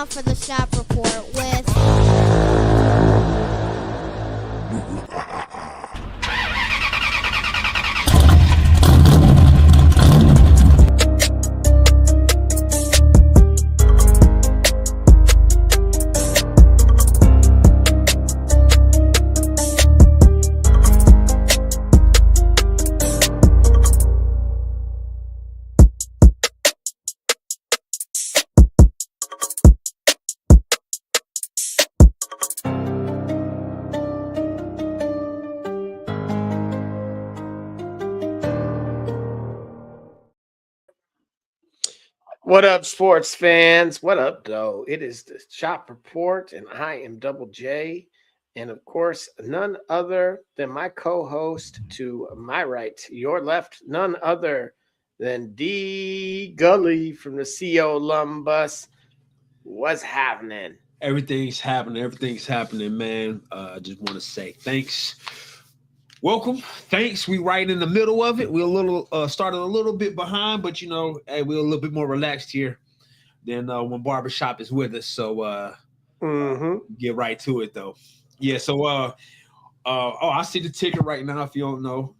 now for the Snap Report with... What up, sports fans? What up, though? It is the Shop Report, and I am Double J. And of course, none other than my co-host to my right, your left, none other than D Gully from the CO Alum Bus. What's happening? Everything's happening, man. I just want to say thanks. Welcome. Thanks. We right in the middle of it. We're a little started a little bit behind, but hey, we're a little bit more relaxed here than when Barbershop is with us. So get right to it though. Yeah, so I see the ticket right now. If you don't know,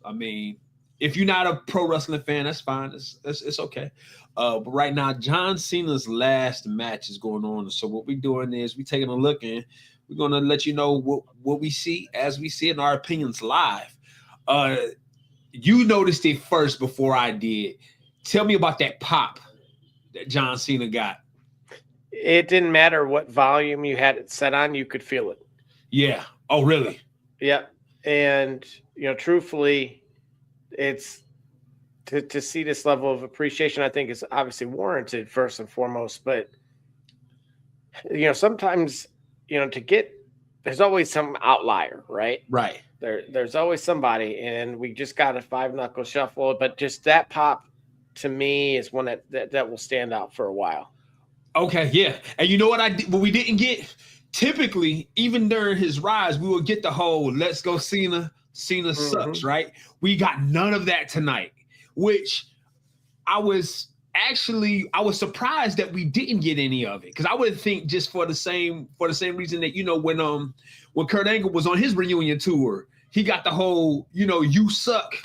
I mean, if you're not a pro wrestling fan, that's fine. It's okay. But right now, John Cena's last match is going on. So what we're doing is we're taking a look and we're going to let you know what we see as we see it in our opinions live. You noticed it first before I did. Tell me about that pop that John Cena got. It didn't matter what volume you had it set on, you could feel it. Yeah. Oh, really? Yeah. And, truthfully, it's to see this level of appreciation, I think is obviously warranted first and foremost. But, sometimes, there's always some outlier, right? Right. There's always somebody, and we just got a 5-knuckle shuffle. But just that pop, to me, is one that will stand out for a while. Okay, yeah. And you know what what we didn't get? Typically, even during his rise, we would get the whole "Let's go Cena." Cena sucks, right? We got none of that tonight, which I was surprised that we didn't get any of it, because I would think just for the same reason that when Kurt Angle was on his reunion tour, he got the whole "you suck"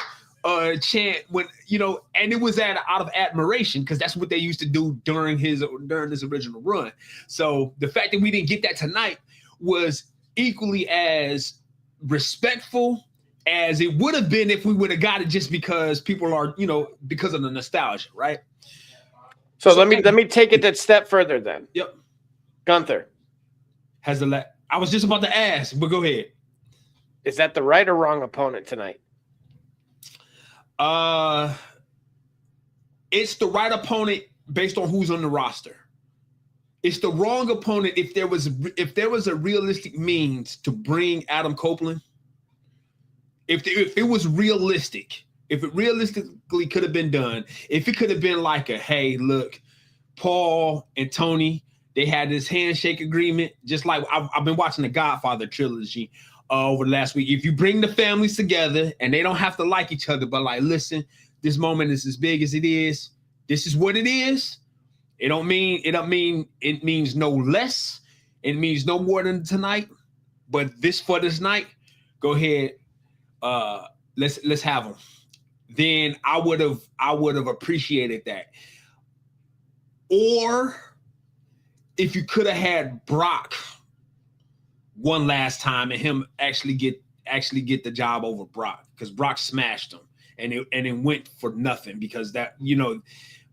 chant when and it was out of admiration, because that's what they used to do during his original run. So the fact that we didn't get that tonight was equally as respectful as it would have been if we would have got it, just because people are because of the nostalgia, right? So let me take it that step further then. Yep. Gunther has I was just about to ask, but go ahead. Is that the right or wrong opponent tonight? It's the right opponent based on who's on the roster. It's the wrong opponent if there was a realistic means to bring Adam Copeland. If it was realistic, if it realistically could have been done, if it could have been like hey, look, Paul and Tony, they had this handshake agreement, just like I've been watching the Godfather trilogy over the last week. If you bring the families together and they don't have to like each other, but like, listen, this moment is as big as it is. This is what it is. It means no less. It means no more than tonight. But for this night, go ahead. Let's have them. Then I would have appreciated that. Or if you could have had Brock one last time and him actually get the job over Brock, because Brock smashed him and it went for nothing, because that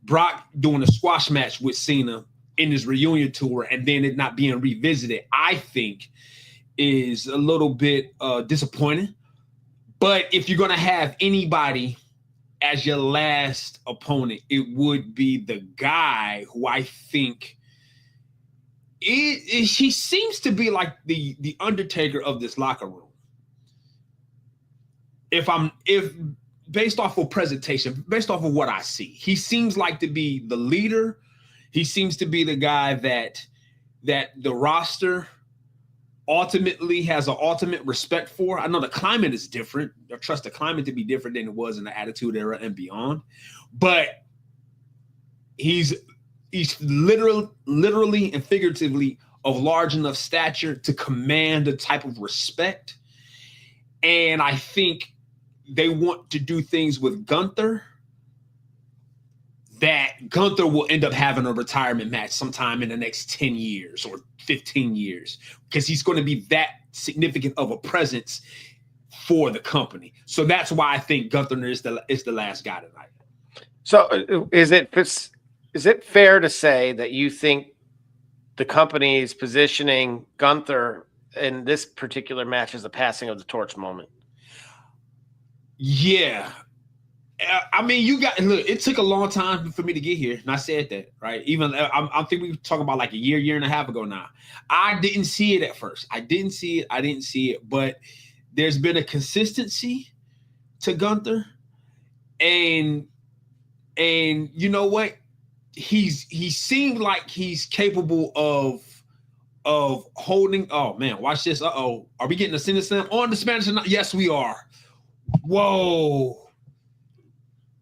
Brock doing a squash match with Cena in his reunion tour and then it not being revisited, I think is a little bit disappointing. But if you're gonna have anybody as your last opponent, it would be the guy who I think he seems to be like the Undertaker of this locker room. If based off of presentation, based off of what I see, he seems like to be the leader. He seems to be the guy that the roster ultimately has an ultimate respect for. I know the climate is different. I trust the climate to be different than it was in the Attitude Era and beyond. But he's He's literally and figuratively of large enough stature to command a type of respect. And I think they want to do things with Gunther that Gunther will end up having a retirement match sometime in the next 10 years or 15 years because he's going to be that significant of a presence for the company. So that's why I think Gunther is the last guy tonight. So is it fair to say that you think the company is positioning Gunther in this particular match as a passing of the torch moment? Yeah. I mean, look, it took a long time for me to get here. And I said that, right? Even I think we were talking about like a year and a half ago now. I didn't see it at first. I didn't see it. But there's been a consistency to Gunther. And you know what? He seemed like he's capable of holding. Oh man, watch this. Are we getting a Cena Slam on the Spanish? Yes, we are. Whoa.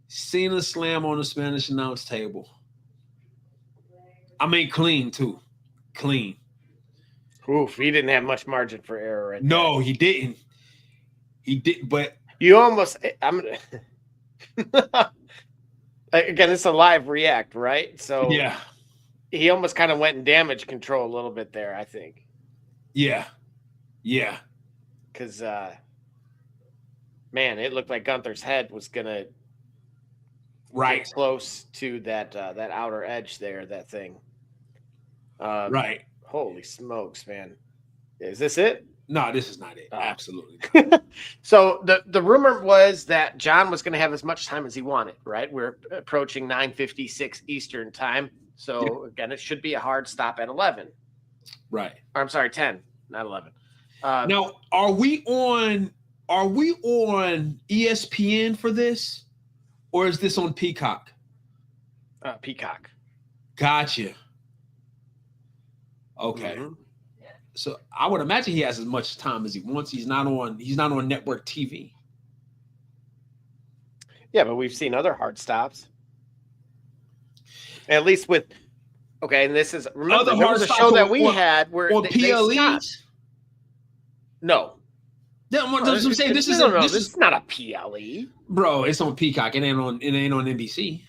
Cena Slam on the Spanish announce table. I mean, clean too. Clean. Oof, he didn't have much margin for error right No, he didn't. He did, but you almost again, it's a live react, right? So yeah. He almost kind of went in damage control a little bit there, I think. Yeah. Yeah. Because man, it looked like Gunther's head was gonna right close to that outer edge there, that thing. Right. Holy smokes, man. Is this it? No, this is not it. Absolutely. So the rumor was that John was going to have as much time as he wanted, right? We're approaching 9:56 Eastern time. So again, it should be a hard stop at 11. Right. Or, I'm sorry, 10, not 11. Now, are we on ESPN for this? Or is this on Peacock? Peacock. Gotcha. Okay. Mm-hmm. So I would imagine he has as much time as he wants. He's not on network TV. Yeah, but we've seen other hard stops. At least with and this is remember there was a show that we had where or PLEs. No. This is not a PLE. Bro, it's on Peacock. It ain't on NBC.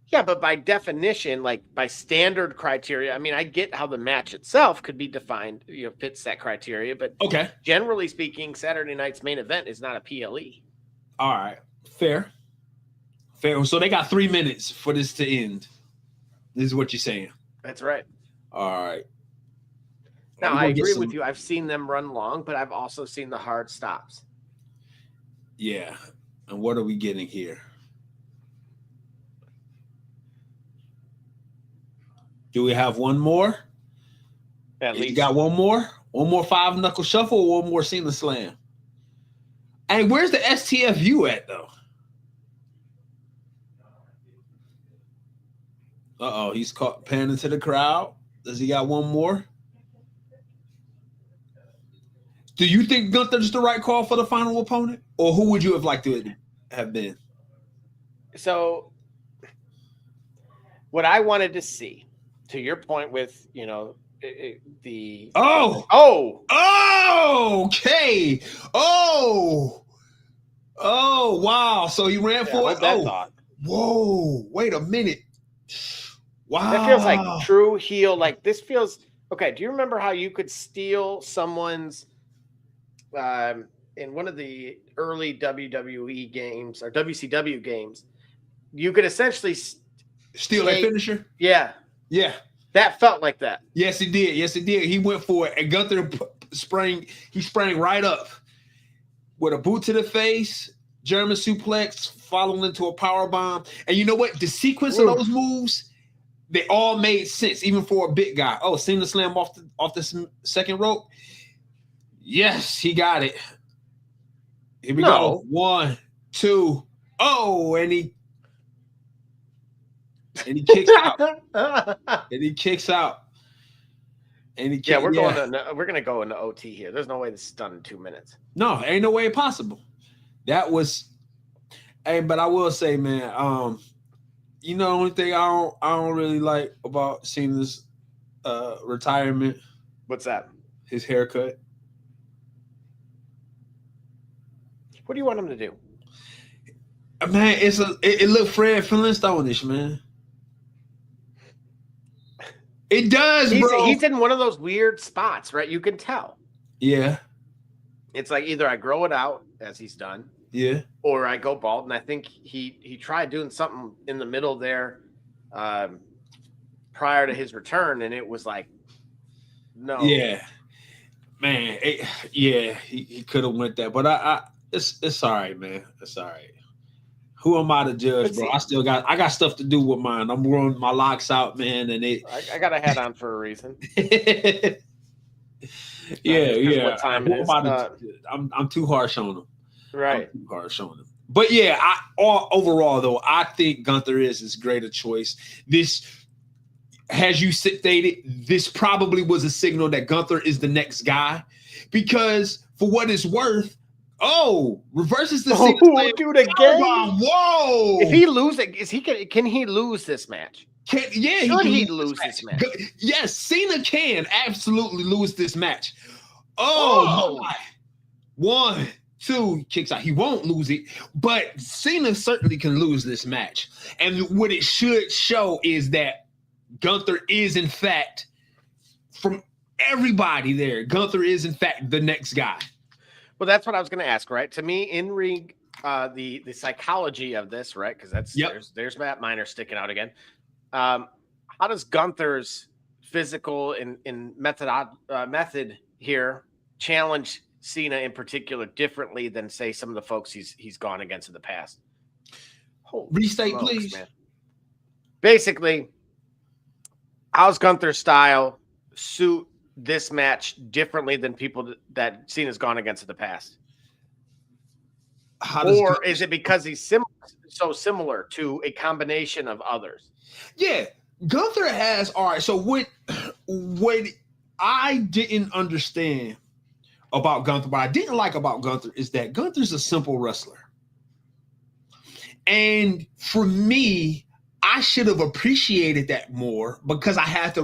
Yeah, but by definition, like by standard criteria, I mean, I get how the match itself could be defined, fits that criteria, but okay. Generally speaking, Saturday night's main event is not a PLE. All right. Fair. So they got 3 minutes for this to end. This is what you're saying. That's right. All right. Now, I agree with you. I've seen them run long, but I've also seen the hard stops. Yeah. And what are we getting here? Do we have one more? At least. You got one more? One more 5-knuckle shuffle or one more Cena Slam? And where's the STFU at, though? Uh-oh, he's caught panning to the crowd. Does he got one more? Do you think Gunther's the right call for the final opponent? Or who would you have liked to have been? So, what I wanted to see, to your point with, the... Okay. Oh, wow. So he ran for it? Thought. Whoa. Wait a minute. Wow. That feels like true heel. Like, this feels... Okay, do you remember how you could steal someone's... in one of the early WWE games or WCW games, you could essentially steal a finisher? Yeah. That felt like that. Yes, it did. He went for it, and Gunther sprang right up with a boot to the face, German suplex, following into a power bomb. And you know what? The sequence of those moves, they all made sense, even for a big guy. Oh, Cena Slam off the second rope. Yes, he got it. Here we go. 1, 2. Oh, and he kicks out. We're gonna go into OT here. There's no way this is done in 2 minutes. No, ain't no way possible. That was, but I will say, man, You know, the only thing I don't really like about Cena's retirement, What's that? his haircut. What do you want him to do? Man, it looked Fred Flintstone-ish, man. It does, bro. He's in one of those weird spots, right? You can tell. Yeah, It's like either I grow it out, as he's done, yeah. or I go bald. And I think he tried doing something in the middle there prior to his return, and it was like, no. Yeah, man. He could have went that, but it's all right, man. It's all right. Who am I to judge, bro? I got stuff to do with mine. I'm growing my locks out, man, and I got a hat on for a reason. yeah. What time it is? I'm too harsh on him. Right. I'm too harsh on him. But yeah, overall though, I think Gunther is as great a choice. This, as you stated, this probably was a signal that Gunther is the next guy, because for what it's worth, reverses the dude again. Whoa! If he loses, can he lose this match? Should he lose this match? Yes, Cena can absolutely lose this match. My. 1, 2, kicks out. He won't lose it, but Cena certainly can lose this match. And what it should show is that Gunther is, in fact, from everybody there, Gunther is, in fact, the next guy. Well, that's what I was going to ask, right? To me, in ring, the psychology of this, right? Because there's Matt Miner sticking out again. How does Gunther's physical and method here challenge Cena in particular differently than, say, some of the folks he's gone against in the past? Restate, please. Man. Basically, how's Gunther's style suit this match differently than people that Cena's gone against in the past? Or is it because he's so similar to a combination of others? Yeah, Gunther has, all right, so what I didn't understand about Gunther, what I didn't like about Gunther is that Gunther's a simple wrestler. And for me, I should have appreciated that more, because I have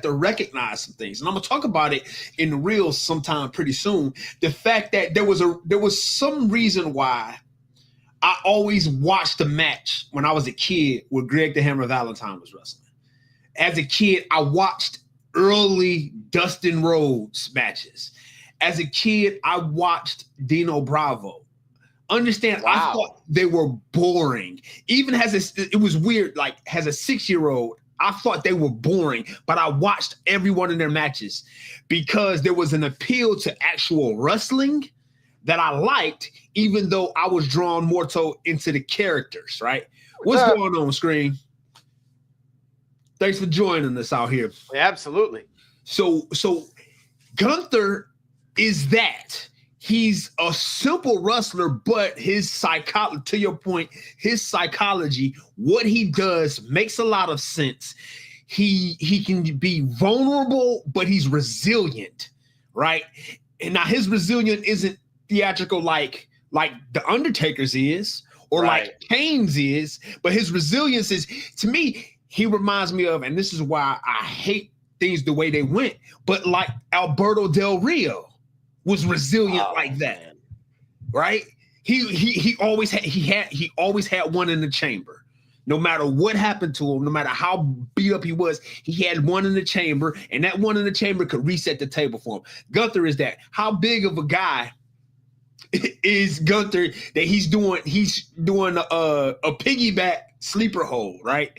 to recognize some things, and I'm gonna talk about it in the reels sometime pretty soon. The fact that there was some reason why I always watched the match when I was a kid where Greg the Hammer Valentine was wrestling. As a kid, I watched early Dustin Rhodes matches. As a kid, I watched Dino Bravo. Understand, wow. I thought they were boring. Even it was weird, like as a 6-year-old, I thought they were boring, but I watched every one of their matches because there was an appeal to actual wrestling that I liked, even though I was drawn more into the characters, right? What's going on, Screen? Thanks for joining us out here. Yeah, absolutely. So Gunther is that. He's a simple wrestler, but his psychology, to your point, his psychology, what he does makes a lot of sense. He can be vulnerable, but he's resilient, right? And now his resilience isn't theatrical like the Undertaker's is, or like Kane's is, but his resilience is, to me, he reminds me of, and this is why I hate things the way they went, but like Alberto Del Rio was resilient like that, man. Right? He always had one in the chamber. No matter what happened to him, no matter how beat up he was, he had one in the chamber, and that one in the chamber could reset the table for him. Gunther is that. How big of a guy is Gunther that he's doing a piggyback sleeper hold, right?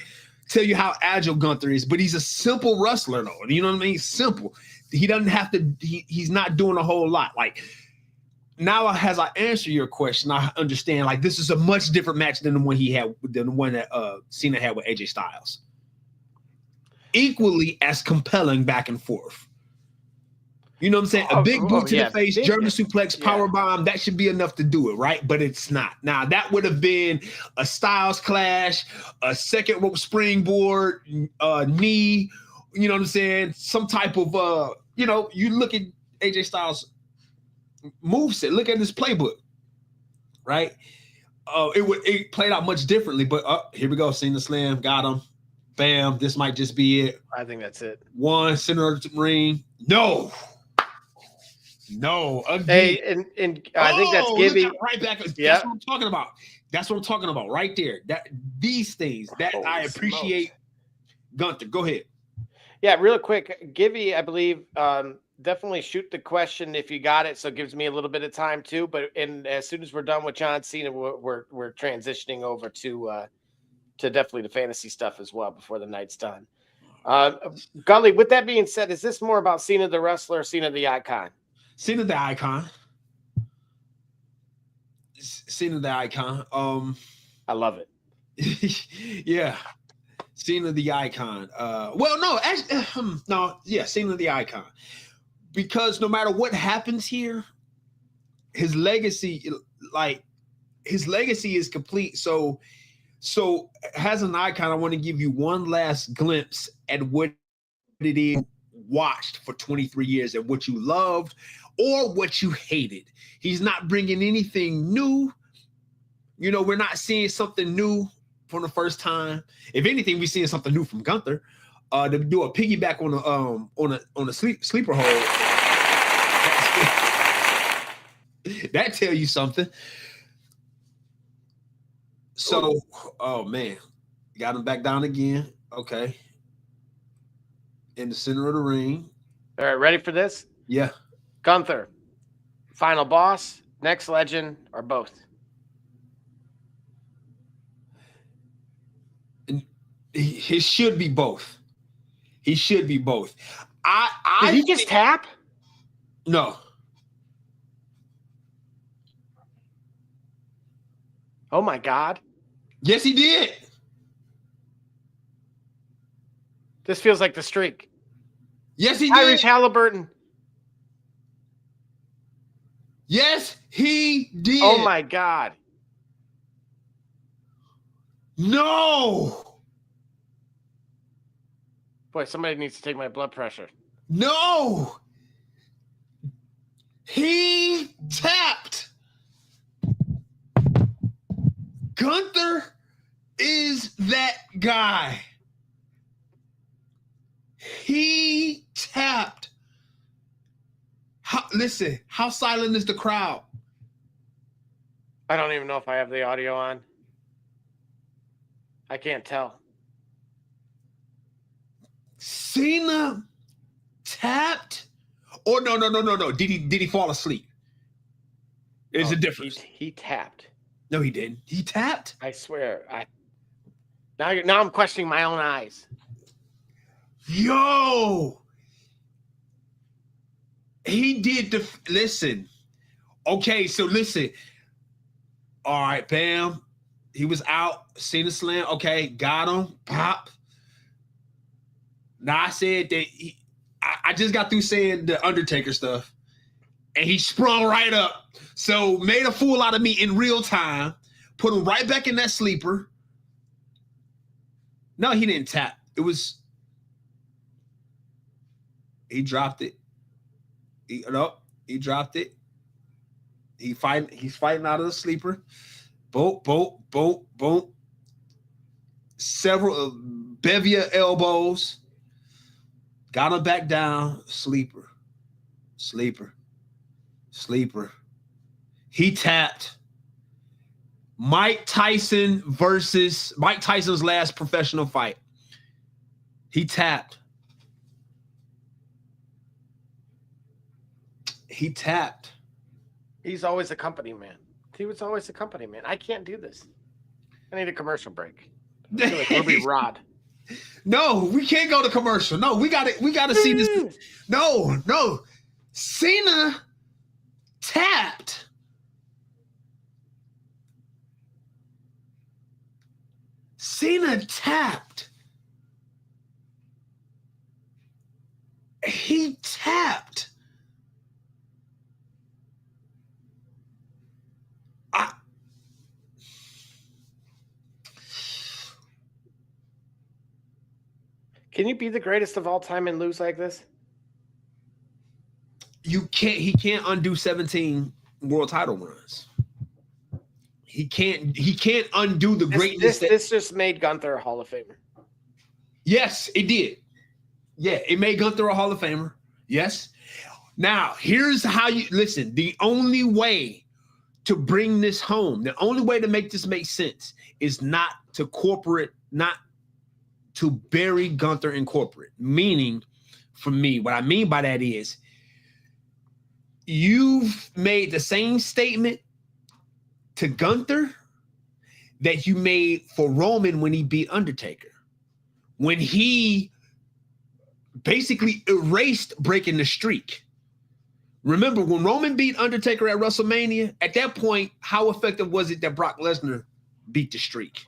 Tell you how agile Gunther is, but he's a simple wrestler though. You know what I mean? Simple. He doesn't have to, he's not doing a whole lot. Like, now as I answer your question, I understand, like, this is a much different match than the one that Cena had with AJ Styles. Equally as compelling back and forth. You know what I'm saying? A big boot to the face, German suplex, power bomb, that should be enough to do it, right? But it's not. Now, that would have been a Styles clash, a second rope springboard, knee, you know what I'm saying? Some type of, you look at AJ Styles' moveset, look at his playbook, right? it played out much differently. But here we go. Cena Slam, got him. Bam. This might just be it. I think that's it. One center of the ring. No. Again. Hey, and I think that's Gibby. Right back. That's Yeah. what I'm talking about. That's what I'm talking about right there. That these things that Holy I appreciate. smokes. Gunther, go ahead. Yeah, real quick, Gibby, I believe, definitely shoot the question if you got it. So it gives me a little bit of time too. But as soon as we're done with John Cena, we're transitioning over to definitely the fantasy stuff as well before the night's done. Gully, with that being said, is this more about Cena the wrestler or Cena the icon? Cena the icon. Cena the icon. I love it. Yeah. Cena the icon. Cena the icon. Because no matter what happens here, his legacy is complete. So as an icon, I want to give you one last glimpse at what it is watched for 23 years and what you loved or what you hated. He's not bringing anything new. You know, we're not seeing something new for the first time. If anything, we're seeing something new from Gunther. To do a piggyback on a sleeper hold. That tell you something. So, oh man, got him back down again. Okay. In the center of the ring. All right, ready for this? Yeah. Gunther, final boss, next legend, or both? He should be both. He should be both. Did he just tap? No. Oh my God. Yes, he did. This feels like the streak. Yes, he Tyrese did. Halliburton. Yes, he did. Oh my God. No. Boy, somebody needs to take my blood pressure. No. He tapped. Gunther is that guy. He tapped. Listen, how silent is the crowd? I don't even know if I have the audio on. I can't tell. Cena tapped? Oh no. Did he fall asleep? There's a difference. He tapped. No, he didn't. He tapped? I swear. Now I'm questioning my own eyes. Yo. He did listen. Okay, so listen. All right, bam. He was out. Cena Slam. Okay, got him. Pop. Now I said that I just got through saying the Undertaker stuff, and he sprung right up. So made a fool out of me in real time. Put him right back in that sleeper. No, he didn't tap. It was. He dropped it. He dropped it. He's fighting out of the sleeper. Boom. Several bevy of elbows. Got him back down. Sleeper. He tapped. Mike Tyson versus Mike Tyson's last professional fight. He tapped. He's always a company man. He was always a company man. I can't do this. I need a commercial break. I feel like Ruby Rod. No, we can't go to commercial. No, we gotta see this. No. Cena tapped. He tapped. Can you be the greatest of all time and lose like this? He can't undo 17 world title runs. He can't undo the greatness. This just made Gunther a Hall of Famer. Yes, it did. Yeah, it made Gunther a Hall of Famer. Yes. Now, here's how you listen. The only way to bring this home, the only way to make this make sense is not to bury Gunther in corporate. Meaning, for me, what I mean by that is you've made the same statement to Gunther that you made for Roman when he beat Undertaker. When he basically erased breaking the streak. Remember, when Roman beat Undertaker at WrestleMania, at that point, how effective was it that Brock Lesnar beat the streak?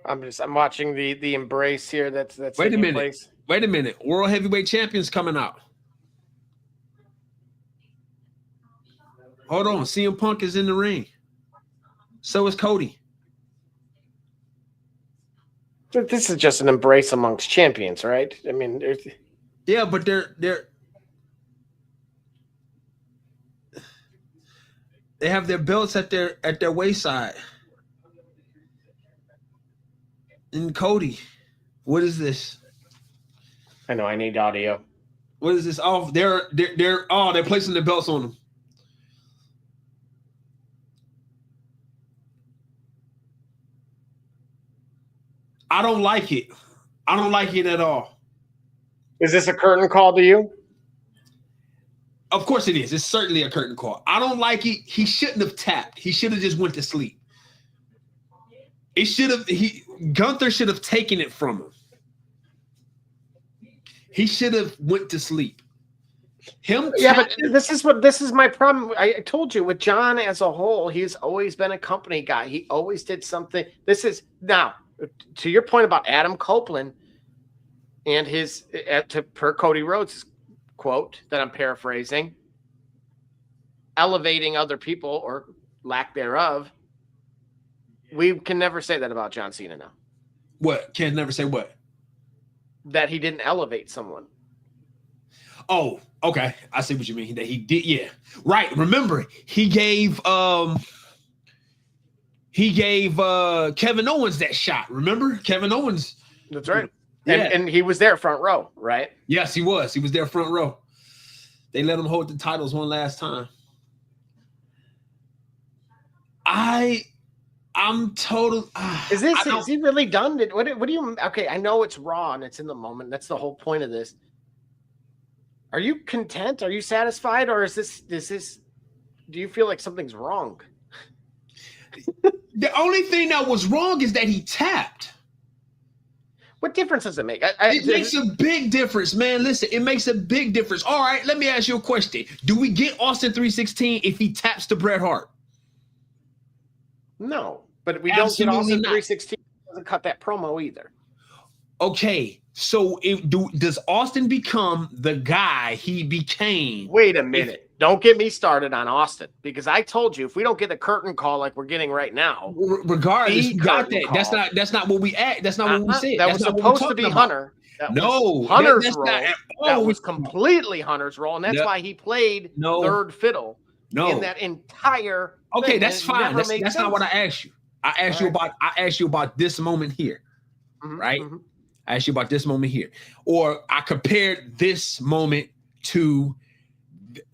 I'm watching the embrace here. That's Wait a minute. place. Wait a minute. World Heavyweight Champion's coming out. Hold on. CM Punk is in the ring. So is Cody. This is just an embrace amongst champions, right? I mean, Yeah, but they have their belts at their wayside. And Cody, what is this? I know I need audio. What is this? Oh, they're placing the belts on them. I don't like it. I don't like it at all. Is this a curtain call to you? Of course it is. It's certainly a curtain call. I don't like it. He shouldn't have tapped. He should have just went to sleep. Gunther should have taken it from him. He should have went to sleep. But this is my problem. I told you with John as a whole, he's always been a company guy. He always did something. This is now to your point about Adam Copeland and his per Cody Rhodes quote that I'm paraphrasing, elevating other people or lack thereof. We can never say that about John Cena now. What? Can never say what? That he didn't elevate someone. Oh, okay. I see what you mean. That he did, yeah. Right. Remember, he gave Kevin Owens that shot. Remember? Kevin Owens. That's right. Yeah. And he was there front row, right? Yes, he was. He was there front row. They let him hold the titles one last time. I'm total. Is he really done? What do you? Okay, I know it's Raw and it's in the moment. That's the whole point of this. Are you content? Are you satisfied, or is this? Do you feel like something's wrong? The only thing that was wrong is that he tapped. What difference does it make? It makes a big difference, man. Listen, it makes a big difference. All right, let me ask you a question. Do we get Austin 316 if he taps to Bret Hart? No, but we don't get Austin 316. Doesn't cut that promo either. Okay, so does Austin become the guy he became? Wait a minute. Don't get me started on Austin, because I told you if we don't get the curtain call like we're getting right now, regardless, we got that. That's not what we act. That's not what we said. That was supposed to be Hunter. Hunter's role. That was completely Hunter's role, and that's why he played third fiddle in that entire. Okay, that's fine. That's not what I asked you. I asked you about this moment here, right? Mm-hmm. I asked you about this moment here, or I compared this moment to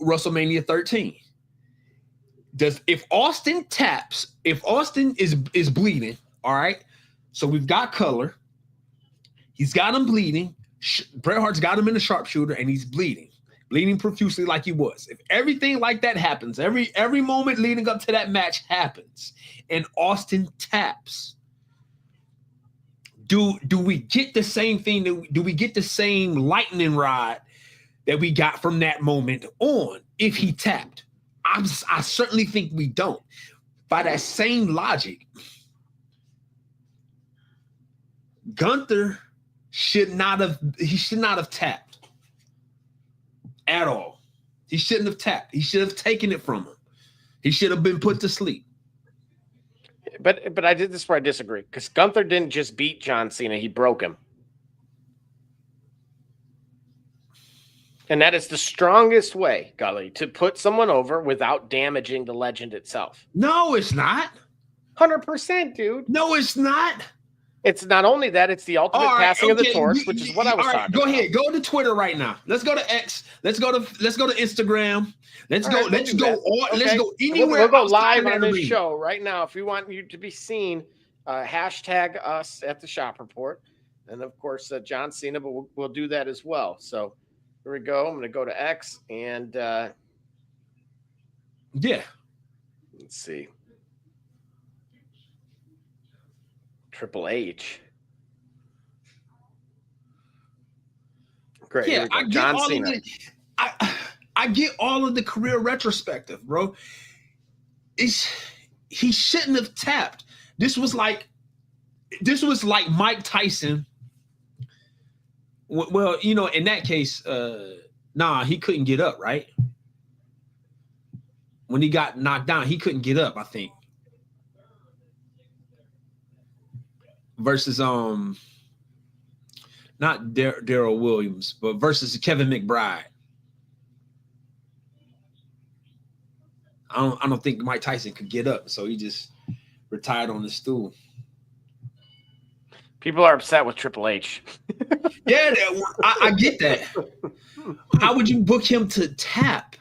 WrestleMania 13. If Austin is bleeding, all right. So we've got color. He's got him bleeding. Bret Hart's got him in the sharpshooter, and he's bleeding profusely like he was. If everything like that happens, every moment leading up to that match happens, and Austin taps, do we get the same thing? Do we get the same lightning rod that we got from that moment on if he tapped? I certainly think we don't. By that same logic, Gunther should not have tapped at all. He shouldn't have tapped. He should have taken it from him. He should have been put to sleep. But this is where I disagree, because Gunther didn't just beat John Cena, he broke him. And that is the strongest way, Gully, to put someone over without damaging the legend itself. No, it's not. 100%, dude. No, it's not. It's not only that, it's the ultimate passing of the torch, which is what I was talking about. Go ahead. Go to Twitter right now. Let's go to X. Let's go to Instagram. Let's go anywhere. We'll go live on this show right now. If we want you to be seen, hashtag us at the Shop Report. And of course, John Cena, but we'll do that as well. So here we go. I'm going to go to X and yeah. Let's see. Triple H. Great. Yeah, John Cena. I get all of the career retrospective, bro. He shouldn't have tapped. This was like Mike Tyson. Well, you know, in that case, he couldn't get up, right? When he got knocked down, he couldn't get up, I think. Versus not Daryl Williams, but versus Kevin McBride. I don't think Mike Tyson could get up, so he just retired on the stool. People are upset with Triple H. Yeah, I get that. How would you book him to tap?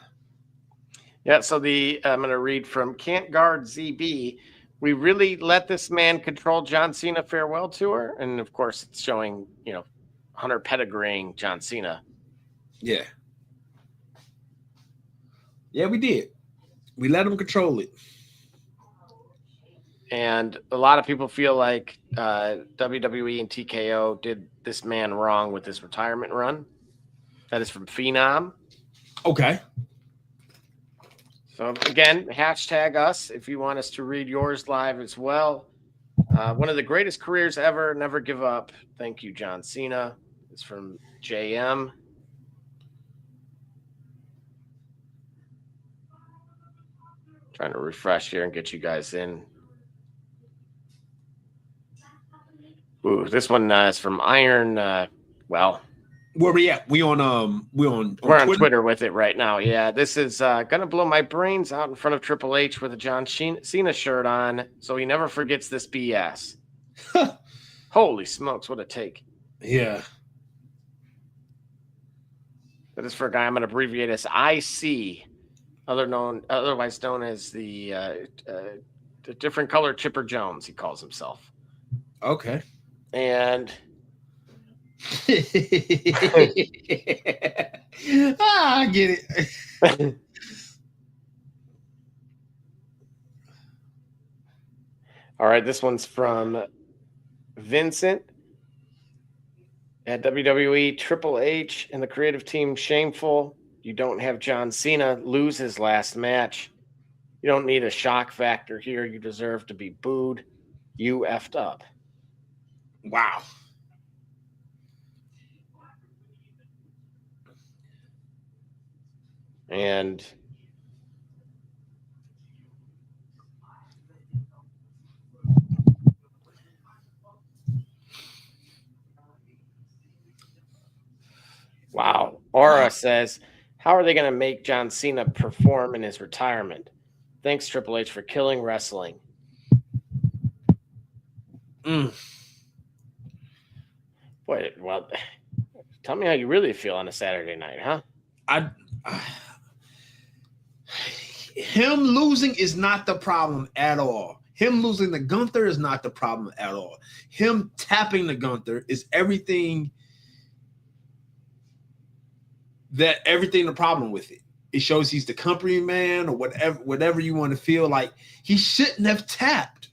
Yeah, so I'm going to read from Can't Guard ZB. We really let this man control John Cena farewell tour, and of course, it's showing Hunter pedigreeing John Cena. Yeah, we did. We let him control it. And a lot of people feel like WWE and TKO did this man wrong with his retirement run. That is from Phenom. Okay. So again, hashtag us if you want us to read yours live as well. One of the greatest careers ever. Never give up. Thank you, John Cena. It's from JM. Trying to refresh here and get you guys in. Ooh, this one is from Iron. Where we at? We're on Twitter with it right now. Yeah, this is gonna blow my brains out in front of Triple H with a John Cena shirt on, so he never forgets this BS. Holy smokes, what a take! Yeah, that is for a guy I'm gonna abbreviate as IC, otherwise known as the different color Chipper Jones. He calls himself. Okay, and. I get it. All right, this one's from Vincent at WWE. Triple H and the creative team shameful. You don't have John Cena lose his last match. You don't need a shock factor here. You deserve to be booed. You effed up. Wow. And wow. Aura says, how are they going to make John Cena perform in his retirement? Thanks, Triple H, for killing wrestling. Boy, well, tell me how you really feel on a Saturday night, huh? Him losing is not the problem at all. Him losing to Gunther is not the problem at all. Him tapping the Gunther is everything the problem with it. It shows he's the company man or whatever you want to feel like. He shouldn't have tapped.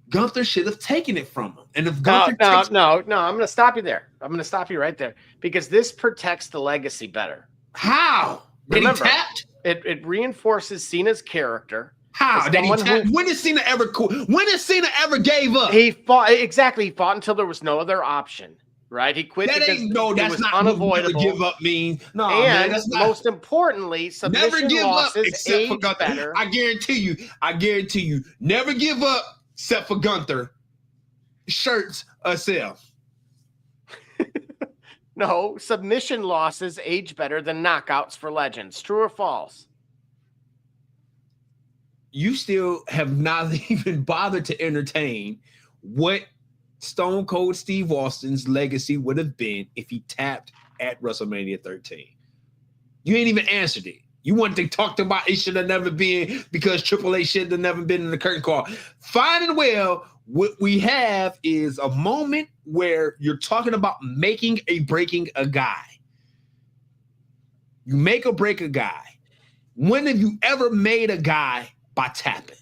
Gunther should have taken it from him. And if Gunther no, I'm going to stop you there. I'm going to stop you right there because this protects the legacy better. How? Remember, he tapped? It reinforces Cena's character. How? When did Cena ever gave up? He fought until there was no other option. Right? He quit that's not unavoidable. What give up mean. No, and man, that's not. Most importantly, submission losses except for Gunther. Better. I guarantee you, never give up except for Gunther. Shirts sell. No, submission losses age better than knockouts for legends. True or false? You still have not even bothered to entertain what Stone Cold Steve Austin's legacy would have been if he tapped at WrestleMania 13. You ain't even answered it. You wanted to talk about it should have never been because Triple H should have never been in the curtain call. Fine and well, what we have is a moment where you're talking about breaking a guy. You make or break a guy. When have you ever made a guy by tapping?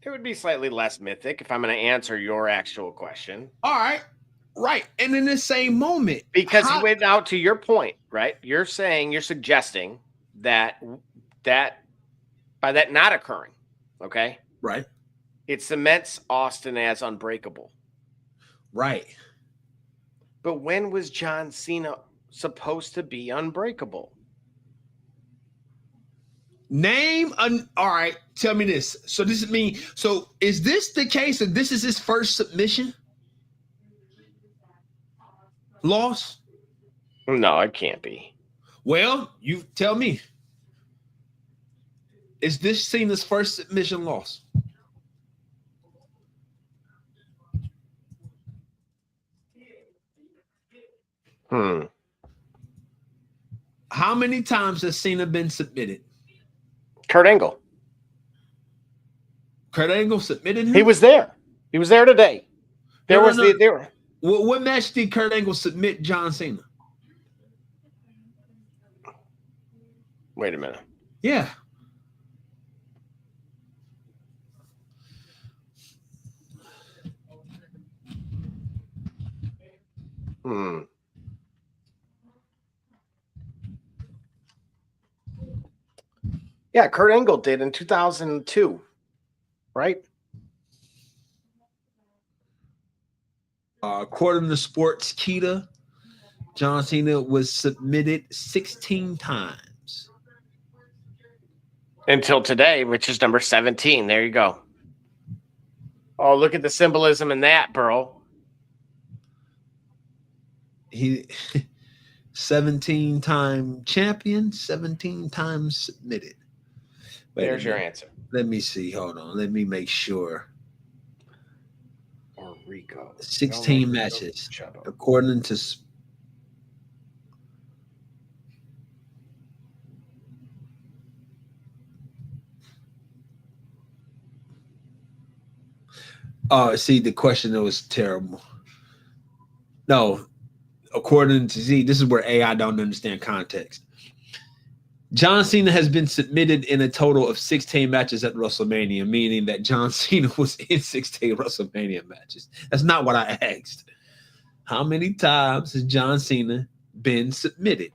It would be slightly less mythic if I'm going to answer your actual question. All right. Right. And in the same moment. Because he went out to your point, right? You're suggesting that by that not occurring, okay? Right. It cements Austin as unbreakable. Right. But when was John Cena supposed to be unbreakable? All right, tell me this. So is this the case that this is his first submission loss? No, it can't be. Well, you tell me. Is this Cena's first submission loss? How many times has Cena been submitted? Kurt Angle. Kurt Angle submitted him? He was there. He was there today. What match did Kurt Angle submit John Cena? Wait a minute. Yeah. Yeah, Kurt Angle did in 2002, right? According to Sportskeeda, John Cena was submitted 16 times. Until today, which is number 17. There you go. Oh, look at the symbolism in that, bro. He 17-time champion, 17 times submitted. There's your answer. Let me see. Hold on. Let me make sure. Or Rico. 16 matches. According to see, the question that was terrible. No, according to this is where AI don't understand context. John Cena has been submitted in a total of 16 matches at WrestleMania, meaning that John Cena was in 16 WrestleMania matches. That's not what I asked. How many times has John Cena been submitted?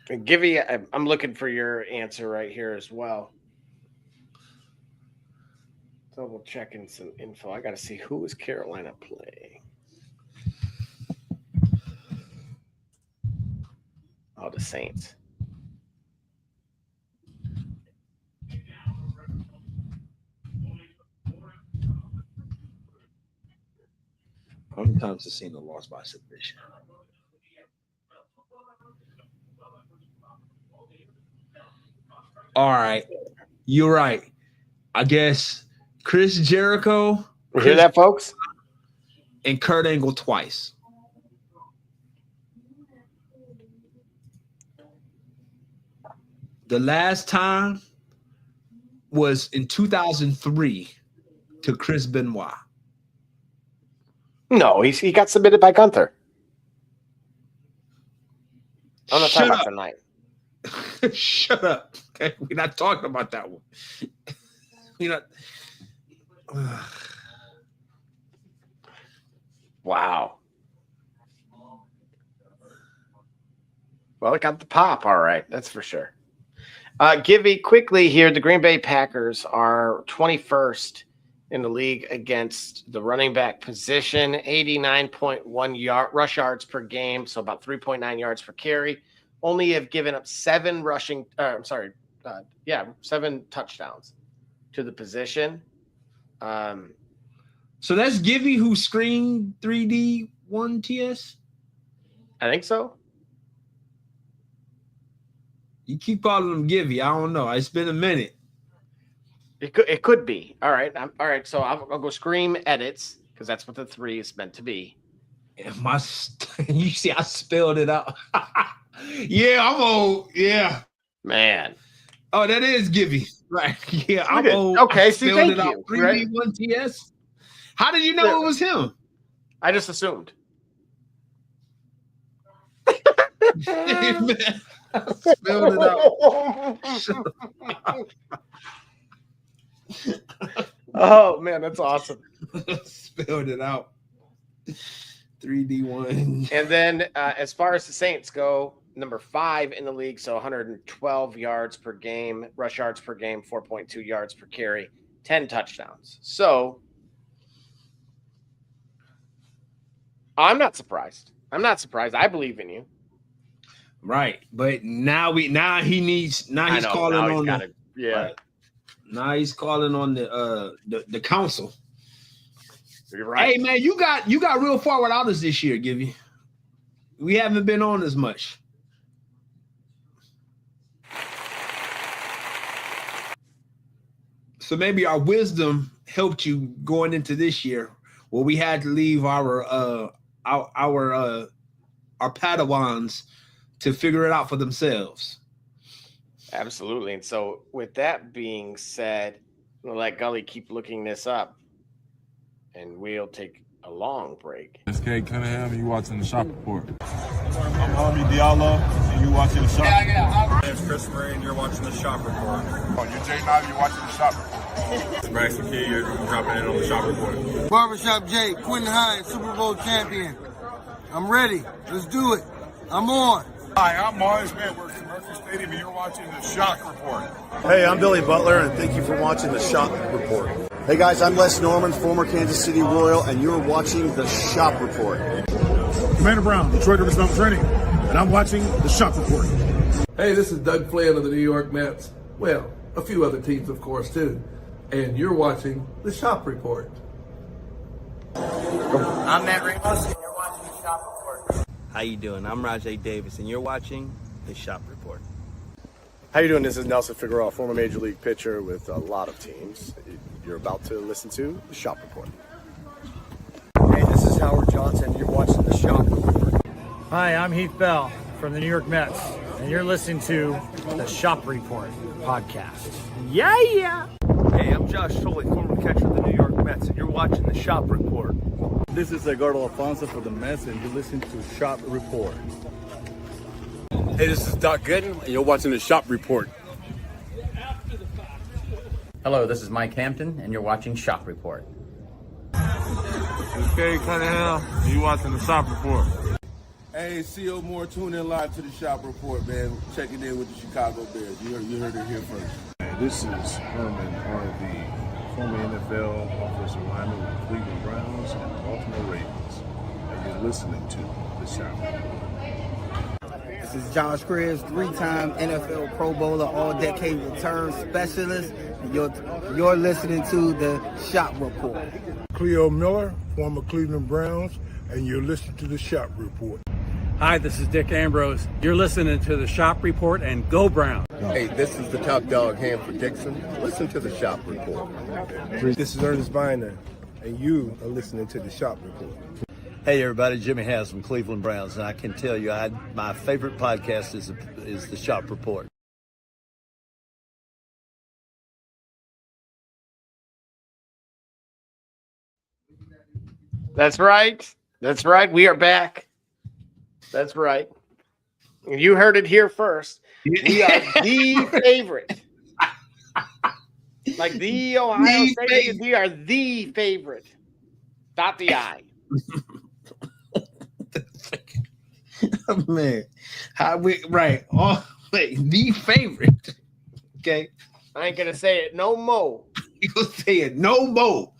I'm looking for your answer right here as well. Double checking some info. I got to see who is Carolina playing. Oh, the Saints. How many times has Cena lost by submission? All right. You're right. I guess Chris Jericho. You hear that, folks? And Kurt Angle twice. The last time was in 2003 to Chris Benoit. No, he got submitted by Gunther. I'm not talking about tonight. Shut up. Okay, we're not talking about that one. We're not. Wow. Well, it got the pop. All right. That's for sure. Givey, quickly here, the Green Bay Packers are 21st in the league against the running back position, 89.1 rush yards per game, so about 3.9 yards per carry. Only have given up 7 7 touchdowns to the position. So that's Givy who screened 3D 1 TS? I think so. You keep calling him Givy. I don't know. It's been a minute. It could be. All right. All right. So I'll go scream edits because that's what the 3 is meant to be. You see, I spelled it out. Yeah, I'm old. Yeah. Man. Oh, that is Givy. Right. Yeah, I'm old. Okay, see, thank you. 3D 1 TS. How did you know it was him? I just assumed. Man, I spelled it out. Oh man, that's awesome. Spelled it out. 3D1. And then as far as the Saints go, number 5 in the league, so 112 yards per game, rush yards per game, 4.2 yards per carry, 10 touchdowns. So I'm not surprised. I believe in you. Right, but now he's calling on right. Now he's calling on the council. You're right. Hey man, you got real far without us this year, Givy. We haven't been on as much. So maybe our wisdom helped you going into this year, where we had to leave our Padawans to figure it out for themselves. Absolutely. And so with that being said, we'll let Gully keep looking this up and we'll take a long break. It's K Cunningham and you watching the Shop Report. I'm Harvey Diallo and you watching the Shop Report. My name's Chris Murray and you're watching the Shop Report. Oh, you're Jay Knight, you're watching the Shop Report. It's Max McKee, you're dropping in on the Shop Report. Barbershop Jay, Quentin Hines, Super Bowl champion. I'm ready. Let's do it. I'm on. Hi, I'm Mars Edwards from Murphy Stadium and you're watching the Shock Report. Hey, I'm Billy Butler and thank you for watching the Shop Report. Hey guys, I'm Les Norman, former Kansas City Royal, and you're watching the Shop Report. Commander Brown, Detroit Rivers Mountain Training, and I'm watching the Shop Report. Hey, this is Doug Flynn of the New York Mets. Well, a few other teams, of course, too. And you're watching the Shop Report. I'm Matt Ramos, and you're watching the Shop Report. How you doing? I'm Rajay Davis, and you're watching the Shop Report. How you doing? This is Nelson Figueroa, former Major League pitcher with a lot of teams. You're about to listen to the Shop Report. Hey, this is Howard Johnson. You're watching the Shop Report. Hi, I'm Heath Bell from the New York Mets, and you're listening to the Shop Report podcast. Yeah! Hey, I'm Josh Tolley, former catcher of the New York Mets, and you're watching the Shop Report. This is Edgardo Alfonso for the Mets, and you're listening to Shop Report. Hey, this is Doc Gooden, and you're watching the Shop Report. Hello, this is Mike Hampton, and you're watching Shop Report. This is K Cunningham, and you're watching the Shop Report. Hey, C.O. Moore, tune in live to the Shop Report, man. Checking in with the Chicago Bears. You heard it here first. This is Herman Harvey, former NFL offensive lineman with the Cleveland Browns and the Baltimore Ravens. And you're listening to the Shop Report. This is Josh Cribbs, 3-time NFL Pro Bowler, all-decade return specialist. You're listening to the Shop Report. Cleo Miller, former Cleveland Browns, and you're listening to the Shop Report. Hi, this is Dick Ambrose. You're listening to the Shop Report, and go Brown. Hey, this is the top dog, Hanford Dixon. Listen to the Shop Report. This is Ernest Biner, and you are listening to the Shop Report. Hey everybody, Jimmy Haslam, Cleveland Browns, and I can tell you my favorite podcast is the Shop Report. That's right. That's right. We are back. That's right. You heard it here first. We are the favorite. Like the Ohio State, we are the favorite. Dot the I. Man, right? Oh, wait, the favorite. Okay, I ain't gonna say it no more. You gonna say it no more?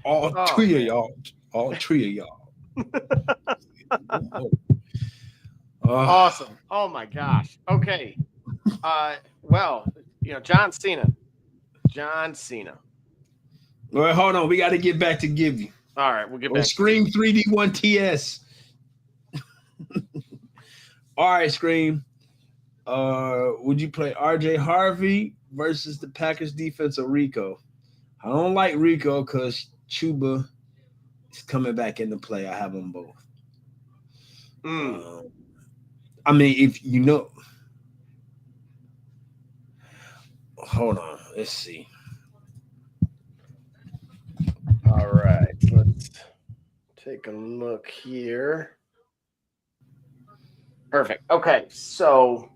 All three of y'all. Awesome. Oh my gosh. Okay. Well, John Cena. John Cena. Well, hold on. We got to get back to Give You. All right, we'll get Or back. Scream 3D1 TS. All right, Scream. Would you play RJ Harvey versus the Packers defense or Rico? I don't like Rico because Chuba is coming back into play. I have them both. I mean, if you know. Hold on. Let's see. All right, let's take a look here. Perfect. Okay, so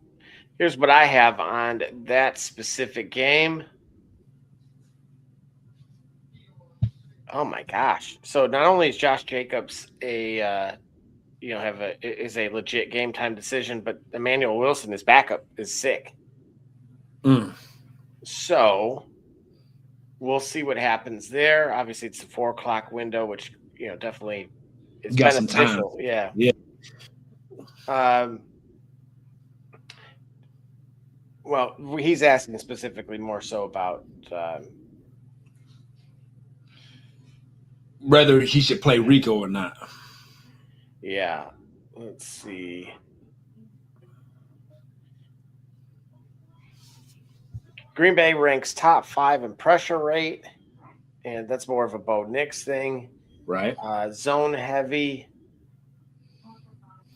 here's what I have on that specific game. Oh my gosh! So not only is Josh Jacobs is a legit game time decision, but Emmanuel Wilson, his backup, is sick. So we'll see what happens there. Obviously, it's the 4 o'clock window, which definitely is Got some beneficial. time. Yeah. Well, he's asking specifically more so about whether he should play Rico or not. Yeah. Let's see. Green Bay ranks top 5 in pressure rate, and that's more of a Bo Nix thing. Right. Zone heavy.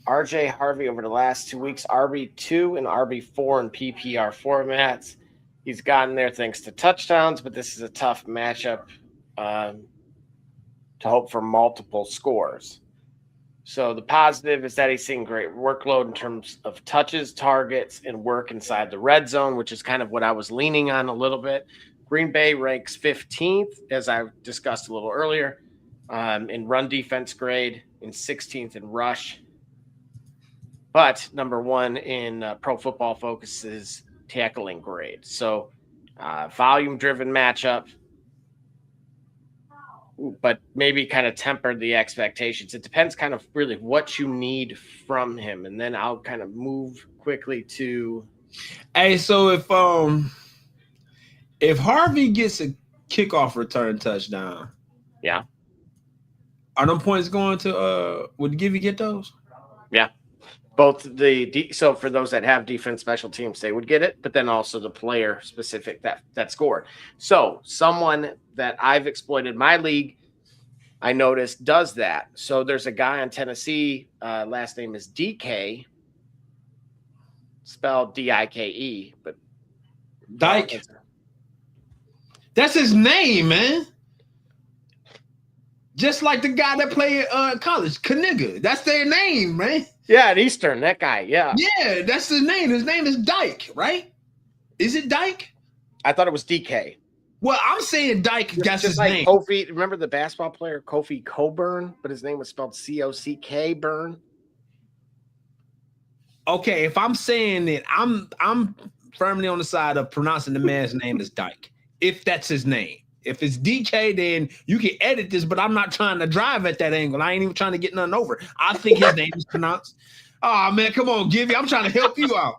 RJ Harvey over the last 2 weeks, RB2 and RB4 in PPR formats. He's gotten there thanks to touchdowns, but this is a tough matchup to hope for multiple scores. So the positive is that he's seeing great workload in terms of touches, targets, and work inside the red zone, which is kind of what I was leaning on a little bit. Green Bay ranks 15th, as I discussed a little earlier, in run defense grade, and 16th in rush. But number 1 in Pro Football Focus's tackling grade. So volume-driven matchup, but maybe kind of tempered the expectations. It depends kind of really what you need from him. And then I'll kind of move quickly to. Hey, so if Harvey gets a kickoff return touchdown, yeah, are them points going to would Give You get those? Yeah. Both so for those that have defense special teams, they would get it, but then also the player specific that scored. So someone that I've exploited my league, I noticed does that. So there's a guy on Tennessee, last name is DK, spelled D-I-K-E, but Dyke. That's his name, man. Just like the guy that played college, Kaniga. That's their name, man. Yeah, at Eastern, that guy. Yeah. Yeah, that's his name. His name is Dyke, right? Is it Dyke? I thought it was DK. Well, I'm saying Dyke. That's his like name. Kofi. Remember the basketball player Kofi Cockburn, but his name was spelled C-O-C-K Burn. Okay, if I'm saying it, I'm firmly on the side of pronouncing the man's name as Dyke. If that's his name. If it's DK, then you can edit this, but I'm not trying to drive at that angle. I ain't even trying to get nothing over. I think his name is pronounced. Oh, man, come on, Givey. I'm trying to help you out.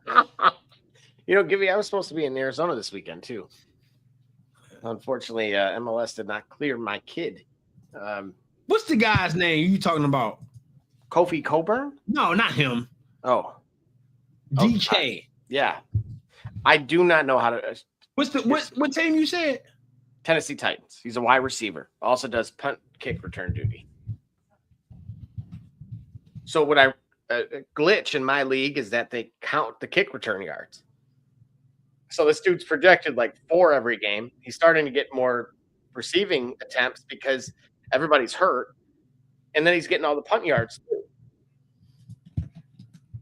Givey, I was supposed to be in Arizona this weekend, too. Unfortunately, MLS did not clear my kid. What's the guy's name you talking about? Kofi Cockburn? No, not him. Oh. DK. Yeah. I do not know how to. What team you said? Tennessee Titans. He's a wide receiver. Also does punt kick return duty. So what I glitch in my league is that they count the kick return yards. So this dude's projected like 4 every game. He's starting to get more receiving attempts because everybody's hurt. And then he's getting all the punt yards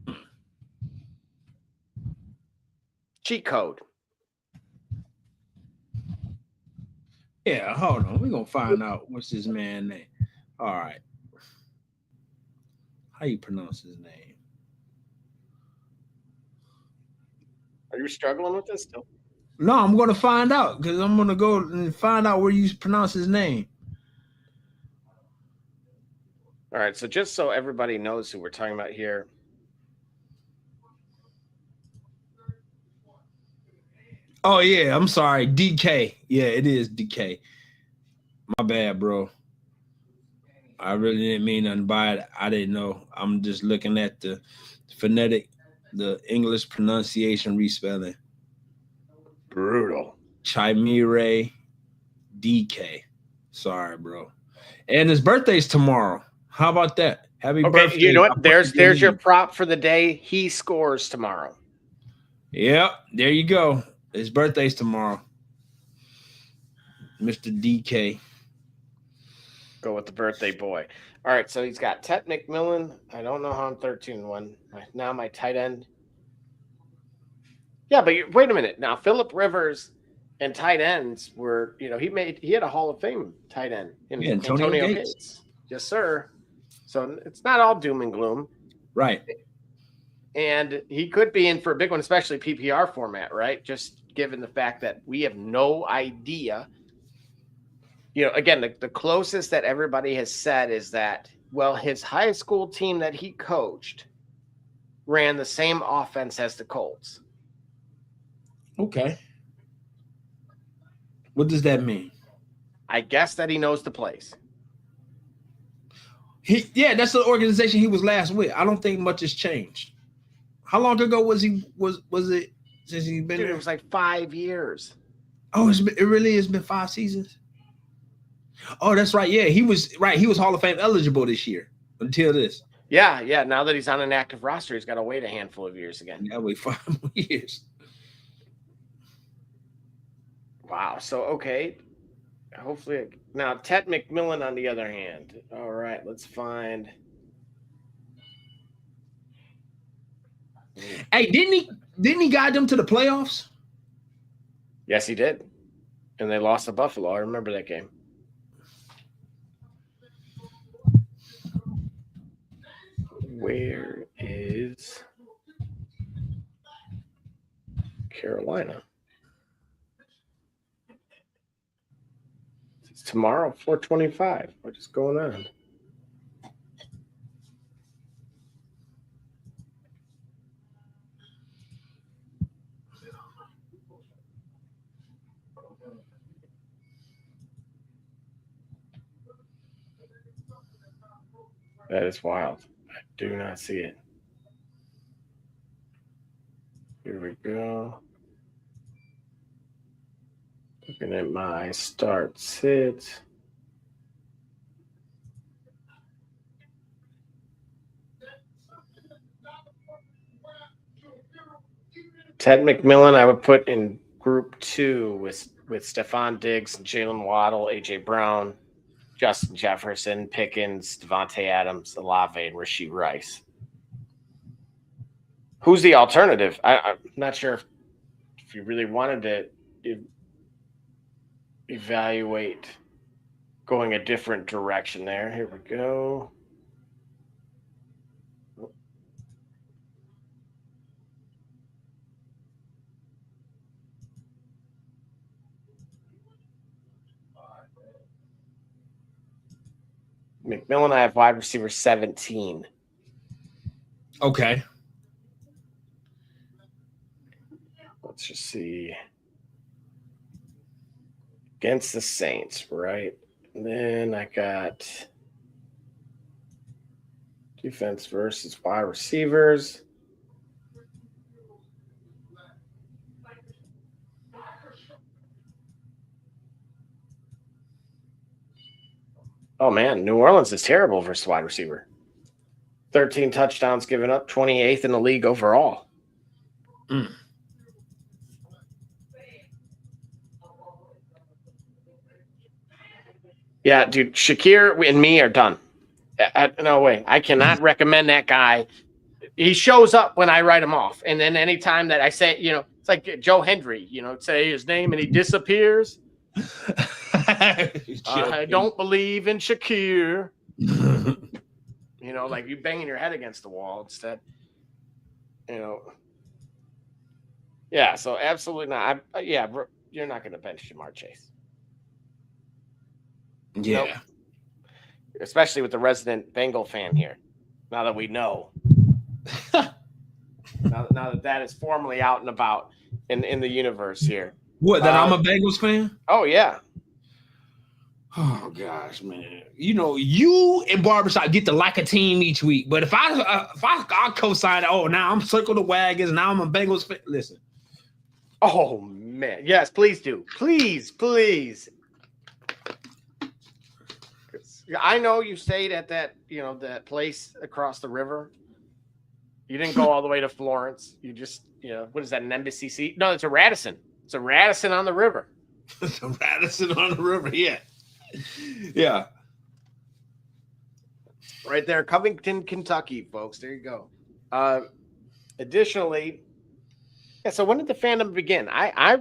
too. Cheat code. Yeah, hold on. We're going to find out what's this man's name. All right. How you pronounce his name? Are you struggling with this still? No, I'm going to find out because I'm going to go and find out where you pronounce his name. All right, so just so everybody knows who we're talking about here. Oh, yeah. I'm sorry. DK. Yeah, it is DK. My bad, bro. I really didn't mean nothing by it. I didn't know. I'm just looking at the phonetic, the English pronunciation respelling. Brutal. Chimere DK. Sorry, bro. And his birthday's tomorrow. How about that? Happy birthday. You know what? There's your prop for the day. He scores tomorrow. Yep. There you go. His birthday's tomorrow. Mr. DK. Go with the birthday boy. All right, so he's got Ted McMillan. I don't know how I'm 13-1. Now my tight end. Yeah, but wait a minute. Now Phillip Rivers and tight ends were, he had a Hall of Fame tight end in Antonio Gates. Yes, sir. So it's not all doom and gloom. Right. And he could be in for a big one, especially PPR format, right? Just given the fact that we have no idea. Again, the closest that everybody has said is that, well, his high school team that he coached ran the same offense as the Colts. Okay. What does that mean? I guess that he knows the plays. That's the organization he was last with. I don't think much has changed. How long ago was it since he's been there? It was like 5 years. Oh, it really has been 5 seasons. Oh, that's right. Yeah, he was right. He was Hall of Fame eligible this year until this. Yeah. Now that he's on an active roster, he's got to wait a handful of years again. Yeah, wait 5 more years. Wow. So, okay. Hopefully. Now, Ted McMillan, on the other hand. All right, let's find. Hey, didn't he guide them to the playoffs? Yes, he did. And they lost to Buffalo. I remember that game. Where is Carolina? It's tomorrow, 4:25. What is going on? That is wild. I do not see it. Here we go. Looking at my start sit. Ted McMillan, I would put in group 2 with Stephon Diggs and Jalen Waddle, A.J. Brown, Justin Jefferson, Pickens, Devontae Adams, Olave, and Rashee Rice. Who's the alternative? I'm not sure if you really wanted to evaluate going a different direction there. Here we go. McMillan, I have wide receiver 17. Okay. Let's just see. Against the Saints, right? And then I got defense versus wide receivers. Oh, man, New Orleans is terrible versus wide receiver. 13 touchdowns given up, 28th in the league overall. Yeah, dude, Shakir and me are done. No way. I cannot recommend that guy. He shows up when I write him off. And then anytime that I say, it's like Joe Hendry, say his name and he disappears. I don't believe in Shakir. Like you banging your head against the wall instead. Yeah, so absolutely not. You're not going to bench Jamar Chase. Yeah. Nope. Especially with the resident Bengal fan here. Now that we know. now that is formally out and about. in the universe here. What? That I'm a Bengals fan? Oh yeah. Oh gosh, man! You know, you and Barbershop get to like a team each week, but if I co-sign, now I'm circle the wagons. Now I'm a Bengals fan. Listen. Oh man, yes, please do, please. I know you stayed at that, that place across the river. You didn't go all the way to Florence. You just, what is that? An Embassy Seat? No, it's a Radisson. It's a Radisson on the river. It's a Radisson on the river. Yeah. Yeah. Right there, Covington, Kentucky, folks. There you go. Additionally, so when did the fandom begin? I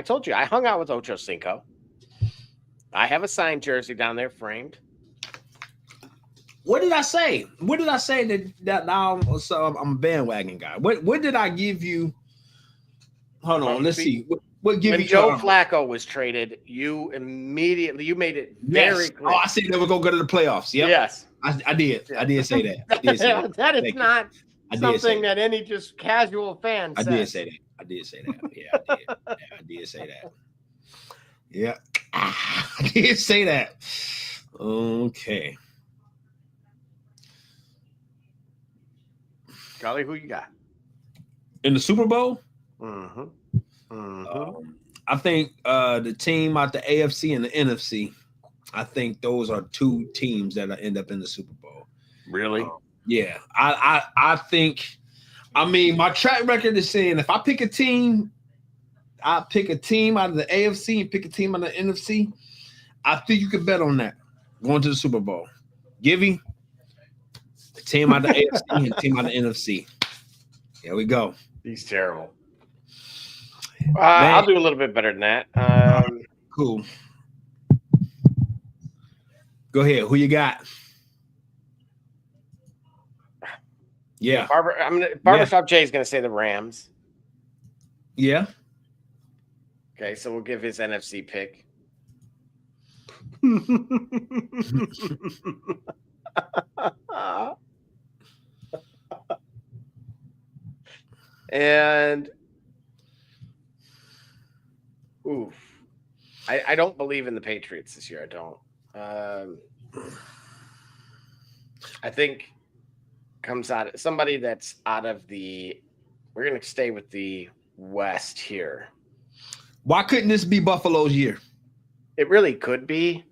told you I hung out with Ocho Cinco. I have a signed jersey down there framed. What did I say? What did I say that now I'm a bandwagon guy? What did I give you? Hold on, let's see. What give when you Joe Flacco was traded, you made it very clear. Oh, I said they were gonna go to the playoffs. Yep. Yes. I did. I did say that. I did say that. That is not something that any just casual fan says. I did say that. I did say that. Yeah, I did. Yeah, I did say that. Yeah. I did say that. Okay. Golly, who you got? In the Super Bowl? Mm-hmm. I think the team out the AFC and the NFC, I think those are two teams that end up in the Super Bowl. Really? Yeah. I think, my track record is saying if I pick a team, I pick a team out of the AFC and pick a team out of the NFC, I think you can bet on that going to the Super Bowl. Givey, a team out of the AFC and a team out of the NFC. Here we go. He's terrible. I'll do a little bit better than that. Cool. Go ahead. Who you got? Yeah. Barbershop Jay's going to say the Rams. Yeah. Okay, so we'll give his NFC pick. And oof. I don't believe in the Patriots this year. I don't. I think comes out somebody that's out of the. We're going to stay with the West here. Why couldn't this be Buffalo's year? It really could be.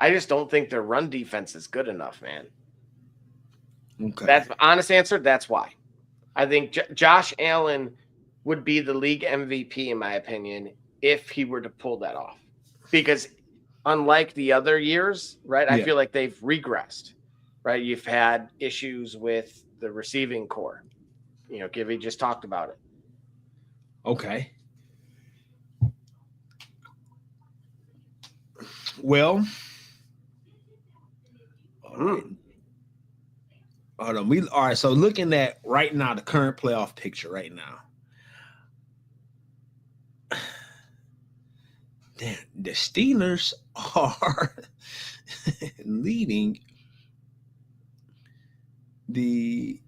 I just don't think their run defense is good enough, man. Okay. That's the honest answer. That's why. I think Josh Allen would be the league MVP, in my opinion, if he were to pull that off. Because unlike the other years, right, I feel like they've regressed, right? You've had issues with the receiving core. Givey just talked about it. Okay. Well, hold on. All right. So looking at right now, the current playoff picture right now. The Steelers are leading the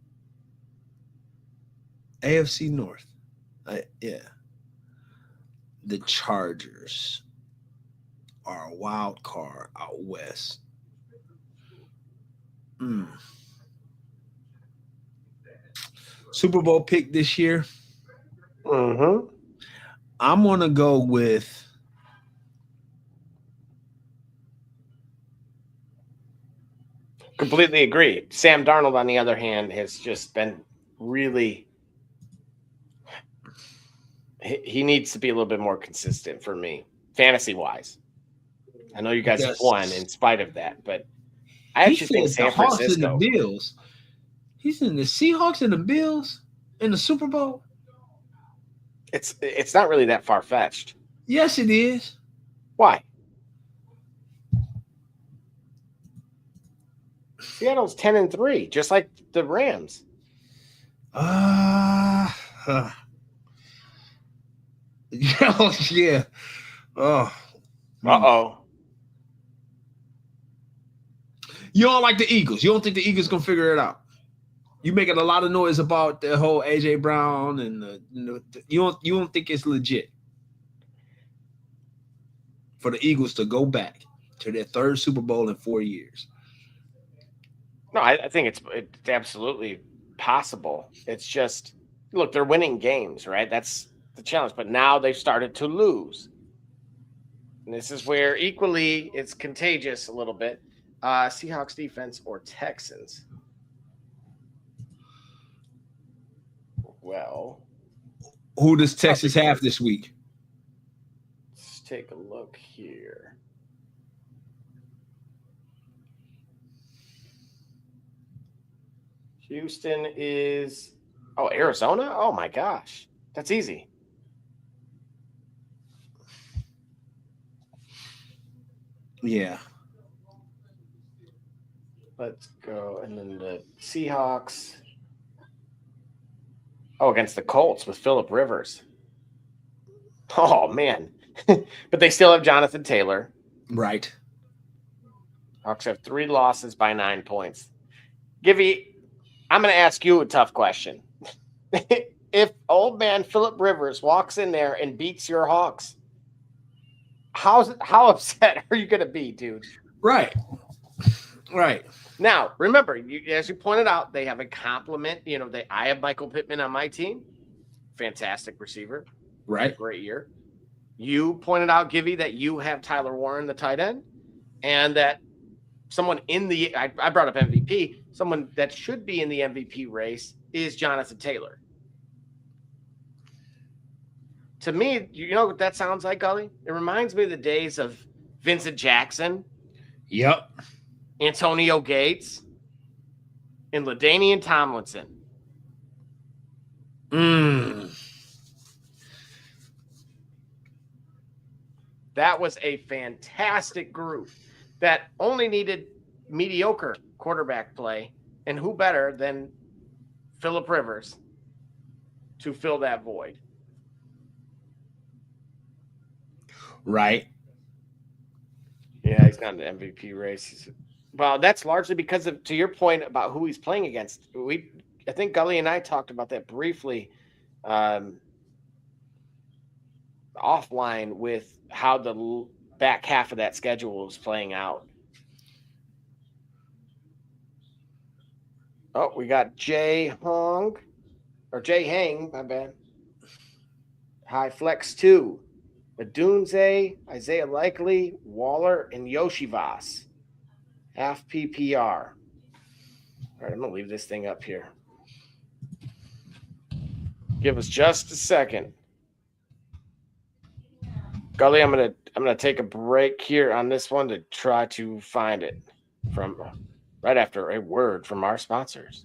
AFC North. Yeah. The Chargers are a wild card out west. Super Bowl pick this year. Mm-hmm. I'm going to go with completely agree. Sam Darnold, on the other hand, has just been really he needs to be a little bit more consistent for me, fantasy-wise. I know you guys have won in spite of that, but I actually think San Francisco. And the Bills. He's in the Seahawks and the Bills in the Super Bowl. It's not really that far-fetched. Yes, it is. Why? Seattle's 10-3, just like the Rams. Yeah. Oh. Uh-oh. You don't like the Eagles. You don't think the Eagles gonna figure it out? You making a lot of noise about the whole AJ Brown and you don't think it's legit for the Eagles to go back to their third Super Bowl in 4 years? No, I think it's absolutely possible. It's just, look, they're winning games, right? That's the challenge. But now they've started to lose. And this is where equally it's contagious a little bit. Seahawks defense or Texans? Well, who does Texas have this week? Let's take a look here. Houston is Arizona? Oh my gosh. That's easy. Yeah. Let's go. And then the Seahawks. Oh, against the Colts with Phillip Rivers. Oh, man. But they still have Jonathan Taylor. Right. Hawks have 3 losses by 9 points. Givey, I'm going to ask you a tough question. If old man Phillip Rivers walks in there and beats your Hawks, how upset are you going to be, dude? Right. Right. Now, remember, as you pointed out, they have a compliment. I have Michael Pittman on my team. Fantastic receiver. Right. Great year. You pointed out, Givey, that you have Tyler Warren, the tight end, and that someone I brought up MVP, someone that should be in the MVP race is Jonathan Taylor. To me, you know what that sounds like, Gully? It reminds me of the days of Vincent Jackson. Yep. Antonio Gates, and LaDainian Tomlinson. That was a fantastic group that only needed mediocre quarterback play, and who better than Phillip Rivers to fill that void? Right. Yeah, he's not in the MVP race. Well, that's largely because of, to your point about who he's playing against. I think Gully and I talked about that briefly offline with how the back half of that schedule is playing out. Oh, we got Jay Hang, my bad. High flex 2. Adunze, Isaiah Likely, Waller, and Yoshivas. Half PPR. All right, I'm going to leave this thing up here. Give us just a second. Gully, I'm gonna take a break here on this one to try to find it from right after a word from our sponsors.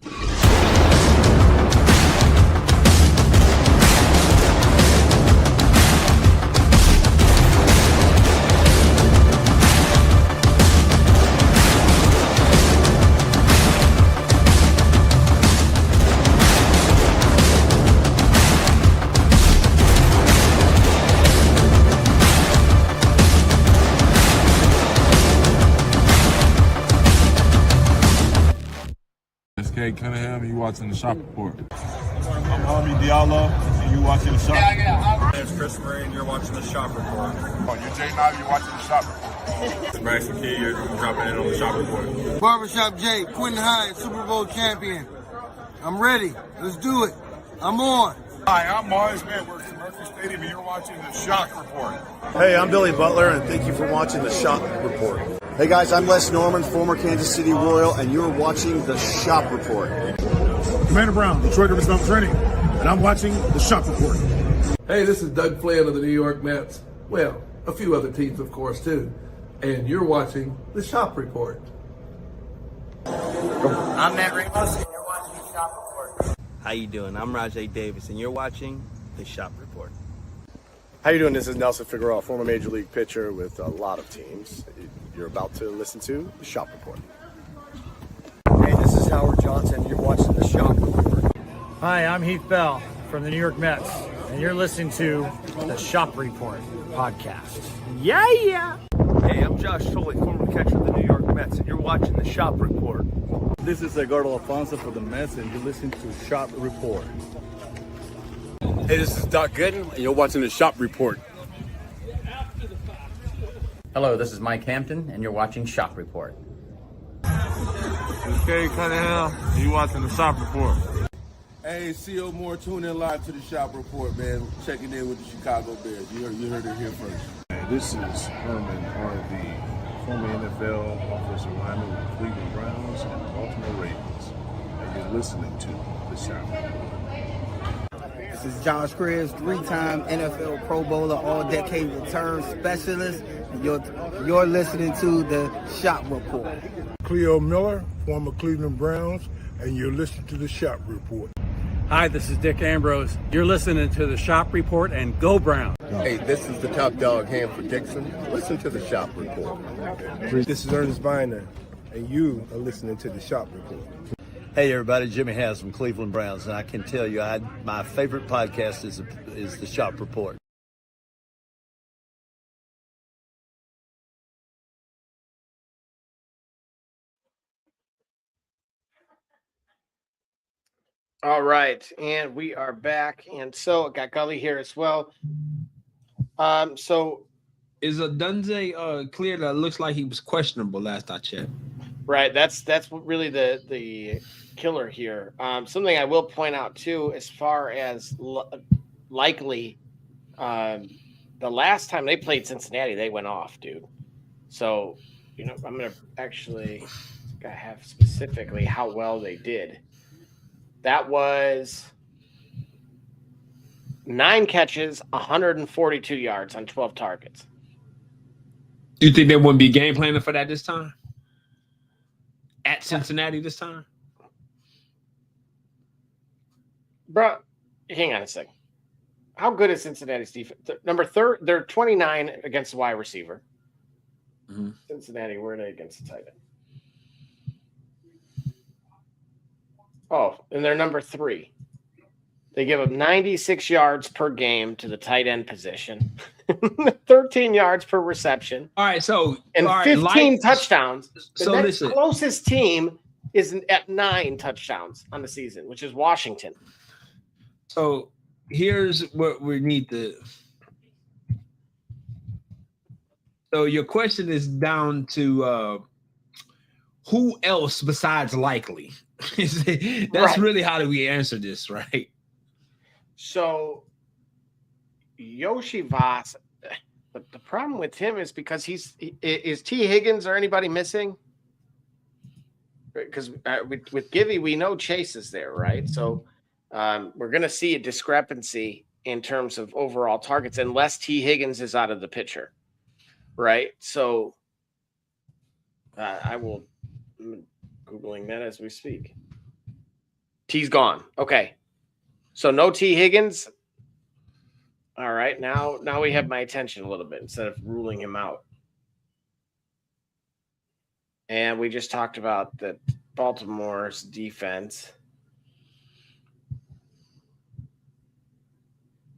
SK Cunningham, and you watching the Shop Report. I'm Harvey Diallo, and you watching the Shop Report. My name's Chris Murray, and you're watching the Shop Report. You're Jay Knight, you're watching the Shop Report. It's Max McKee, you're dropping in on the Shop Report. Barbershop Jay, Quentin Hines, Super Bowl champion. I'm ready. Let's do it. I'm on. Hi, I'm Mars Edwards from Murphy Stadium, and you're watching the Shop Report. Hey, I'm Billy Butler, and thank you for watching the Shop Report. Hey guys, I'm Les Norman, former Kansas City Royal, and you're watching the Shop Report. Commander Brown, Detroit Rivers Mountain Training, and I'm watching the Shop Report. Hey, this is Doug Flynn of the New York Mets. Well, a few other teams, of course, too. And you're watching the Shop Report. I'm Matt Ramos, and you're watching the Shop Report. How you doing? I'm Rajay Davis, and you're watching the Shop Report. How you doing? This is Nelson Figueroa, former Major League pitcher with a lot of teams. You're about to listen to the Shop Report. Hey, this is Howard Johnson. You're watching the Shop Report. Hi, I'm Heath Bell from the New York Mets, and you're listening to the Shop Report podcast. Yeah! Hey, I'm Josh Tolley, former catcher of the New York Mets, and you're watching the Shop Report. This is Edgardo Alfonso for the Mets, and you're listening to Shop Report. Hey, this is Doc Gooden, and you're watching the Shop Report. Hello, this is Mike Hampton, and you're watching Shop Report. This is Kerry Cunningham, and you're watching the Shop Report. Hey, CO Moore, tune in live to the Shop Report, man. Checking in with the Chicago Bears. You heard it here first. Hey, this is Herman R.V., former NFL offensive lineman with the Cleveland Browns and Baltimore Ravens, and you're listening to the Shop Report. This is Josh Cribbs, three-time NFL Pro Bowler, all-decade return specialist. And you're listening to the Shop Report. Cleo Miller, former Cleveland Browns, and you're listening to the Shop Report. Hi, this is Dick Ambrose. You're listening to the Shop Report, and go Brown. Hey, this is the top dog, Hanford Dixon. Listen to the Shop Report. This is Ernest Biner, and you are listening to the Shop Report. Hey, everybody, Jimmy Has from Cleveland Browns, and I can tell you my favorite podcast is the Shop Report. All right, and we are back, and so I got Gully here as well. So is Dunze clear? That looks like he was questionable last I checked. Right, that's what really the killer here. Something I will point out too, as far as likely, the last time they played Cincinnati, they went off, dude. So I'm gonna actually have specifically how well they did. That was 9 catches, 142 yards on 12 targets. Do you think they wouldn't be game planning for that this time? At Cincinnati this time? Bro, hang on a second. How good is Cincinnati's defense? They're 29 against the wide receiver. Mm-hmm. Cincinnati, where are they against the tight end? Oh, and they're number 3. They give up 96 yards per game to the tight end position, 13 yards per reception. All right, so and 15 touchdowns. So the listen, closest team is at 9 touchdowns on the season, which is Washington. So here's what we need to. So your question is down to who else besides likely? That's really how do we answer this, right? So Yoshi Voss, the problem with him is because is T. Higgins or anybody missing? Because with Givey, we know Chase is there, right? So we're going to see a discrepancy in terms of overall targets unless T. Higgins is out of the picture, right? So I'm Googling that as we speak. T's gone. Okay. So no T. Higgins. All right. Now we have my attention a little bit instead of ruling him out. And we just talked about that Baltimore's defense.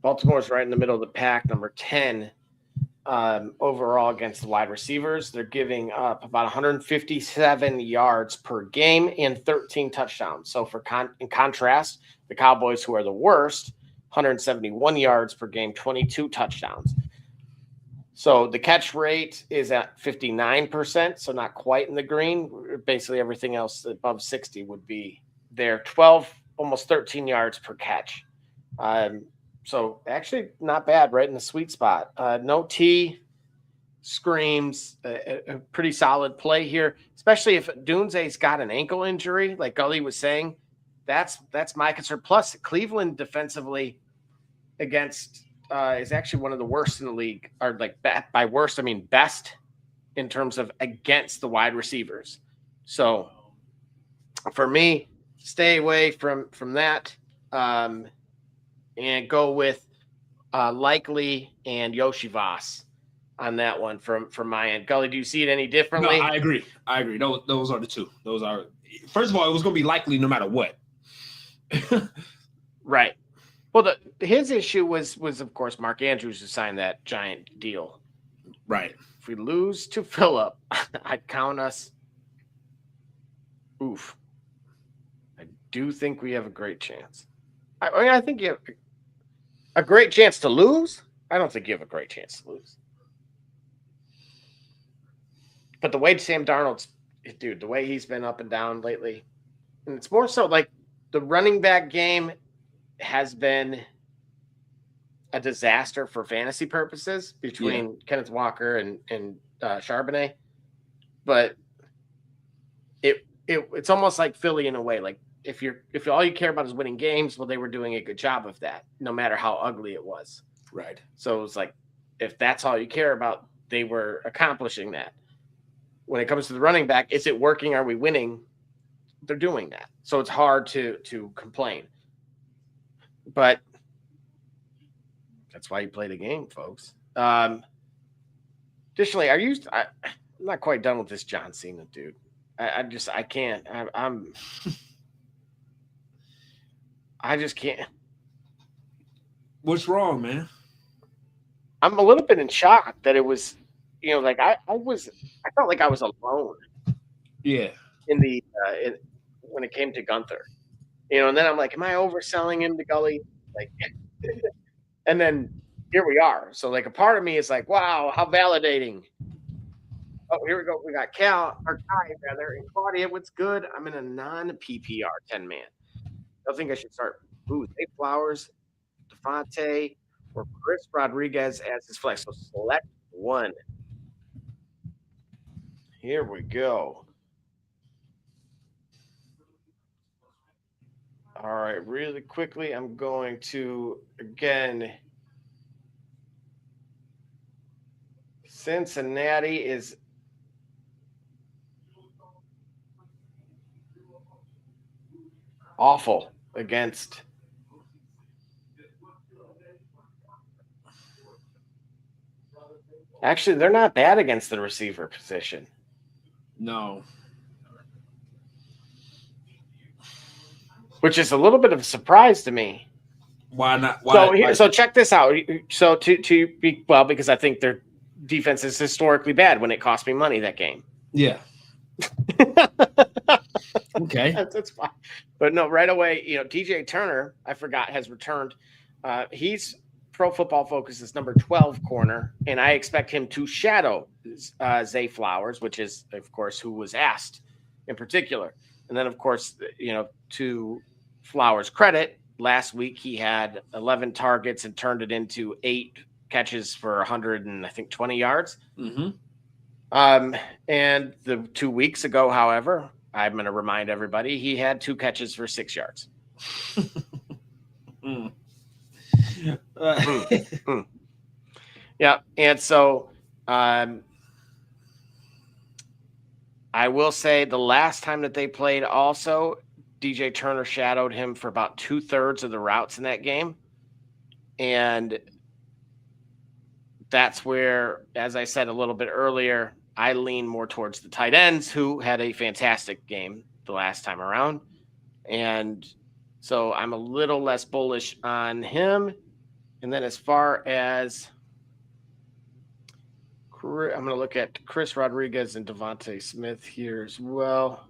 Baltimore's right in the middle of the pack, number 10 overall against the wide receivers. They're giving up about 157 yards per game and 13 touchdowns. So in contrast, the Cowboys, who are the worst, 171 yards per game, 22 touchdowns. So the catch rate is at 59%, so not quite in the green. Basically everything else above 60 would be there. 12, almost 13 yards per catch. So actually not bad, right in the sweet spot. No T screams a pretty solid play here, especially if Dunze's got an ankle injury, like Gully was saying. That's my concern. Plus, Cleveland defensively against is actually one of the worst in the league, or like by worst, I mean best in terms of against the wide receivers. So for me, stay away from that. And go with Likely and Yoshi Voss on that one from my end. Gully, do you see it any differently? No, I agree. Those are the two. Those are, first of all, it was going to be Likely no matter what. Right. Well, his issue was of course Mark Andrews who signed that giant deal. Right. If we lose to Phillip, I'd count us. Oof. do think we have a great chance. I mean, I think you have a great chance to lose. I don't think you have a great chance to lose. But the way Sam Darnold's, dude, the way he's been up and down lately, and it's more so like the running back game has been a disaster for fantasy purposes between Kenneth Walker and Charbonnet. But it's almost like Philly in a way. Like if all you care about is winning games, well, they were doing a good job of that, no matter how ugly it was. Right. So it was like, if that's all you care about, they were accomplishing that. When it comes to the running back, is it working? Are we winning? They're doing that. So it's hard to complain. But that's why you play the game, folks. Additionally, I'm not quite done with this John Cena dude. I can't. I just can't. What's wrong, man? I'm a little bit in shock that it was, like I felt like I was alone. Yeah. When it came to Gunther, and then I'm like, am I overselling him to Gully? Like, and then here we are. So like a part of me is like, wow, how validating. Oh, here we go. We got Kai rather, and Claudia. What's good? I'm in a non-PPR 10-man. I think I should start Zay Flowers, Devontae, or Chris Rodriguez as his flex. So select one. Here we go. All right, really quickly, I'm going to, again, Cincinnati is awful against actually, they're not bad against the receiver position. No. Which is a little bit of a surprise to me. Why not? So check this out. So because I think their defense is historically bad when it cost me money that game. Yeah. Okay. That's fine. But no, right away, DJ Turner, I forgot, has returned. He's Pro Football Focus's number 12 corner, and I expect him to shadow Zay Flowers, which is, of course, who was asked in particular. And then, of course, to Flowers' credit, last week he had 11 targets and turned it into 8 catches for 120 yards. Mm-hmm. And the 2 weeks ago, however, I'm going to remind everybody, he had 2 catches for 6 yards. Yeah, and so I will say the last time that they played also, DJ Turner shadowed him for about 2/3 of the routes in that game. And that's where, as I said a little bit earlier, I lean more towards the tight ends who had a fantastic game the last time around. And so I'm a little less bullish on him. And then as far as I'm going to look at Chris Rodriguez and Devontae Smith here as well.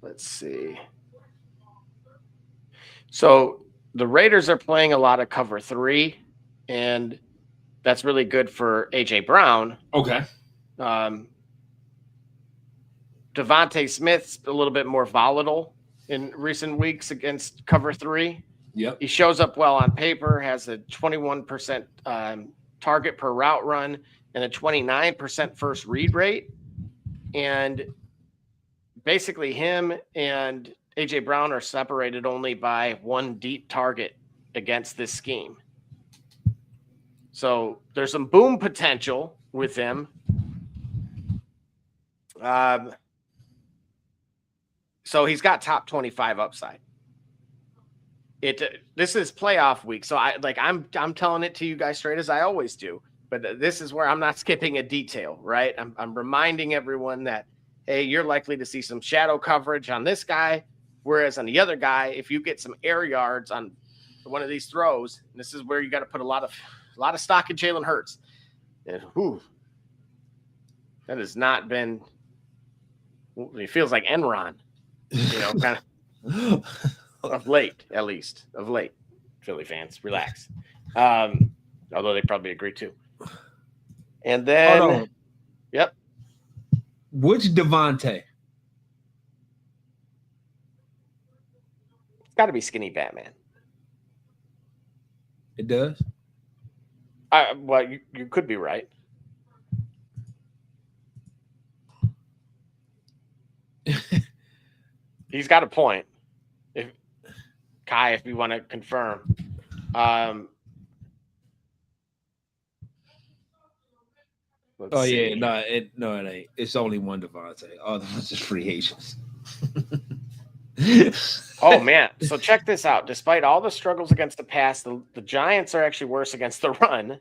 Let's see. So the Raiders are playing a lot of cover 3, and that's really good for A.J. Brown. Okay. Devontae Smith's a little bit more volatile in recent weeks against cover 3. Yep. He shows up well on paper, has a 21% target per route run and a 29% first read rate. And basically him and A.J. Brown are separated only by 1 deep target against this scheme. So there's some boom potential with him. So he's got top 25 upside. This is playoff week, so I'm telling it to you guys straight as I always do. But this is where I'm not skipping a detail, right? I'm reminding everyone that, hey, you're likely to see some shadow coverage on this guy, whereas on the other guy, if you get some air yards on one of these throws, and this is where you got to put a lot of stock in Jalen Hurts. And that has not been. It feels like Enron kind of late, at least of late. Philly fans, relax. Although they probably agree too. And then, Hold on. Yep. Which Devontae? It's got to be Skinny Batman. It does. Well, you could be right. He's got a point. If you want to confirm. Oh yeah, it ain't. It's only one Devontae. All the others is free agents. Oh man! So check this out. Despite all the struggles against the pass, the Giants are actually worse against the run.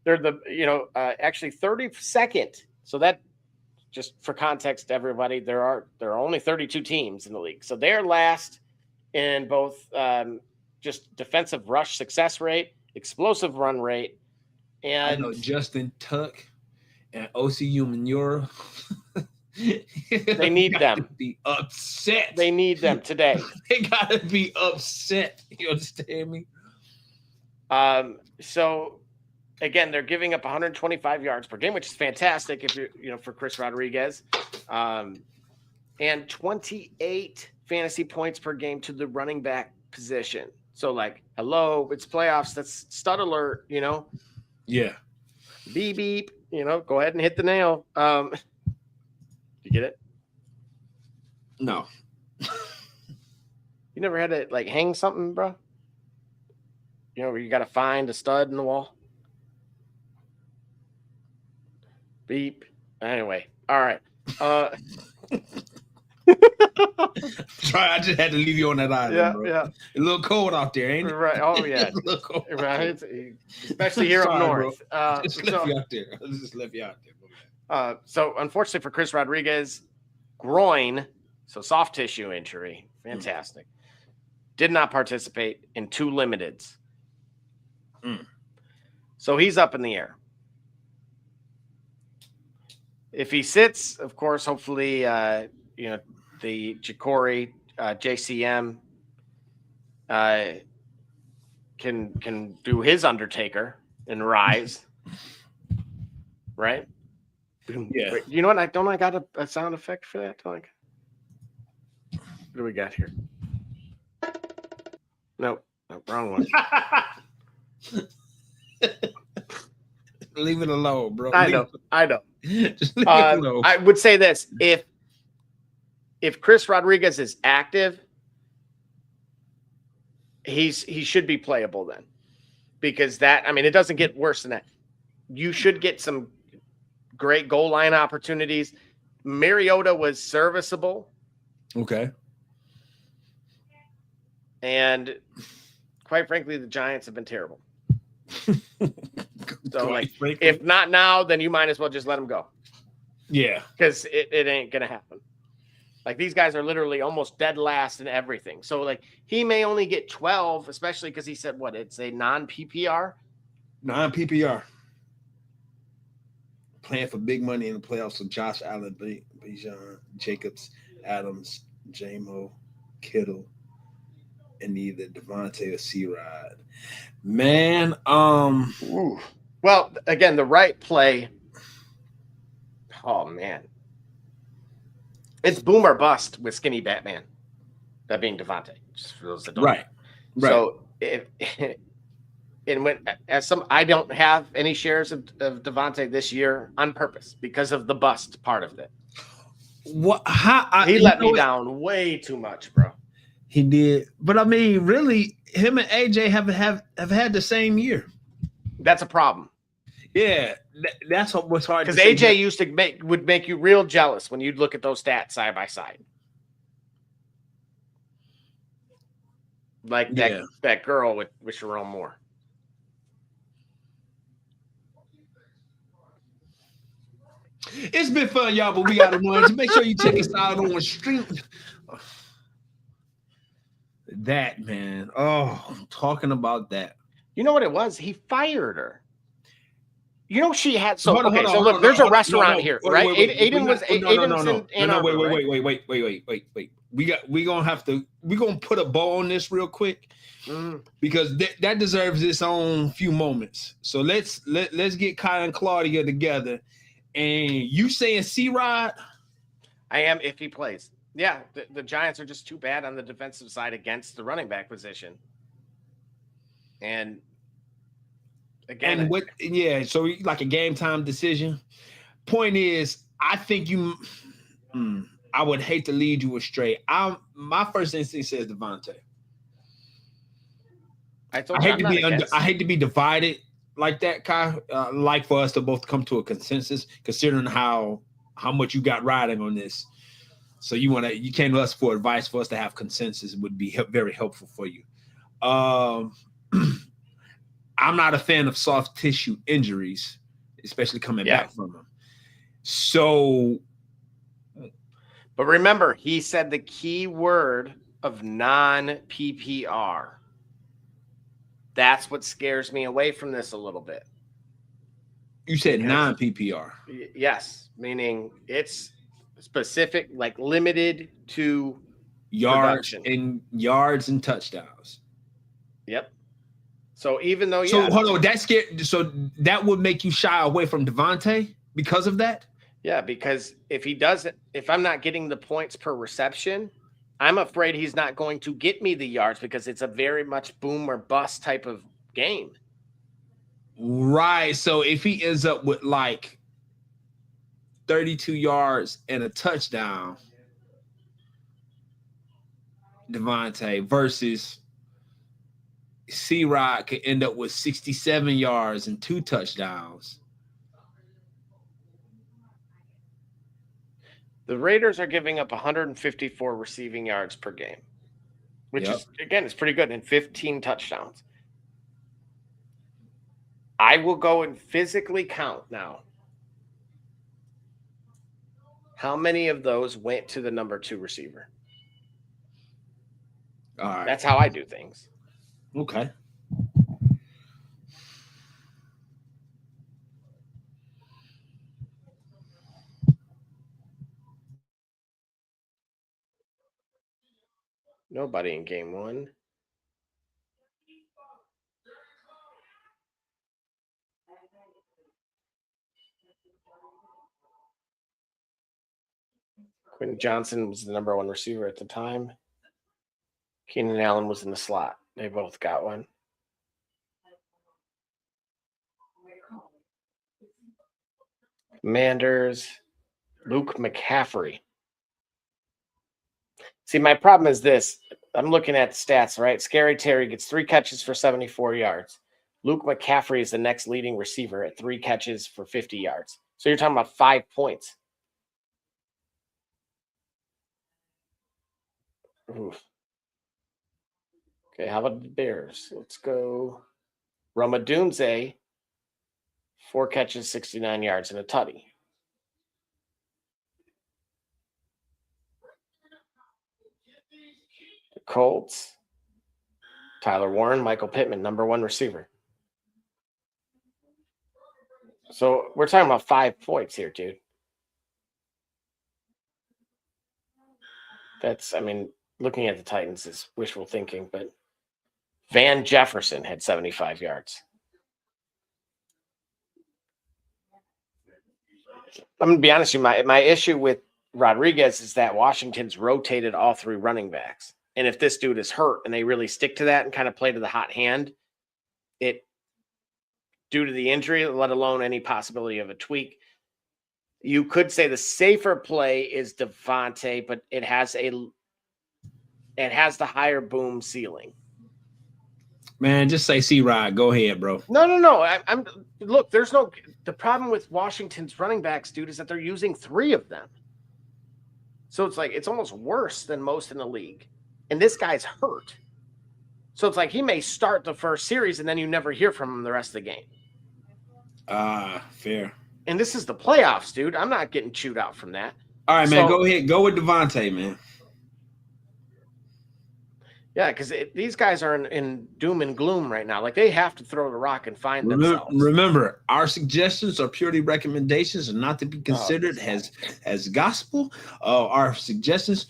They're actually 32nd. So that, just for context, everybody, there are only 32 teams in the league. So they're last in both just defensive rush success rate, explosive run rate, and I know Justin Tuck and OCU Manura. They need them. Be upset. They need them today. They gotta be upset. You understand me? So again, they're giving up 125 yards per game, which is fantastic if you're for Chris Rodriguez, and 28 fantasy points per game to the running back position. So hello, it's playoffs. That's stud alert. Yeah. Beep beep. Go ahead and hit the nail. You get it? No. You never had to hang something, bro? Where you got to find a stud in the wall? Beep. Anyway. All right. Sorry, I just had to leave you on that island. Yeah, bro. yeah. A little cold out there, ain't it? Right. Oh, yeah. A little cold. Right. Especially here up north. Just left you out there. Just left you out there. So unfortunately for Chris Rodriguez, groin, so soft tissue injury, fantastic. Did not participate in 2 limiteds. So he's up in the air. If he sits, of course, hopefully, the Ja'Cory JCM can do his Undertaker and rise, right? Yeah. Wait, you know what? I got a sound effect for that. What do we got here? Nope, wrong one. Leave it alone, bro. I know. Just leave it alone. I would say this: if Chris Rodriguez is active, he should be playable then, because it doesn't get worse than that. You should get some great goal line opportunities. Mariota was serviceable. Okay. And quite frankly, the Giants have been terrible. So if not now, then you might as well just let them go. Yeah. Because it ain't going to happen. These guys are literally almost dead last in everything. So he may only get 12, especially because he said, it's a non-PPR? Non-PPR. Playing for big money in the playoffs with Josh Allen, Bijan, Jacobs, Adams, J-Mo, Kittle, and either Devontae or C-Rod. Man, Well, again, the right play. Oh man, it's boom or bust with Skinny Batman. That being Devontae. Just for those that don't right. So I don't have any shares of Devontae this year on purpose because of the bust part of it. He let me down way too much, bro. He did, but really, him and AJ have had the same year. That's a problem. Yeah, that's what's hard. Because AJ would make you real jealous when you'd look at those stats side by side. That girl with Sharon Moore. It's been fun, y'all, but we got to run. So make sure you check us out on stream. That, man. Oh, I'm talking about that. You know what it was? He fired her. You know, she had so Hold on, okay. hold So on, look, hold there's on, a restaurant no, here, wait, right? wait, wait, Aiden was Aiden's in Ann Arbor, right? Wait. We're gonna put a bow on this real quick because that deserves its own few moments. So let's get Kyle and Claudia together. And you saying C-Rod? I am if he plays. Yeah, the Giants are just too bad on the defensive side against the running back position. And again, and what? Yeah, so like a game time decision. Point is, I think you. I would hate to lead you astray. My first instinct says Devontae. I hate to be divided like that, Kai. Like for us to both come to a consensus, considering how much you got riding on this. So you came to us for advice for us to have consensus would be very helpful for you. I'm not a fan of soft tissue injuries, especially coming back from them. So, but remember, he said the key word of non-PPR. That's what scares me away from this a little bit. You said non-PPR. Yes, meaning it's specific, like limited to yards production. yards and touchdowns. Yep. So even though hold on, that's scared. So that would make you shy away from Devontae because of that? Yeah, because if I'm not getting the points per reception, I'm afraid he's not going to get me the yards because it's a very much boom or bust type of game. Right. So if he ends up with like 32 yards and a touchdown, Devontae, versus C-Rod could end up with 67 yards and 2 touchdowns. The Raiders are giving up 154 receiving yards per game, which is, again, it's pretty good, and 15 touchdowns. I will go and physically count now how many of those went to the number 2 receiver. All right. That's how I do things. Okay. Nobody in game 1. Quentin Johnson was the number 1 receiver at the time. Keenan Allen was in the slot. They both got one. Commanders, Luke McCaffrey. See, my problem is this. I'm looking at the stats, right? Scary Terry gets 3 catches for 74 yards. Luke McCaffrey is the next leading receiver at 3 catches for 50 yards. So you're talking about 5 points. Oof. Okay, how about the Bears? Let's go. Roma Dunze, 4 catches, 69 yards, and a tutty. The Colts, Tyler Warren, Michael Pittman, number 1 receiver. So we're talking about 5 points here, dude. That's, I mean, looking at the Titans is wishful thinking, but Van Jefferson had 75 yards. I'm going to be honest with you. My issue with Rodriguez is that Washington's rotated all 3 running backs. And if this dude is hurt and they really stick to that and kind of play to the hot hand, it, due to the injury, let alone any possibility of a tweak, you could say the safer play is Devontae, but it has the higher boom ceiling. Man, just say C-Rod. Go ahead, bro. No. I'm look, there's no the problem with Washington's running backs, dude, is that they're using 3 of them. So it's like it's almost worse than most in the league. And this guy's hurt. So it's like he may start the first series and then you never hear from him the rest of the game. Fair. And this is the playoffs, dude. I'm not getting chewed out from that. All right, man. Go ahead. Go with Devontae, man. Yeah, because these guys are in doom and gloom right now. Like they have to throw the rock and find themselves. Remember, our suggestions are purely recommendations and not to be considered as gospel. Our suggestions,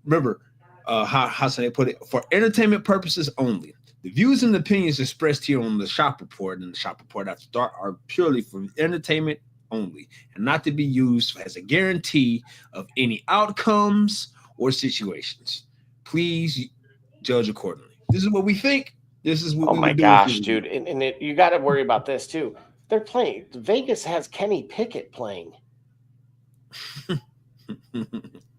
remember, how should I put it? For entertainment purposes only. The views and opinions expressed here on the Shop Report and the Shop Report After Dark are purely for entertainment only and not to be used as a guarantee of any outcomes or situations. Please judge accordingly. This is what we think. This is what. Oh my gosh, dude! And you got to worry about this too. They're playing. Vegas has Kenny Pickett playing.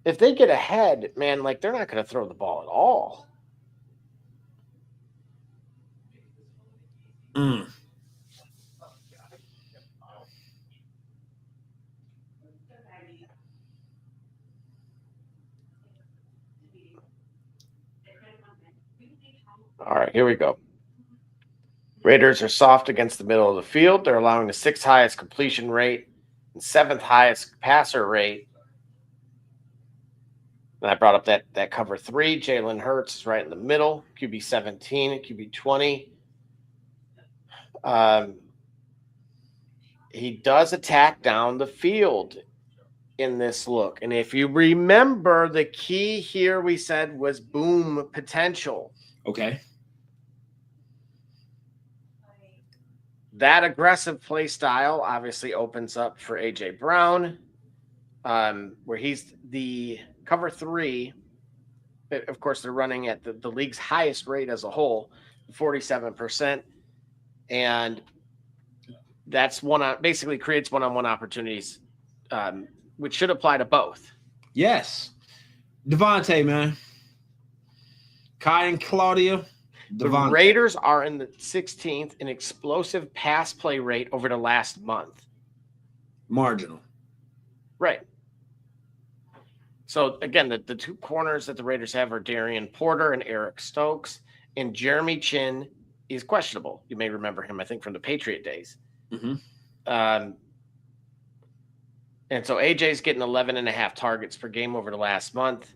If they get ahead, man, like they're not going to throw the ball at all. All right, here we go. Raiders are soft against the middle of the field. They're allowing the 6th highest completion rate and 7th highest passer rate. And I brought up that cover 3. Jalen Hurts is right in the middle. QB 17 and QB 20. He does attack down the field in this look. And if you remember, the key here we said was boom potential. Okay. That aggressive play style obviously opens up for A.J. Brown, where he's the cover 3. Of course, they're running at the league's highest rate as a whole, 47%. And that's basically creates one-on-one opportunities, which should apply to both. Yes. Devontae, man. Kai and Claudia. The Raiders are in the 16th in explosive pass play rate over the last month. Marginal. Right. So, again, the 2 corners that the Raiders have are Darian Porter and Eric Stokes. And Jeremy Chin is questionable. You may remember him, I think, from the Patriot days. Mm-hmm. And so AJ's getting 11.5 targets per game over the last month.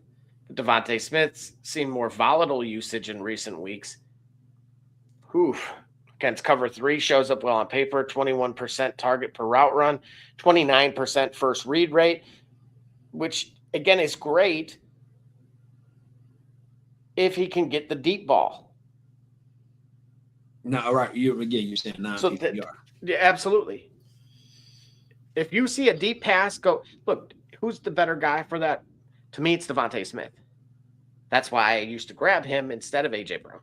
Devontae Smith's seen more volatile usage in recent weeks. Against cover 3, shows up well on paper, 21% target per route run, 29% first read rate, which, again, is great if he can get the deep ball. No, right. You're saying non PPR. Yeah, absolutely. If you see a deep pass go, look, who's the better guy for that? To me, it's Devontae Smith. That's why I used to grab him instead of A.J. Brown.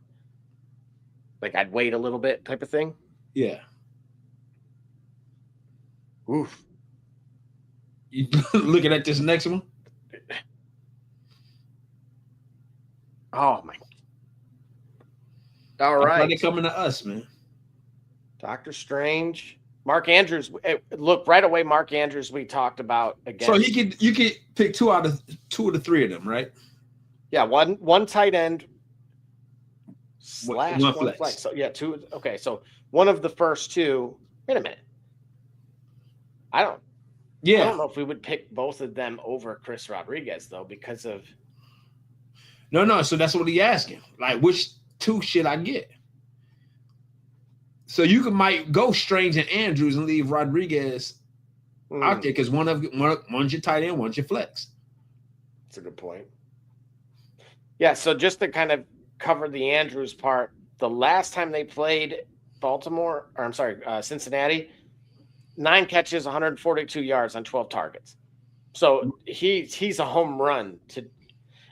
Like I'd wait a little bit type of thing. Yeah. Oof. You looking at this next one? Oh, my. All right. They're coming to us, man. Doctor Strange. Mark Andrews. Look, right away, Mark Andrews we talked about again. So you could pick two of the 3 of them, right? Yeah, one tight end / one flex. So yeah, 2. Okay, so one of the first 2. Wait a minute. I don't know if we would pick both of them over Chris Rodriguez though, because of. No. So that's what he's asking. Like, which 2 should I get? So you might go Strange and Andrews and leave Rodriguez out there because one's your tight end, one's your flex. That's a good point. Yeah, so just to kind of cover the Andrews part, the last time they played Cincinnati, 9 catches, 142 yards on 12 targets. So he's a home run.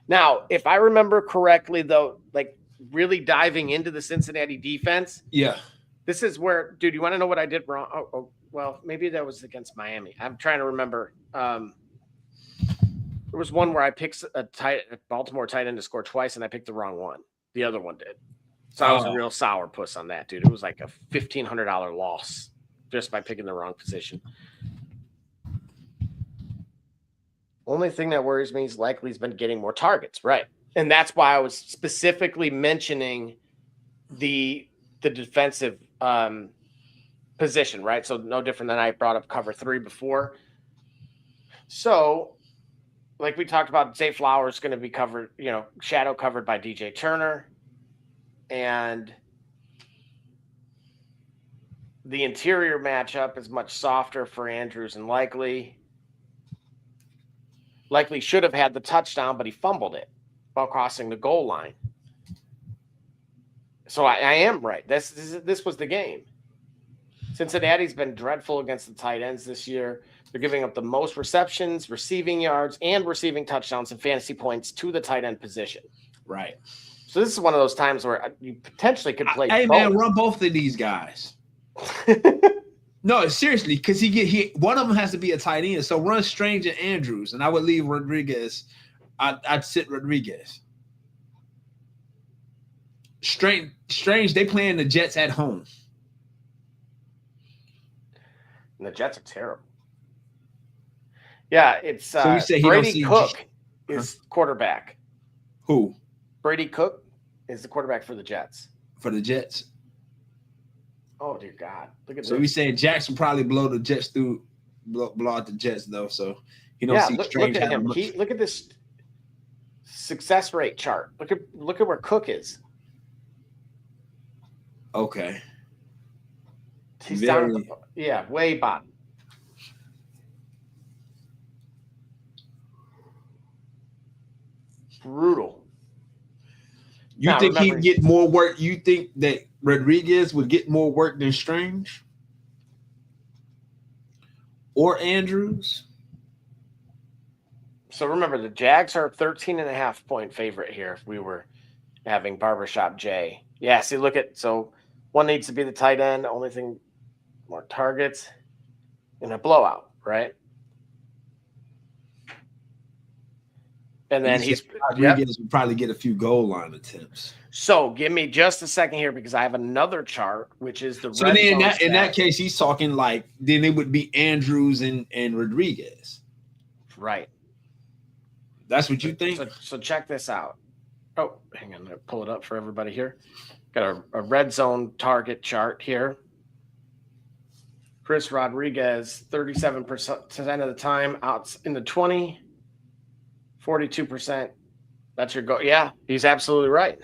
Now, if I remember correctly, though, like really diving into the Cincinnati defense. Yeah. This is where, dude, you want to know what I did wrong? Oh, well, maybe that was against Miami. I'm trying to remember. There was one where I picked a Baltimore tight end to score twice, and I picked the wrong one. The other one did. So I was a real sourpuss on that, dude. It was like a $1,500 loss just by picking the wrong position. Only thing that worries me is likely he's been getting more targets, right? And that's why I was specifically mentioning the defensive position, right? So no different than I brought up cover 3 before. So like we talked about, Zay Flowers is going to be covered, shadow covered by DJ Turner. And the interior matchup is much softer for Andrews and Likely. Likely should have had the touchdown, but he fumbled it while crossing the goal line. So I am right. This was the game. Cincinnati's been dreadful against the tight ends this year. They're giving up the most receptions, receiving yards, and receiving touchdowns and fantasy points to the tight end position. Right. So this is one of those times where you potentially could play. Hey, both. man, run both of these guys. No, seriously, because one of them has to be a tight end. So run Strange and Andrews, and I would leave Rodriguez. I'd sit Rodriguez. Strange, they playing the Jets at home. And the Jets are terrible. Yeah, it's So you say he Brady don't Cook is quarterback. Who? Brady Cook is the quarterback for the Jets. For the Jets. Oh dear God! Look at So this. we saying Jackson probably blow the Jets through, blow out the Jets though. So he don't see Strange. Look at him. Look at this success rate chart. Look at where Cook is. Okay. He's down. Way bottom. Brutal. You Now, think remember, he'd get more work? You think that Rodriguez would get more work than Strange? Or Andrews? So remember, the Jags are a 13.5-point favorite here if we were having Barbershop J. Yeah, see, so one needs to be the tight end. Only thing, more targets in a blowout, right? And then Rodriguez would probably get a few goal line attempts. So give me just a second here because I have another chart, which is the So then in that case, he's talking like then it would be Andrews and Rodriguez. Right. That's what you think? So check this out. Oh, hang on. I'll pull it up for everybody here. Got a red zone target chart here. Chris Rodriguez, 37% of the time out in the 20, 42%. That's your goal. Yeah, he's absolutely right.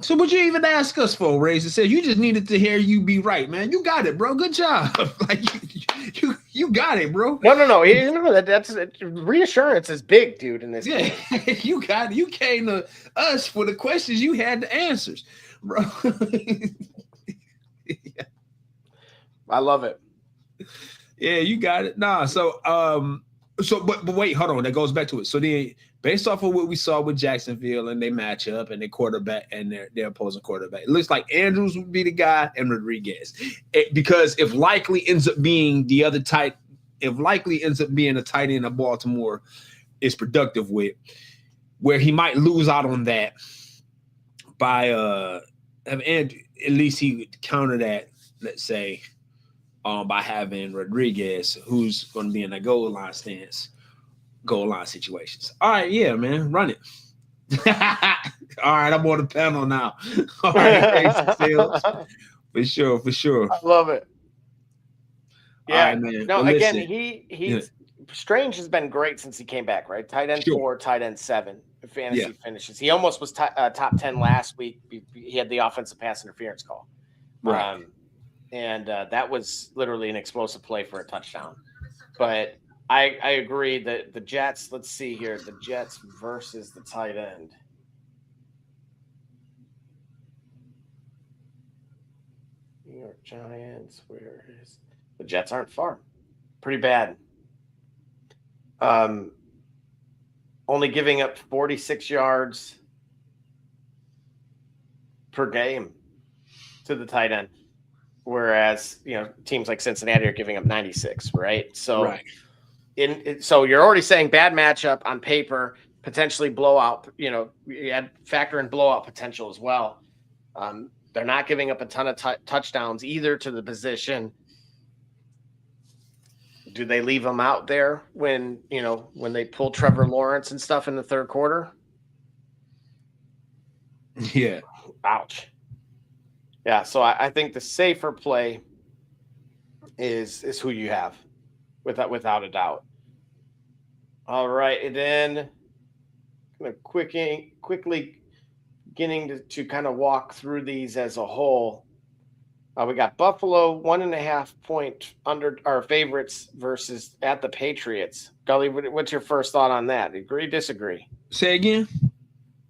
So what you even ask us for, Razor? Said you just needed to hear you be right, man. You got it, bro. Good job. Like you got it, bro. No. That's reassurance is big, dude. In this game. You got it. You came to us for the questions. You had the answers, bro. I love it. Yeah, you got it. Nah, but wait, hold on. That goes back to it. So then, based off of what we saw with Jacksonville and they match up and their quarterback and their opposing quarterback, it looks like Andrews would be the guy and Rodriguez. Because if Likely ends up being a tight end of Baltimore is productive with, where he might lose out on that by and at least he would counter that, let's say, by having Rodriguez, who's going to be in a goal line situations. All right, yeah, man, run it. All right, I'm on the panel now. All right, for sure. I love it. Yeah, right, man. no, well, again, listen. Strange has been great since he came back, right? Tight end 4, tight end 7, fantasy finishes. He almost was top 10 last week. He had the offensive pass interference call. Right. And that was literally an explosive play for a touchdown. But I agree that the Jets, let's see here, the Jets versus the tight end. New York Giants, where is the Jets aren't far. Pretty bad. Only giving up 46 yards per game to the tight end. Whereas, teams like Cincinnati are giving up 96, right? So, so you're already saying bad matchup on paper, potentially blowout. You had factor in blowout potential as well. They're not giving up a ton of touchdowns either to the position. Do they leave them out there when they pull Trevor Lawrence and stuff in the third quarter? Yeah. Ouch. Yeah, so I think the safer play is who you have, without a doubt. All right, and then kind of quickly beginning to kind of walk through these as a whole. We got Buffalo 1.5 point under our favorites versus at the Patriots. Gully, what's your first thought on that? Agree, disagree? Say again.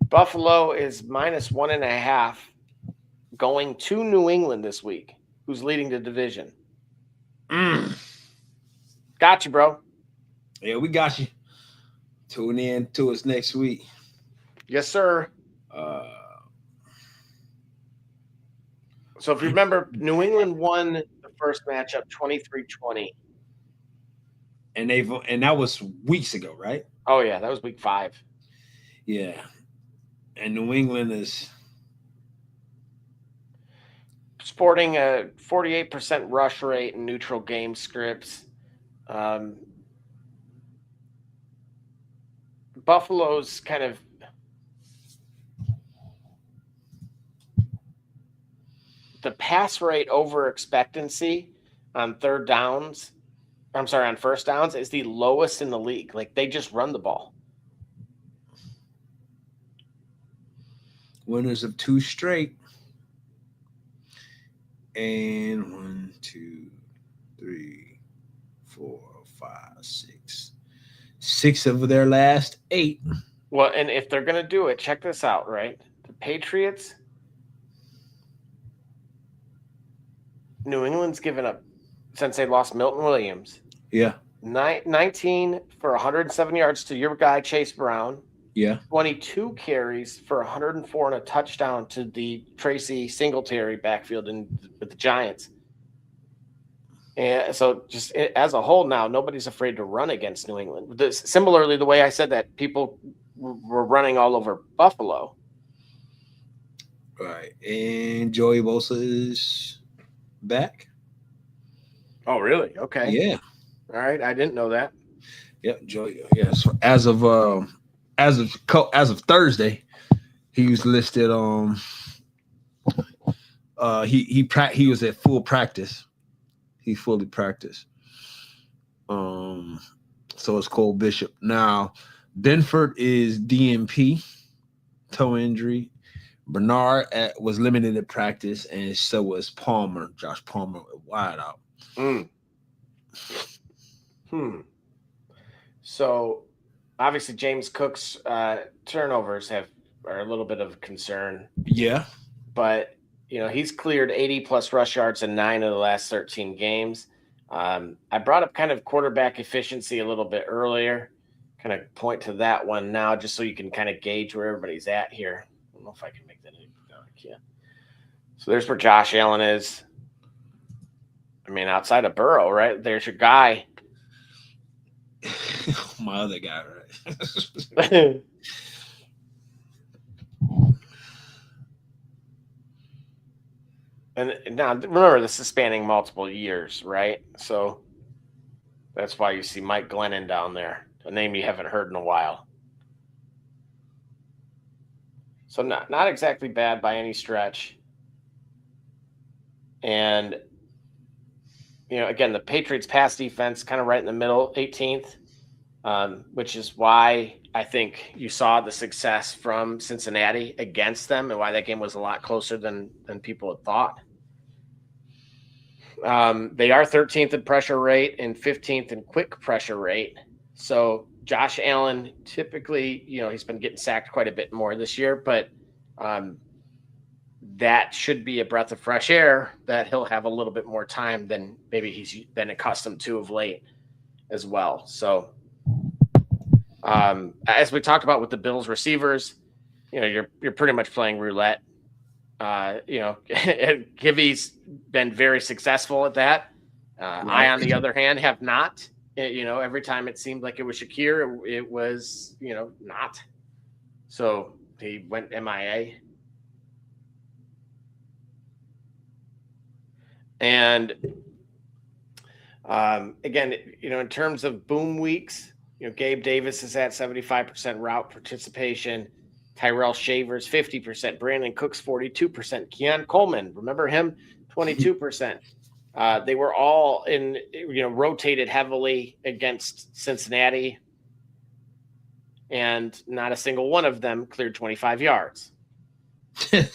Buffalo is -1.5 going to New England this week. Who's leading the division? Got you, bro. Yeah, we got you. Tune in to us next week. Yes, sir. So if you remember, New England won the first matchup 23-20. And that was weeks ago, right? Oh, yeah, that was week 5. Yeah. And New England is sporting a 48% rush rate in neutral game scripts. Buffalo's kind of the pass rate over expectancy on first downs is the lowest in the league. Like, they just run the ball. Winners of 2 straight. And 1, 2, 3, 4, 5, 6. 6 of their last 8. Well, and if they're going to do it, check this out, right? The Patriots, New England's given up, since they lost Milton Williams. Yeah. 19 for 107 yards to your guy, Chase Brown. Yeah. 22 carries for 104 and a touchdown to the Tracy Singletary backfield with the Giants. And so just as a whole now, nobody's afraid to run against New England. Similarly, the way I said that, people were running all over Buffalo. Right. And Joey Bosa is back. Oh, really? Okay. Yeah. All right. I didn't know that. Yep. Joey. Yeah. So as of Thursday, he was listed. He was at full practice. He fully practiced. So it's Cole Bishop. Now, Benford is DNP, toe injury. Bernard was limited at practice, and so was Palmer. Josh Palmer wide out. So obviously James Cook's turnovers are a little bit of a concern. Yeah. But he's cleared 80 plus rush yards in 9 of the last 13 games. I brought up kind of quarterback efficiency a little bit earlier, kind of point to that one now, just so you can kind of gauge where everybody's at here. I don't know if I can make that. No, I can't. So there's where Josh Allen is. I mean, outside of Burrow, right? There's your guy. My other guy, right? And now remember, this is spanning multiple years, right? So that's why you see Mike Glennon down there, a name you haven't heard in a while. So not exactly bad by any stretch. And again, the Patriots pass defense kind of right in the middle, 18th, which is why I think you saw the success from Cincinnati against them and why that game was a lot closer than people had thought. They are 13th in pressure rate and 15th in quick pressure rate. So Josh Allen, typically, he's been getting sacked quite a bit more this year, but that should be a breath of fresh air that he'll have a little bit more time than maybe he's been accustomed to of late as well. So as we talked about with the Bills receivers, you're pretty much playing roulette. Gibby's been very successful at that. I, on the other hand, have not. Every time it seemed like it was Shakir, it was, not. So he went MIA. And again, in terms of boom weeks, Gabe Davis is at 75% route participation. Tyrell Shavers, 50%. Brandon Cooks, 42%. Keon Coleman, remember him? 22%. They were all rotated heavily against Cincinnati. and not a single one of them cleared 25 yards. Not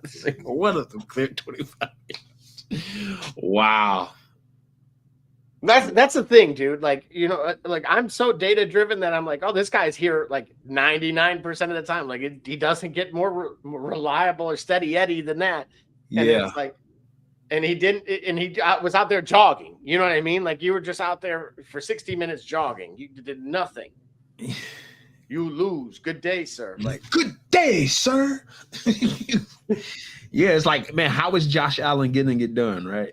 a single one of them cleared 25 yards. Wow. That's the thing, dude. Like, you know, like I'm so data driven that I'm like, oh, this guy's here like 99% of the time. Like he doesn't get more reliable or steady Eddie than that. And it's like, and he didn't, and he was out there jogging. You know what I mean? Like you were just out there for 60 minutes jogging. You did nothing. You lose. Good day, sir. Like, good day, sir. Yeah, it's like, man, how is Josh Allen getting it done, right?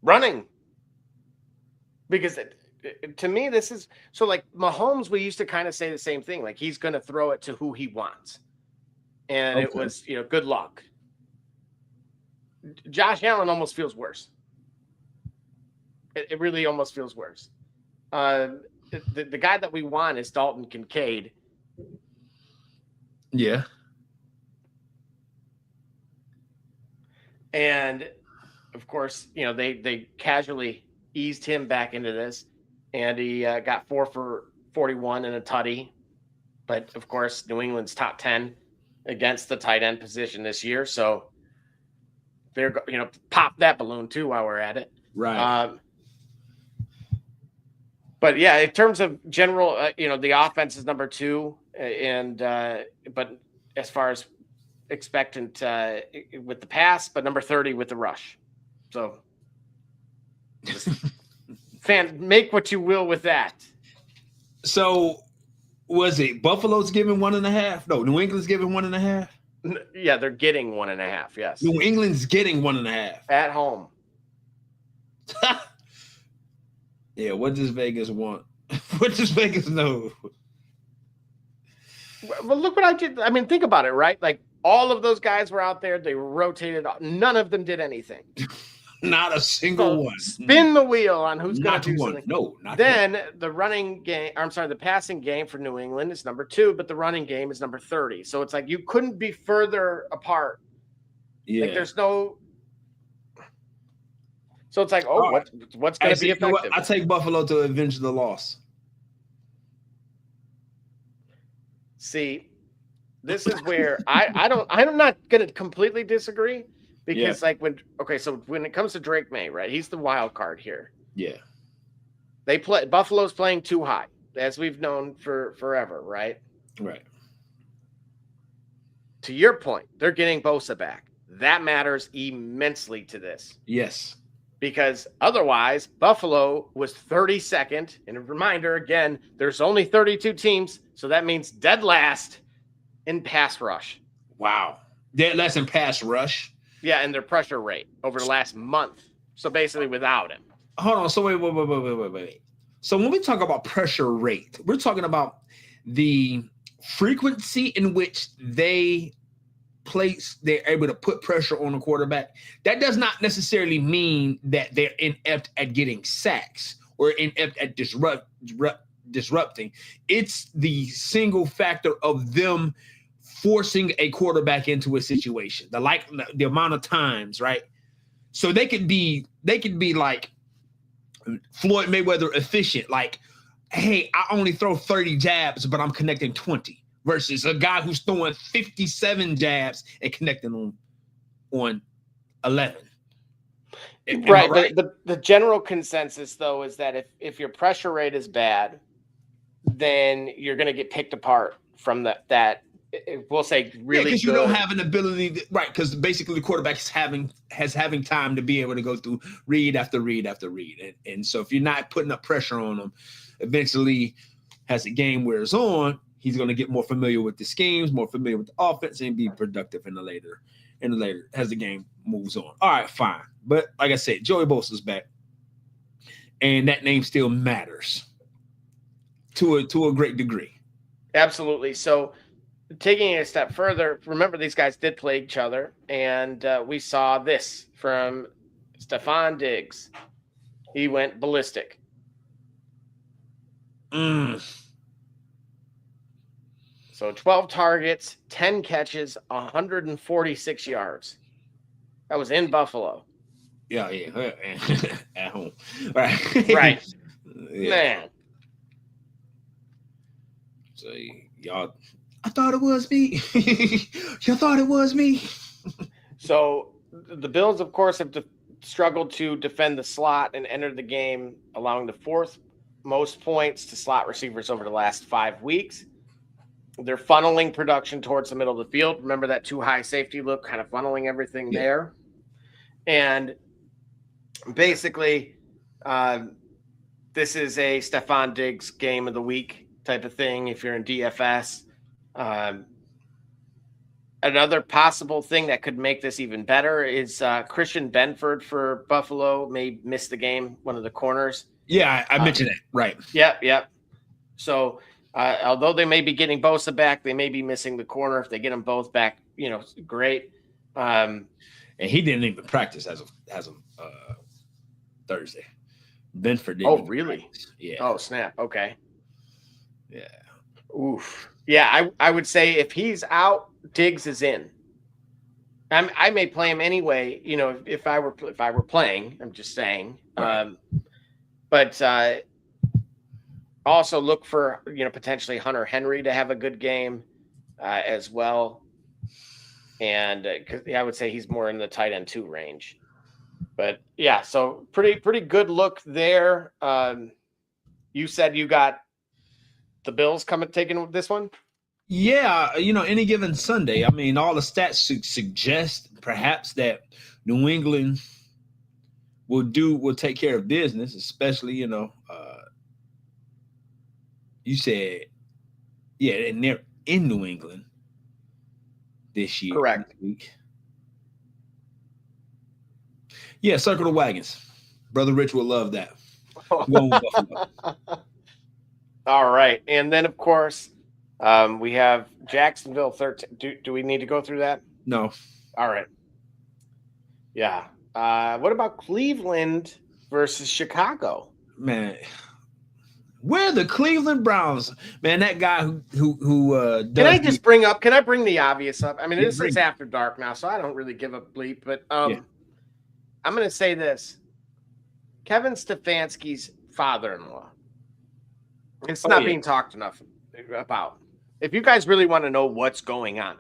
Running. Because to me, this is so like Mahomes, we used to kind of say the same thing. Like he's going to throw it to who he wants. And it was, you know, good luck. Josh Allen almost feels worse. It really almost feels worse. The guy that we want is Dalton Kincaid. Yeah. And of course, you know, they casually eased him back into this, and he got 4 for 41 and a tutty. But of course, New England's top 10 against the tight end position this year. So they're, you know, pop that balloon too while we're at it. Right. But yeah, in terms of general, you know, the offense is number 2, and but as far as expectant with the pass, but number 30 with the rush. So, make what you will with that. So, was it Buffalo's giving 1.5? No, New England's giving 1.5. Yeah, they're getting 1.5. Yes, New England's getting 1.5 at home. Yeah, what does Vegas want? What does Vegas know? Well, look what I did. I mean, think about it, right? Like all of those guys were out there. They rotated. None of them did anything. Not a single one. Spin the wheel on who's going to do one. something. No, not then one. The running game. I'm sorry, the passing game for New England is number 2, but the running game is number 30. So it's like you couldn't be further apart. Yeah. Like there's no. So it's like, oh, what's going to be effective? You know, I take Buffalo to avenge the loss. See, this is where I'm not going to completely disagree because so when it comes to Drake May, right? He's the wild card here. Yeah. Buffalo's playing too high, as we've known for forever, right? Right. To your point, they're getting Bosa back. That matters immensely to this. Yes. Because otherwise, Buffalo was 32nd. And a reminder, again, there's only 32 teams. So that means dead last in pass rush. Wow. Dead last in pass rush? Yeah, and their pressure rate over the last month. So basically without him. Hold on. So wait. So when we talk about pressure rate, we're talking about the frequency in which they're able to put pressure on the quarterback. That does not necessarily mean that they're inept at getting sacks or inept at disrupting. It's the single factor of them forcing a quarterback into a situation, the amount of times, right? So they could be like Floyd Mayweather efficient, like, hey, I only throw 30 jabs, but I'm connecting 20. Versus a guy who's throwing 57 jabs and connecting on 11. Right. The general consensus, though, is that if your pressure rate is bad, then you're going to get picked apart from that. We'll say really because good. You don't have an ability, right? Because basically the quarterback is having time to be able to go through read after read after read, and so if you're not putting up pressure on them, eventually, as the game wears on, he's going to get more familiar with the schemes, more familiar with the offense, and be productive in the later as the game moves on. All right, fine. But like I said, Joey Bosa's back, and that name still matters to a great degree. Absolutely. So taking it a step further, remember these guys did play each other, and we saw this from Stephon Diggs. He went ballistic. So 12 targets, 10 catches, 146 yards. That was in Buffalo. Yeah. At home. Right. Right. Yeah. Man. So y'all, I thought it was me. You thought it was me. So the Bills, of course, have struggled to defend the slot and entered the game, allowing the fourth most points to slot receivers over the last 5 weeks. They're funneling production towards the middle of the field. Remember that too high safety look, kind of funneling everything there. And basically, this is a Stephon Diggs game of the week type of thing if you're in DFS. Another possible thing that could make this even better is Christian Benford for Buffalo may miss the game, one of the corners. Yeah, I mentioned that. Right. Yep. So although they may be getting Bosa back, they may be missing the corner. If they get them both back, great. And he didn't even practice as of Thursday. Benford didn't. Oh, really? Practice. Yeah. Oh, snap. Okay. Yeah. Oof. Yeah, I would say if he's out, Diggs is in. I may play him anyway. If I were playing, I'm just saying. Right. But also look for potentially Hunter Henry to have a good game as well. And because I would say he's more in the tight end 2 range. But yeah, so pretty good look there. You said you got the Bills taking this one? Yeah, any given Sunday. I mean, all the stats suggest perhaps that New England will take care of business, especially, you said, and they're in New England this year. Correct. This week. Yeah, circle the wagons. Brother Rich will love that. All right. And then, of course, we have Jacksonville 13. Do we need to go through that? No. All right. Yeah. What about Cleveland versus Chicago? Man, where the Cleveland Browns? Man, that guy who can I just bring the obvious up? I mean, this is after dark now, so I don't really give a bleep, but I'm going to say this. Kevin Stefanski's father-in-law. It's not being talked enough about. If you guys really want to know what's going on,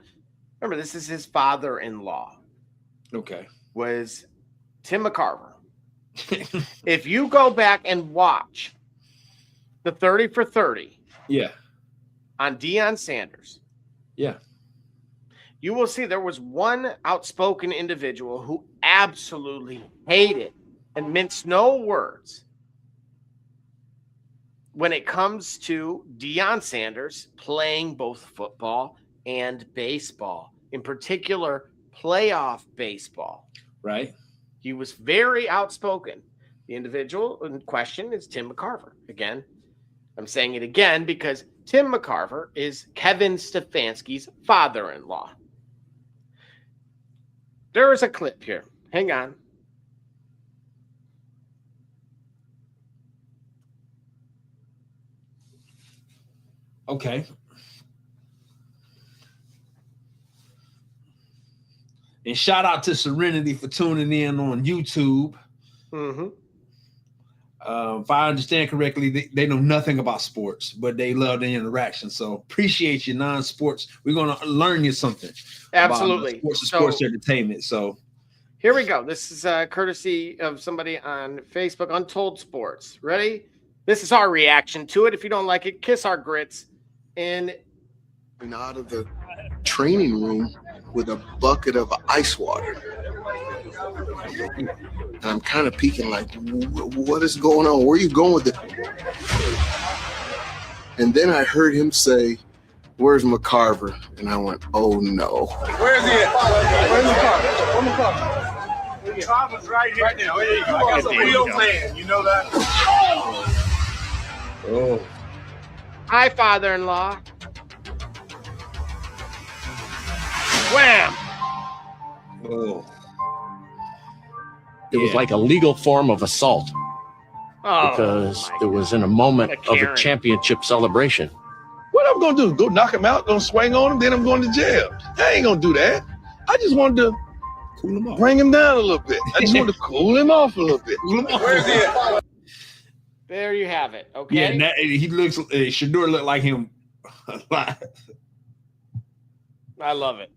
remember, this is his father-in-law. Okay. Was Tim McCarver. If you go back and watch the 30 for 30 on Deion Sanders, you will see there was one outspoken individual who absolutely hated and minced no words when it comes to Deion Sanders playing both football and baseball, in particular playoff baseball. Right. He was very outspoken. The individual in question is Tim McCarver. Again, I'm saying it again because Tim McCarver is Kevin Stefanski's father-in-law. There is a clip here. Hang on. Okay. And shout out to Serenity for tuning in on YouTube. Mm-hmm. If I understand correctly, they know nothing about sports, but they love the interaction. So appreciate you, non-sports. We're going to learn you something. Absolutely. About sports and sports entertainment. So here we go. This is courtesy of somebody on Facebook, Untold Sports. Ready? This is our reaction to it. If you don't like it, kiss our grits. And out of the training room with a bucket of ice water. And I'm kind of peeking like, what is going on? Where are you going with it? And then I heard him say, where's McCarver? And I went, oh no. Where's he at? Where's McCarver? Where's McCarver? McCarver's right here. Right now. You are a real man. You know that? Oh. Hi, father-in-law. Wham! Oh. It was like a legal form of assault because it was in a moment of a championship celebration. What a going to do? Go knock him out, gonna swing on him, then I'm going to jail. I ain't going to do that. I just wanted to cool him off. Bring him down a little bit. I just wanted to cool him off a little bit. Where's he at? There you have it. Okay. Yeah, and he looks. Shedeur looked like him a lot. I love it.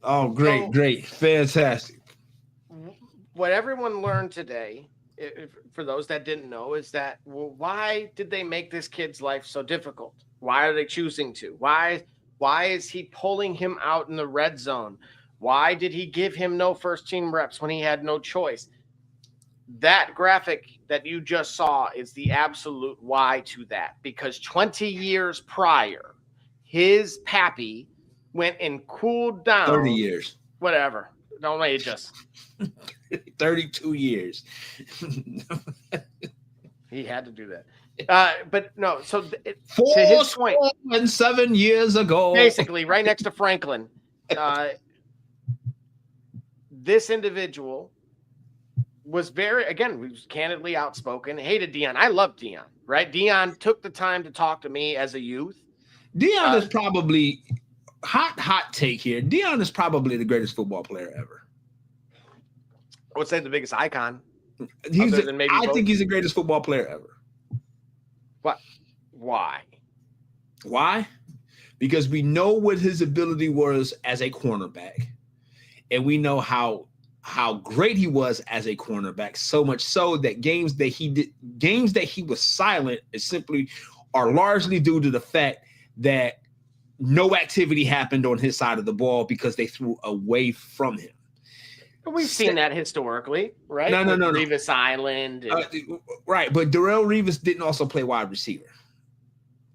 Oh, great, fantastic. What everyone learned today, for those that didn't know, is that why did they make this kid's life so difficult? Why are they choosing to? Why is he pulling him out in the red zone? Why did he give him no first team reps when he had no choice? That graphic that you just saw is the absolute why to that, because 20 years prior, his pappy went and cooled down. 30 years. Whatever. Don't age us. 32 years. He had to do that. But no, so to his point, 7 years ago, basically right next to Franklin, this individual was was candidly outspoken, hated Deion. I love Deion, right? Deion took the time to talk to me as a youth. Deion is probably, hot take here, Deion is probably the greatest football player ever. I would say the biggest icon. I think he's the greatest football player ever. What? Why? Why? Because we know what his ability was as a cornerback, and we know how great he was as a cornerback. So much so that games that he was silent are largely due to the fact that no activity happened on his side of the ball because they threw away from him. We've seen that historically, right? No. Revis Island. Right, but Darrelle Revis didn't also play wide receiver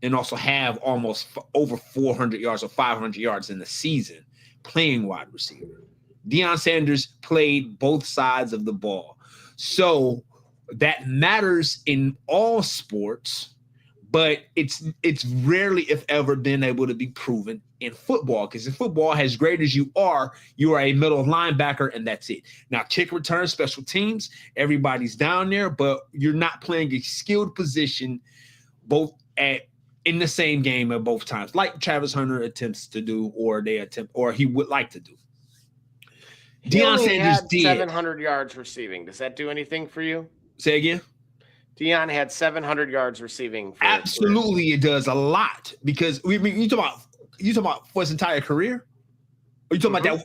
and also have almost over 400 yards or 500 yards in the season playing wide receiver. Deion Sanders played both sides of the ball. So that matters in all sports, but it's rarely, if ever, been able to be proven in football, because in football, as great as you are a middle linebacker, and that's it. Now, kick return, special teams, everybody's down there, but you're not playing a skilled position in the same game at both times, like Travis Hunter attempts to do, or he would like to do. Deion Sanders had 700 yards receiving. Does that do anything for you? Say again? Deion had 700 yards receiving. Absolutely, it does a lot, because you talk about for his entire career. Are you talking about that?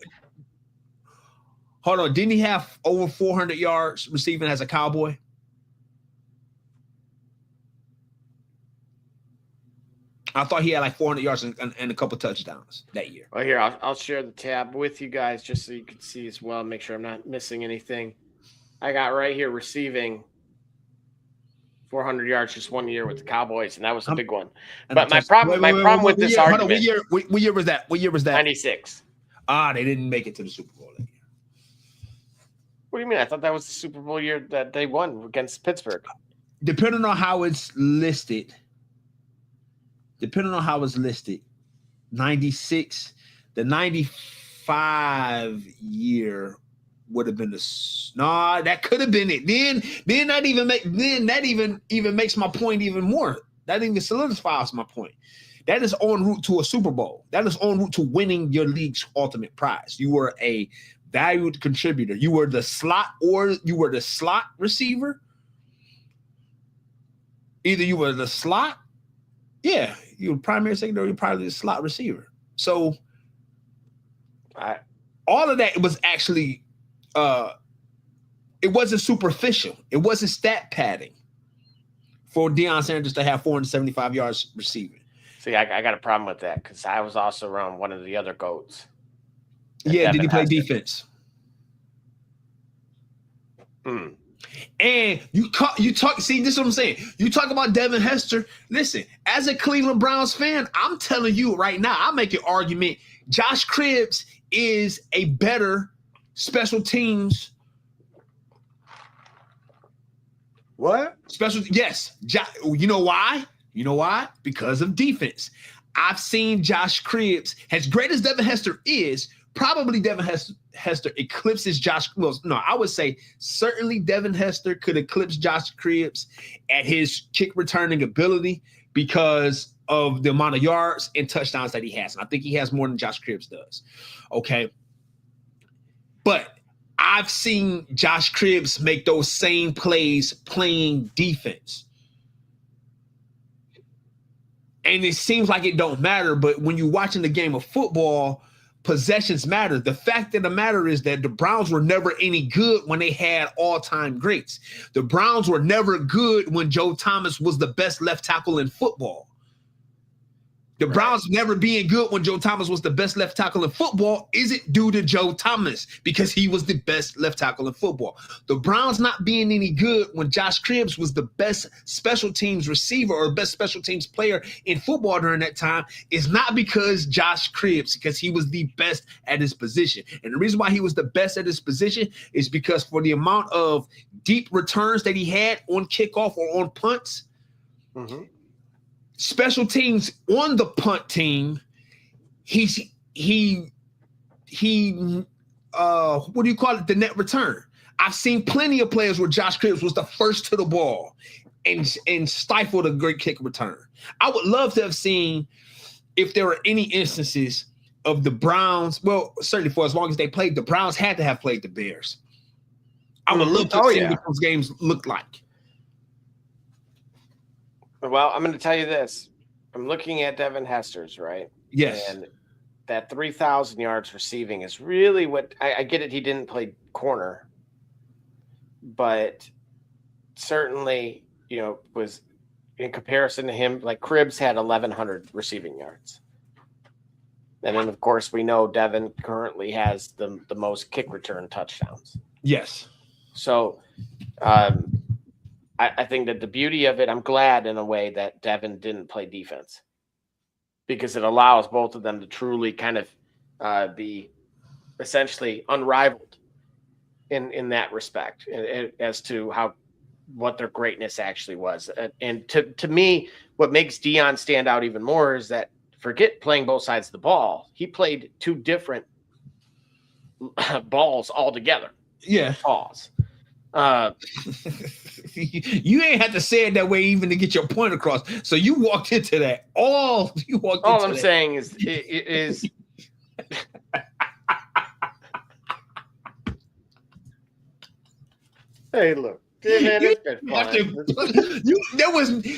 Hold on, didn't he have over 400 yards receiving as a Cowboy? I thought he had like 400 yards and a couple touchdowns that year. Well, here, I'll share the tab with you guys just so you can see as well. Make sure I'm not missing anything. I got right here receiving 400 yards just 1 year with the Cowboys, and that was a big one. But my problem with this argument. What year was that? 96. They didn't make it to the Super Bowl that year. What do you mean? I thought that was the Super Bowl year that they won against Pittsburgh. Depending on how it's listed, 96, the 95 year would have been that could have been it. Then that even makes my point even more. That even solidifies my point. That is en route to a Super Bowl. That is en route to winning your league's ultimate prize. You were a valued contributor. You were the slot receiver. Either you were the slot. Yeah, you were primary, secondary, you're probably the slot receiver. So all of that was actually it wasn't superficial. It wasn't stat padding for Deion Sanders to have 475 yards receiving. See, I got a problem with that because I was also around one of the other GOATs. Yeah, did he play defense? And you talk. See, this is what I'm saying. You talk about Devin Hester. Listen, as a Cleveland Browns fan, I'm telling you right now, I'll make an argument. Josh Cribbs is a better special teams. What? Yes. You know why? Because of defense. I've seen Josh Cribbs, as great as Devin Hester is, probably Devin Hester eclipses Josh. Well, no, I would say certainly Devin Hester could eclipse Josh Cribbs at his kick returning ability. because of the amount of yards and touchdowns that he has. And I think he has more than Josh Cribbs does. Okay. But I've seen Josh Cribbs make those same plays playing defense. And it seems like it don't matter, but when you're watching the game of football, possessions matter. The fact of the matter is that the Browns were never any good when they had all-time greats. The Browns were never good when Joe Thomas was the best left tackle in football. The Browns never being good when Joe Thomas was the best left tackle in football isn't due to Joe Thomas because he was the best left tackle in football. The Browns not being any good when Josh Cribbs was the best special teams receiver or best special teams player in football during that time is not because Josh Cribbs, because he was the best at his position. And the reason why he was the best at his position is because for the amount of deep returns that he had on kickoff or on punts, special teams on the punt team, he what do you call it? The net return. I've seen plenty of players where Josh Cribbs was the first to the ball and stifled a great kick return. I would love to have seen if there were any instances of the Browns. Well, certainly for as long as they played, the Browns had to have played the Bears. I would love to have seen what those games looked like. Well, I'm going to tell you this. I'm looking at Devin Hester's, right? Yes. And that 3,000 yards receiving is really what I get it. He didn't play corner, but certainly, was in comparison to him, like Cribbs had 1,100 receiving yards. And then, of course, we know Devin currently has the most kick return touchdowns. Yes. So, I think that the beauty of it, I'm glad in a way that Devin didn't play defense because it allows both of them to truly kind of be essentially unrivaled in that respect as to what their greatness actually was. And to me, what makes Deion stand out even more is that forget playing both sides of the ball. He played two different balls altogether. Yeah. Pause. You ain't have to say it that way even to get your point across. So you walked into that. All I'm saying is it is hey, look. Man, it's been fun.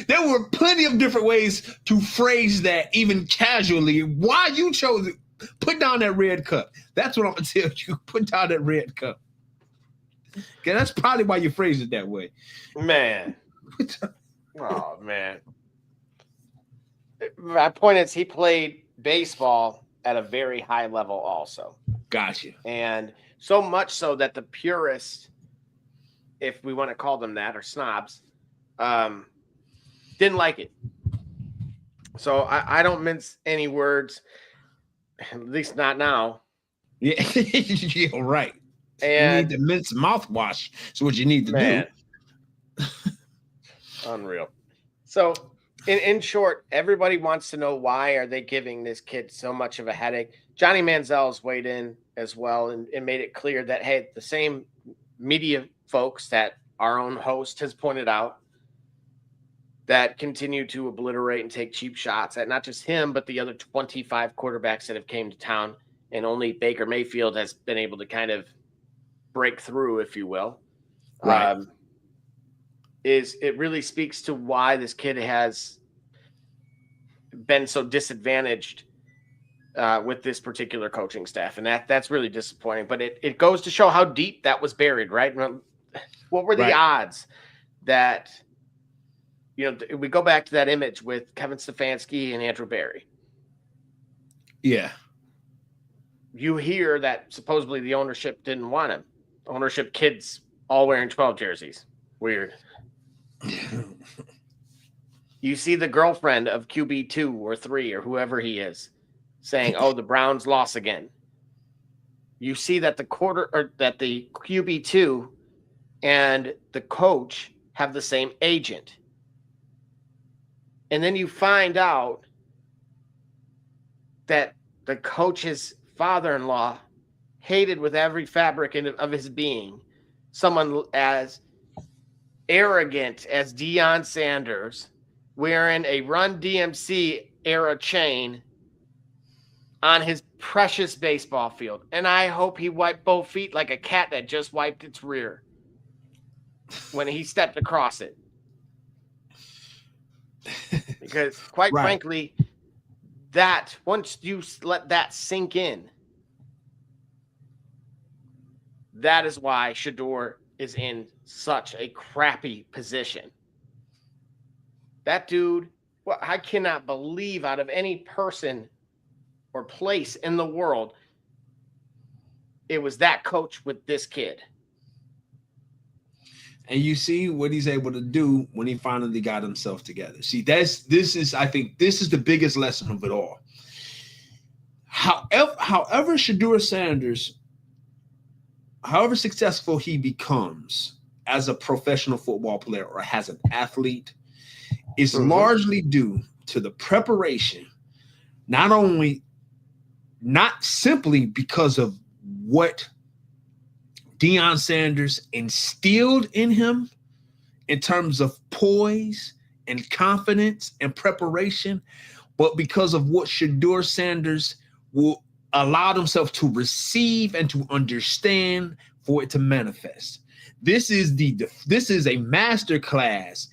There were plenty of different ways to phrase that even casually. Why you chose it? Put down that red cup. That's what I'm gonna tell you. Put down that red cup. Okay, that's probably why you phrase it that way. Man. Oh, man. My point is he played baseball at a very high level also. Gotcha. And so much so that the purists, if we want to call them that, or snobs, didn't like it. So I don't mince any words, at least not now. Yeah, yeah, right. And you need to mince mouthwash. So what you need to do. Unreal. So in short, everybody wants to know why are they giving this kid so much of a headache. Johnny Manziel's weighed in as well and made it clear that, hey, the same media folks that our own host has pointed out that continue to obliterate and take cheap shots at not just him, but the other 25 quarterbacks that have came to town. And only Baker Mayfield has been able to kind of break through, if you will. Right. It really speaks to why this kid has been so disadvantaged with this particular coaching staff. And that's really disappointing. But it goes to show how deep that was buried, right? What were the odds that, we go back to that image with Kevin Stefanski and Andrew Berry. Yeah. You hear that supposedly the ownership didn't want him. Ownership kids all wearing 12 jerseys. Weird. You see the girlfriend of QB2 or 3 or whoever he is saying, "Oh, the Browns lost again." You see that the QB2 and the coach have the same agent. And then you find out that the coach's father-in-law hated with every fabric of his being someone as arrogant as Deion Sanders wearing a Run DMC era chain on his precious baseball field. And I hope he wiped both feet like a cat that just wiped its rear when he stepped across it. Because quite frankly, that once you let that sink in, that is why Shedeur is in such a crappy position. That dude, well, I cannot believe out of any person or place in the world, it was that coach with this kid. And you see what he's able to do when he finally got himself together. See, I think this is the biggest lesson of it all. However Shedeur Sanders, however successful he becomes as a professional football player or as an athlete, is largely due to the preparation, not simply because of what Deion Sanders instilled in him in terms of poise and confidence and preparation, but because of what Shedeur Sanders will allow himself to receive and to understand for it to manifest. This is a master class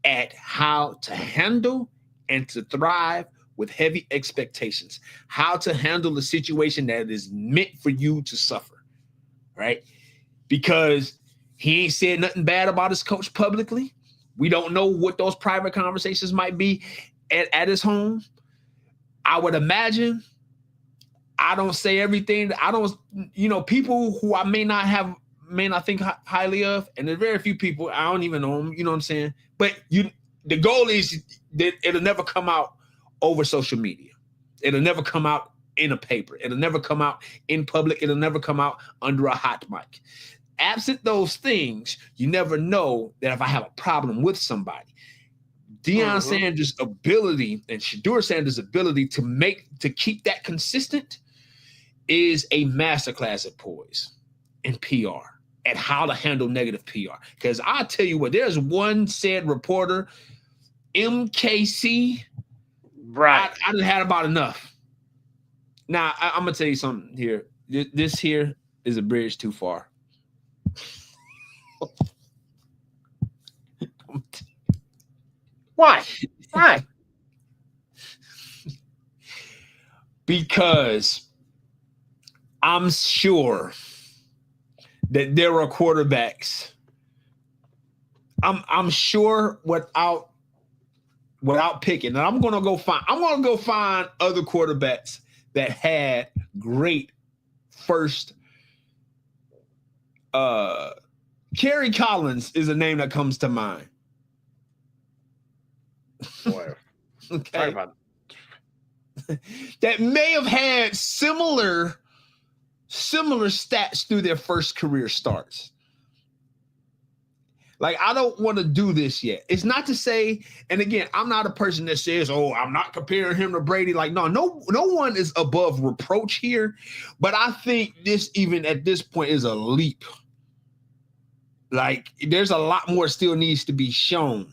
at how to handle and to thrive with heavy expectations, how to handle a situation that is meant for you to suffer, right? Because he ain't said nothing bad about his coach publicly. We don't know what those private conversations might be at his home. I would imagine, I don't say everything. I don't, people who I may not think highly of, and there's very few people, I don't even know them, you know what I'm saying? But the goal is that it'll never come out over social media. It'll never come out in a paper. It'll never come out in public. It'll never come out under a hot mic. Absent those things, you never know that if I have a problem with somebody. Deion Sanders' ability and Shedeur Sanders' ability to keep that consistent is a masterclass at poise and PR, at how to handle negative PR. Because I'll tell you what, there's one said reporter, MKC, right? I done had about enough. Now, I'm going to tell you something here. This here is a bridge too far. Why? Why? Because I'm sure that there are quarterbacks. I'm sure without picking, and I'm gonna go find other quarterbacks that had great first. Kerry Collins is a name that comes to mind. Boy, okay. About that may have had similar stats through their first career starts. Like, I don't want to do this yet. It's not to say, and again, I'm not a person that says, oh, I'm not comparing him to Brady. Like, no one is above reproach here. But I think this, even at this point, is a leap. Like, there's a lot more still needs to be shown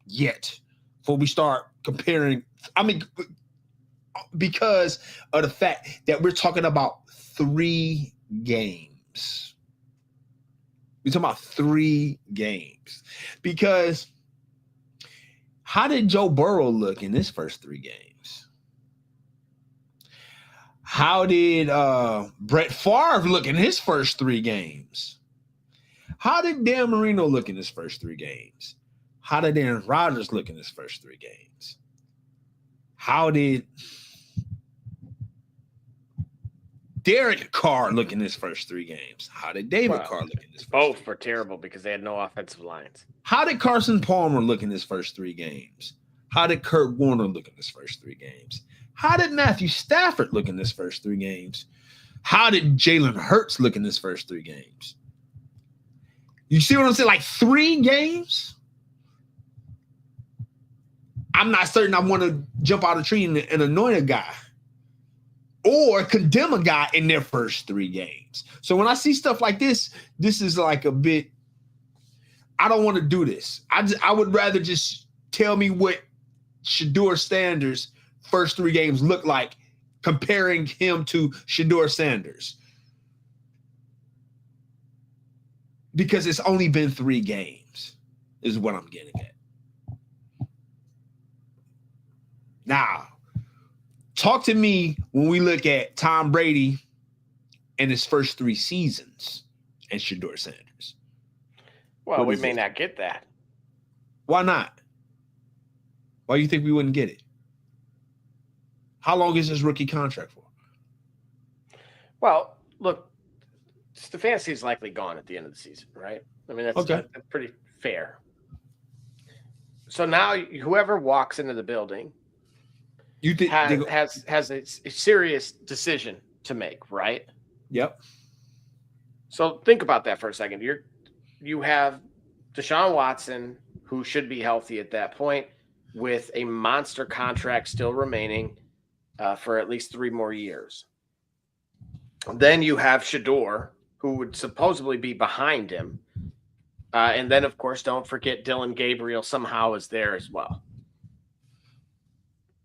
yet before we start comparing. I mean, because of the fact that we're talking about 3 games. We're talking about 3 games. Because how did Joe Burrow look in his first 3 games? How did Brett Favre look in his first 3 games? How did Dan Marino look in his first 3 games? How did Aaron Rodgers look in his first 3 games? How did Derek Carr look in his first 3 games? How did David Carr look in his first? Both were terrible because they had no offensive lines. How did Carson Palmer look in his first 3 games? How did Kurt Warner look in his first 3 games? How did Matthew Stafford look in his first 3 games? How did Jalen Hurts look in his first 3 games? You see what I'm saying? Like 3 games? I'm not certain I want to jump out of a tree and anoint a guy or condemn a guy in their first 3 games. So when I see stuff like this, this is like a bit, I don't want to do this. I would rather just tell me what Shedeur Sanders' first 3 games look like, comparing him to Shedeur Sanders. Because it's only been 3 games, is what I'm getting at. Now, talk to me when we look at Tom Brady and his first 3 seasons and Shedeur Sanders. Well, we may not get that. Why not? Why do you think we wouldn't get it? How long is his rookie contract for? Well, look, Stefanski is likely gone at the end of the season, right? I mean, that's pretty fair. So now whoever walks into the building has a serious decision to make, right? Yep. So think about that for a second. You have Deshaun Watson, who should be healthy at that point, with a monster contract still remaining for at least 3 more years. Then you have Shedeur, who would supposedly be behind him. And then, of course, don't forget Dylan Gabriel somehow is there as well.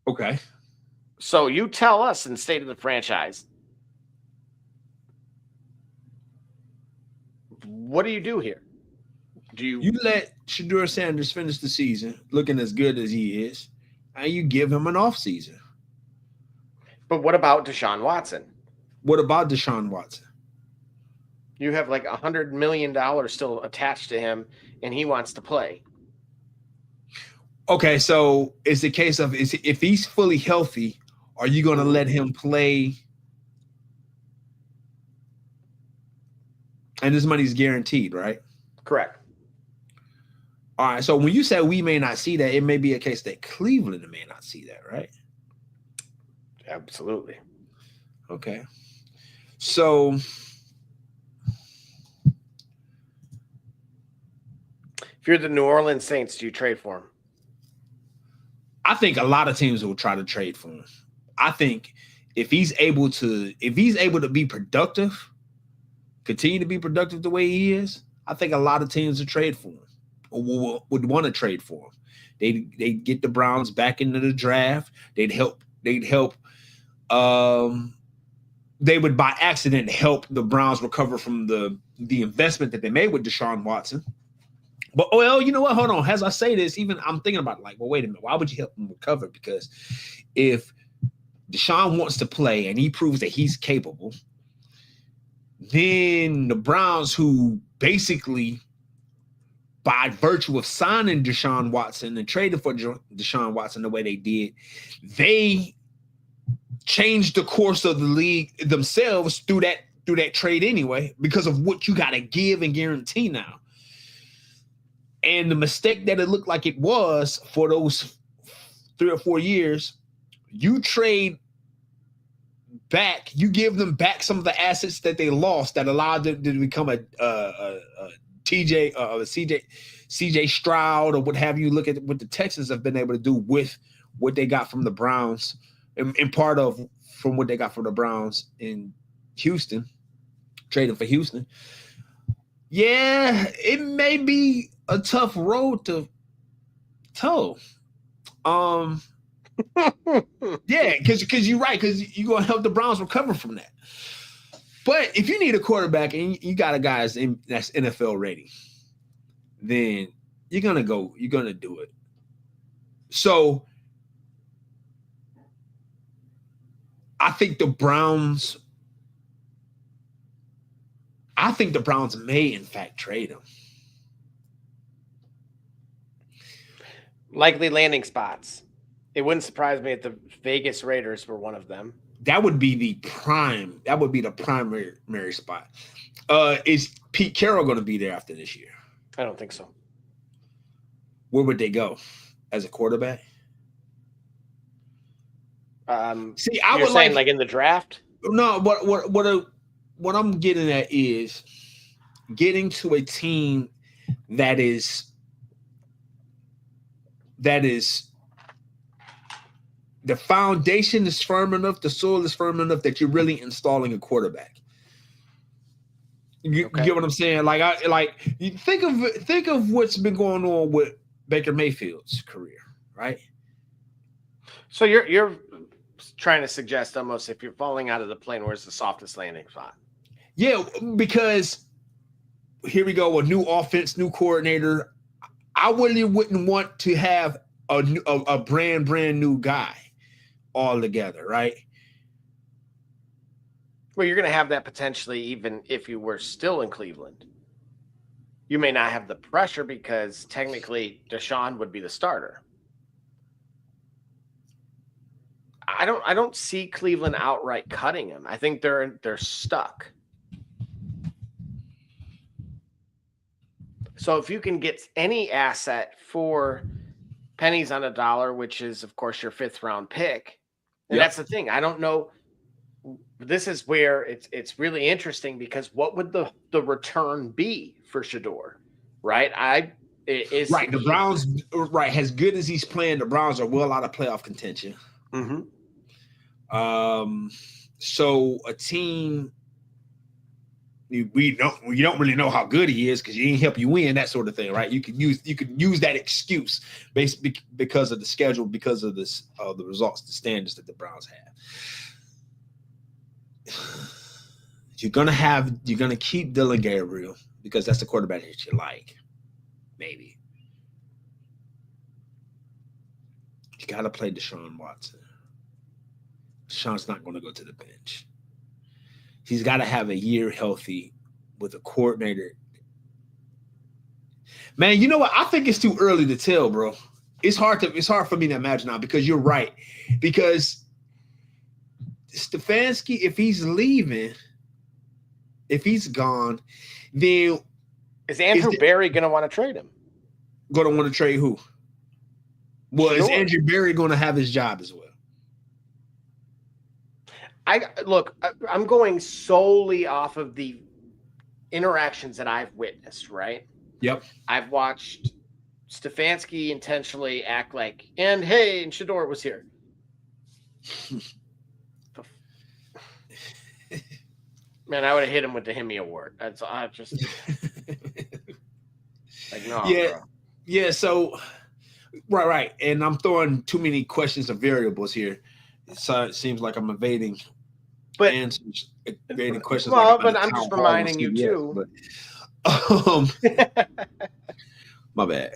Okay. So you tell us in State of the Franchise, what do you do here? You let Shedeur Sanders finish the season looking as good as he is, and you give him an offseason. But what about Deshaun Watson? What about Deshaun Watson? You have like $100 million still attached to him, and he wants to play. Okay, so it's the case of if he's fully healthy, are you going to let him play? And this money's guaranteed, right? Correct. All right, so when you say we may not see that, it may be a case that Cleveland may not see that, right? Absolutely. Okay. So if you're the New Orleans Saints, do you trade for him? I think a lot of teams will try to trade for him. I think if he's able to be productive, continue to be productive the way he is, I think a lot of teams would trade for him or would want to trade for him. They'd get the Browns back into the draft. They would by accident help the Browns recover from the investment that they made with Deshaun Watson. But, well, you know what? Hold on. As I say this, even I'm thinking about like, well, wait a minute. Why would you help him recover? Because if Deshaun wants to play and he proves that he's capable, then the Browns, who basically, by virtue of signing Deshaun Watson and trading for Deshaun Watson the way they did, they changed the course of the league themselves through that trade anyway, because of what you got to give and guarantee now. And the mistake that it looked like it was for those 3 or 4 years, you trade back, you give them back some of the assets that they lost that allowed them to become a CJ Stroud or what have you. Look at what the Texans have been able to do with what they got from the Browns, and part of from what they got from the Browns in Houston, trading for Houston. Yeah, it may be a tough road to toe. Yeah, because you're right, because you're going to help the Browns recover from that. But if you need a quarterback and you got a guy that's NFL ready, then you're going to do it. So I think the Browns may, in fact, trade him. Likely landing spots. It wouldn't surprise me if the Vegas Raiders were one of them. That would be the prime. That would be the primary spot. Is Pete Carroll going to be there after this year? I don't think so. Where would they go? As a quarterback? See, I would like in the draft. No, what I'm getting at is getting to a team that is the foundation is firm enough, the soil is firm enough that you're really installing a quarterback. You get what I'm saying? You think of what's been going on with Baker Mayfield's career, right? So you're trying to suggest almost if you're falling out of the plane, where's the softest landing spot? Yeah, because here we go, a new offense, new coordinator. I really wouldn't want to have a brand new guy all together, right? Well, you're going to have that potentially even if you were still in Cleveland. You may not have the pressure because technically Deshaun would be the starter. I don't see Cleveland outright cutting him. I think they're stuck. So if you can get any asset for pennies on a dollar, which is of course your 5th round pick, and that's the thing. I don't know. This is where it's really interesting because what would the return be for Shedeur, right? The Browns, right? As good as he's playing, the Browns are well out of playoff contention. Mm-hmm. So a team we don't really know how good he is because he ain't help you win, that sort of thing, right? You could use that excuse basically because of the schedule, because of this the results, the standards that the Browns have. You're gonna keep Dylan Gabriel because that's the quarterback that you like, maybe. You gotta play Deshaun Watson. Deshaun's not going to go to the bench. He's got to have a year healthy with a coordinator. Man, you know what? I think it's too early to tell, bro. It's hard for me to imagine now because you're right. Because Stefanski, if he's leaving, if he's gone, then is Andrew Berry going to want to trade him? Going to want to trade who? Well, Sure. Is Andrew Berry going to have his job as well? I'm going solely off of the interactions that I've witnessed, right? Yep. I've watched Stefanski intentionally act like, and Shedeur was here. Man, I would have hit him with the Hemi Award. I just like, no. Yeah. Bro. Yeah. So, right. And I'm throwing too many questions of variables here. So it seems like I'm evading answers, evading questions. Well, like but I'm just reminding you too. But, my bad.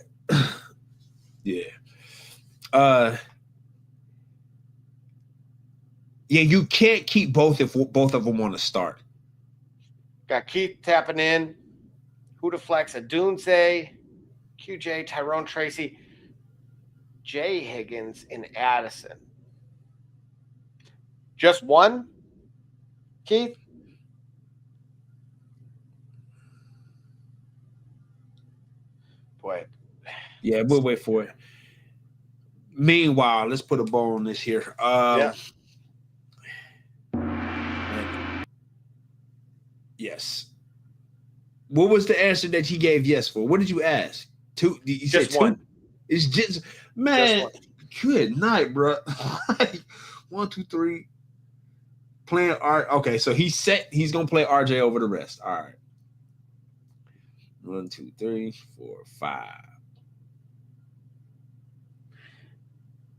Yeah. Yeah, you can't keep both if both of them want to start. Got Keith tapping in. Who to flex? Adunze, QJ, Tyrone Tracy, Jay Higgins, and Addison. Just one, Keith? Boy. Yeah, we'll wait for it. Meanwhile, let's put a bow on this here. Yes. What was the answer that he gave yes for? What did you ask? Two. You just said one. Two? It's just, man. Just good night, bro. 1, 2, 3. Playing R. Okay, so he's gonna play RJ over the rest. All right. 1, 2, 3, 4, 5.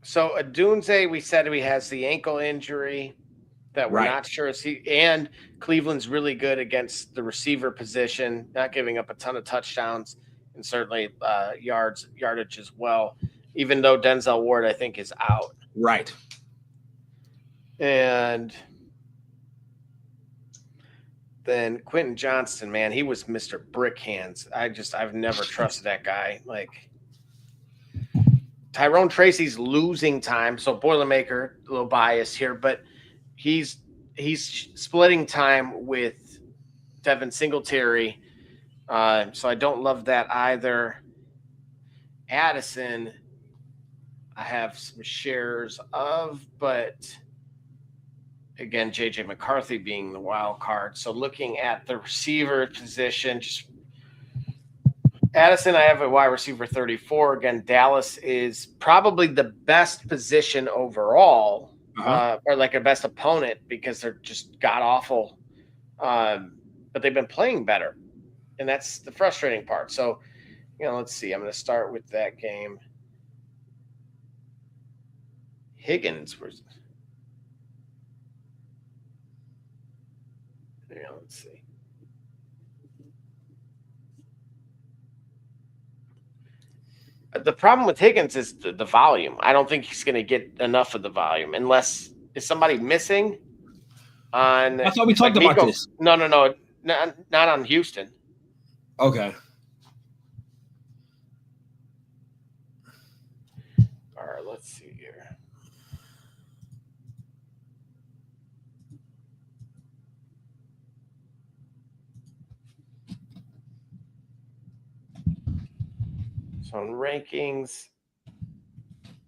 So Adunze, we said he has the ankle injury that we're not sure is he, and Cleveland's really good against the receiver position, not giving up a ton of touchdowns and certainly yardage as well, even though Denzel Ward, I think, is out. Right. And then Quentin Johnston, man, he was Mr. Brick Hands. I've never trusted that guy. Like, Tyrone Tracy's losing time, so Boilermaker, a little bias here, but he's splitting time with Devin Singletary, so I don't love that either. Addison, I have some shares of, but again, J.J. McCarthy being the wild card. So looking at the receiver position, just Addison, I have a wide receiver 34. Again, Dallas is probably the best position overall, or like a best opponent because they're just god awful. But they've been playing better, and that's the frustrating part. So let's see. I'm going to start with that game. Higgins was. Let's see. The problem with Higgins is the volume. I don't think he's going to get enough of the volume unless is somebody missing on. I thought we talked about this. No, not on Houston. Okay. All right, let's see here. So in rankings,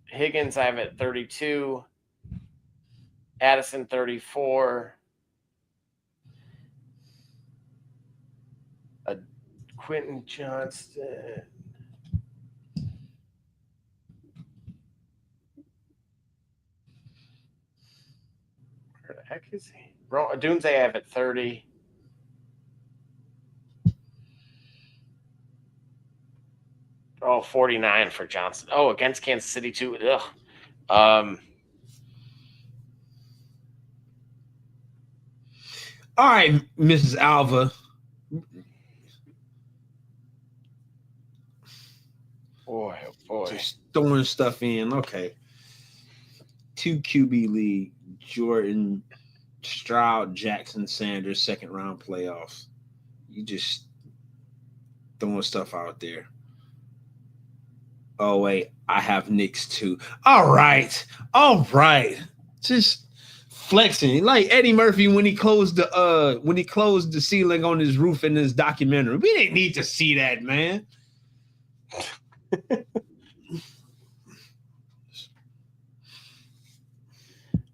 Higgins I have at 32, Addison 34, Quentin Johnston. Where the heck is he? Dunze I have at 30. Oh, 49 for Johnson. Oh, against Kansas City too. Ugh. All right, Mrs. Alva. Boy, oh boy. Just throwing stuff in. Okay. 2 QB league. Jordan, Stroud, Jackson, Sanders, second round playoffs. You just throwing stuff out there. Oh, wait. I have Knicks too. All right. Just flexing. Like Eddie Murphy when he closed the ceiling on his roof in his documentary. We didn't need to see that, man.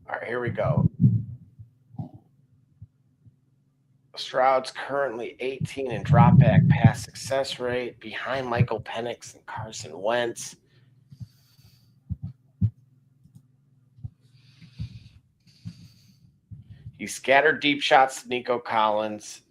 All right, here we go. Stroud's currently 18 in drop back pass success rate, behind Michael Penix and Carson Wentz. He scattered deep shots to Nico Collins.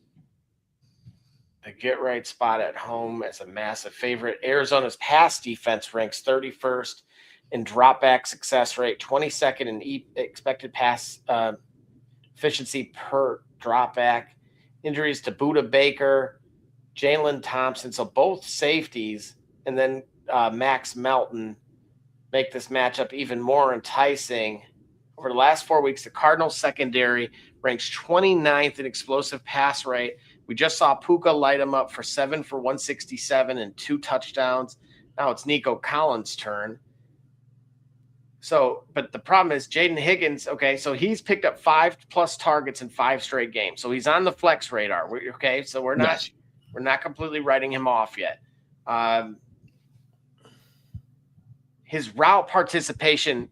The get right spot at home as a massive favorite. Arizona's pass defense ranks 31st in drop back success rate, 22nd in expected pass efficiency per drop back. Injuries to Budda Baker, Jalen Thompson, so both safeties, and then Max Melton make this matchup even more enticing. Over the last 4 weeks, the Cardinals secondary ranks 29th in explosive pass rate. We just saw Puka light him up for 7 for 167 and 2 touchdowns. Now it's Nico Collins' turn. So, but the problem is Jaden Higgins, okay, so he's picked up 5+ targets in 5 straight games. So he's on the flex radar. Okay, so we're not completely writing him off yet. His route participation,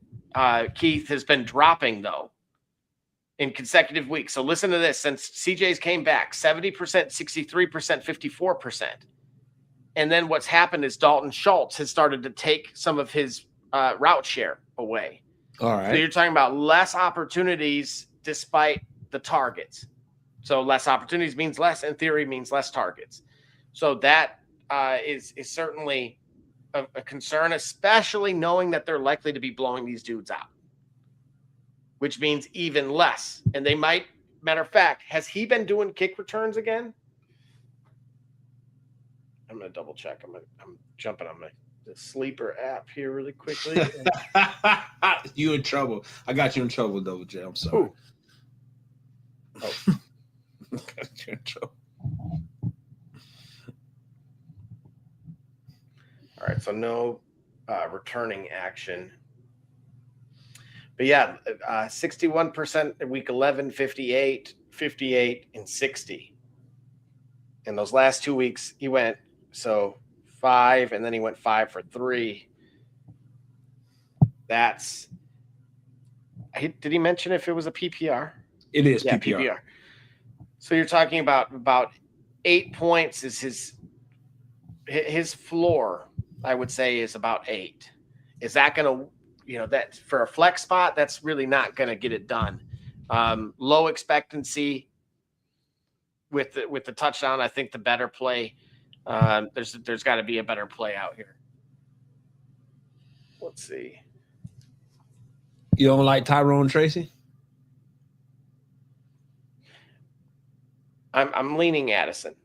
Keith, has been dropping, though, in consecutive weeks. So listen to this. Since CJ's came back, 70%, 63%, 54%. And then what's happened is Dalton Schultz has started to take some of his route share away. All right. So you're talking about less opportunities despite the targets. So less opportunities means less, in theory, means less targets. So that is certainly a concern, especially knowing that they're likely to be blowing these dudes out, which means even less. And they might, matter of fact, has he been doing kick returns again? I'm going to double check. I'm jumping on the Sleeper app here really quickly. You in trouble. I got you in trouble, Double J. I'm sorry. Ooh. Oh. Got you in trouble. All right, so no returning action. But yeah, 61% in week 11, 58, 58, and 60. In those last 2 weeks, he went 5, and then he went 5 for 3. That's did he mention if it was a PPR? It is PPR. So you're talking about 8 points is his floor, I would say, is about 8. Is that going to, that for a flex spot, that's really not going to get it done. Low expectancy with the touchdown, I think the better play. There's got to be a better play out here. Let's see. You don't like Tyrone Tracy? I'm leaning Addison.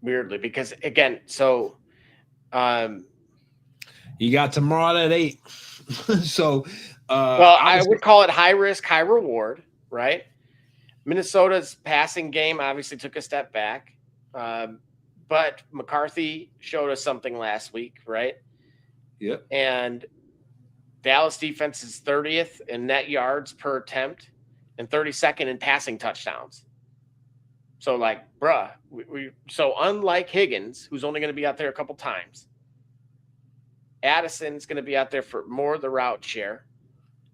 Weirdly, because again, so you got tomorrow at 8. So well, I would call it high risk, high reward, right? Minnesota's passing game obviously took a step back. But McCarthy showed us something last week, right? Yep. And Dallas defense is 30th in net yards per attempt and 32nd in passing touchdowns. So, like, bruh, so unlike Higgins, who's only going to be out there a couple times, Addison's going to be out there for more of the route share,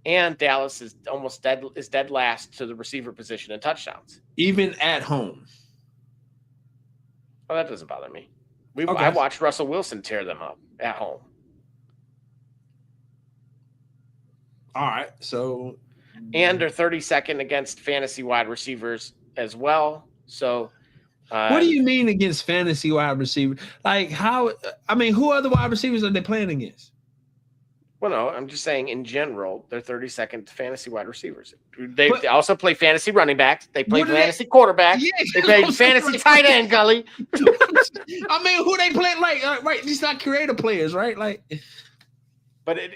and Dallas is almost dead last to the receiver position in touchdowns, even at home. Oh, that doesn't bother me. Okay. I watched Russell Wilson tear them up at home. All right, so and they're 32nd against fantasy wide receivers as well. So, what do you mean against fantasy wide receiver? Like how? I mean, who other wide receivers are they playing against? Well, no, I'm just saying in general, they're 32nd fantasy wide receivers. They also play fantasy running backs. They play fantasy quarterbacks. Yeah, they play fantasy tight end, Gully. I mean, who they play like? Right, these not creative players, right? Like, but that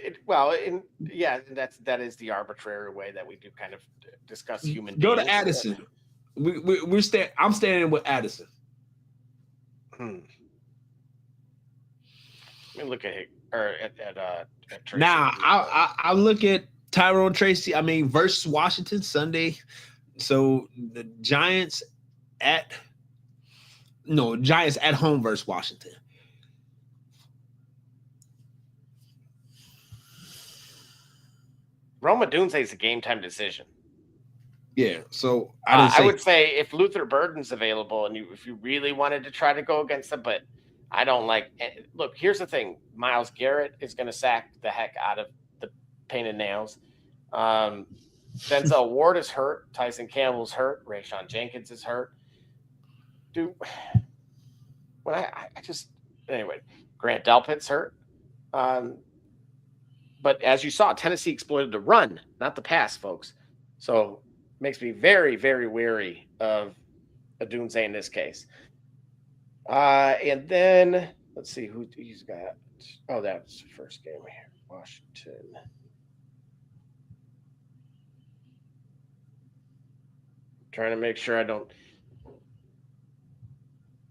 is the arbitrary way that we do kind of discuss human. Go beings. to Addison. I'm standing with Addison. Let me look at Tracy. Now I look at Tyrone Tracy. I mean, versus Washington Sunday. So the Giants at home versus Washington. Roma Dunze is a game time decision. Yeah, so I would say if Luther Burden's available and if you really wanted to try to go against them, but I don't like. Look, here's the thing: Myles Garrett is going to sack the heck out of the painted nails. Denzel Ward is hurt. Tyson Campbell's hurt. Rayshawn Jenkins is hurt. Dude, when I just anyway, Grant Delpit's hurt. But as you saw, Tennessee exploited the run, not the pass, folks. So it makes me very, very wary of Odunze in this case. And then let's see who he's got. Oh, that was the first game here. Washington. Trying to make sure I don't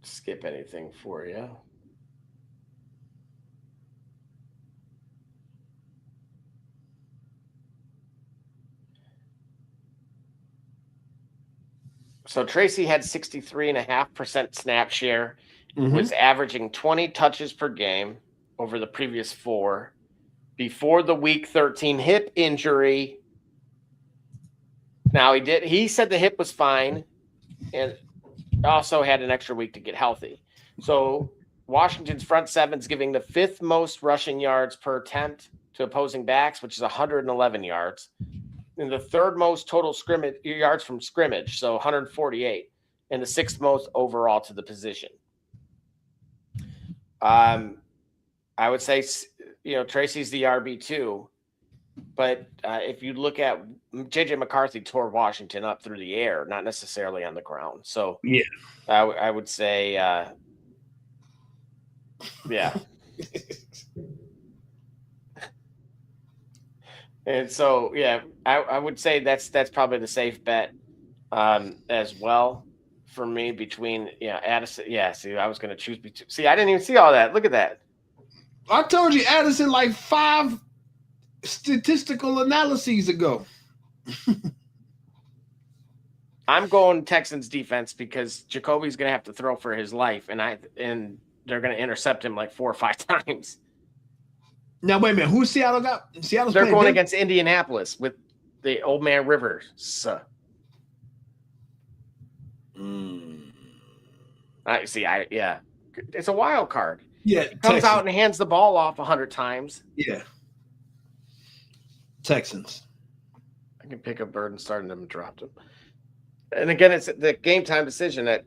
skip anything for you. So Tracy had 63.5% snap share, was averaging 20 touches per game over the previous 4. Before the week 13 hip injury. Now he said the hip was fine and also had an extra week to get healthy. So Washington's front seven's giving the 5th most rushing yards per attempt to opposing backs, which is 111 yards. And the 3rd most total scrimmage yards from scrimmage, so 148, and the 6th most overall to the position. I would say, Tracy's the RB2, but if you look at JJ McCarthy tore Washington up through the air, not necessarily on the ground. So yeah, I would say, yeah. And so, yeah, I would say that's probably the safe bet as well for me between, Addison. Yeah, see, I was going to choose between. See, I didn't even see all that. Look at that. I told you Addison like 5 statistical analyses ago. I'm going Texans defense because Jacoby's going to have to throw for his life, and they're going to intercept him like 4 or 5 times. Now, wait a minute. Who's Seattle got? Seattle's They're going them? against Indianapolis with the Old Man Rivers. It's a wild card. Yeah. He comes out and hands the ball off 100 times. Yeah. Texans. I can pick up Bird and start him and drop him. And again, it's the game time decision that,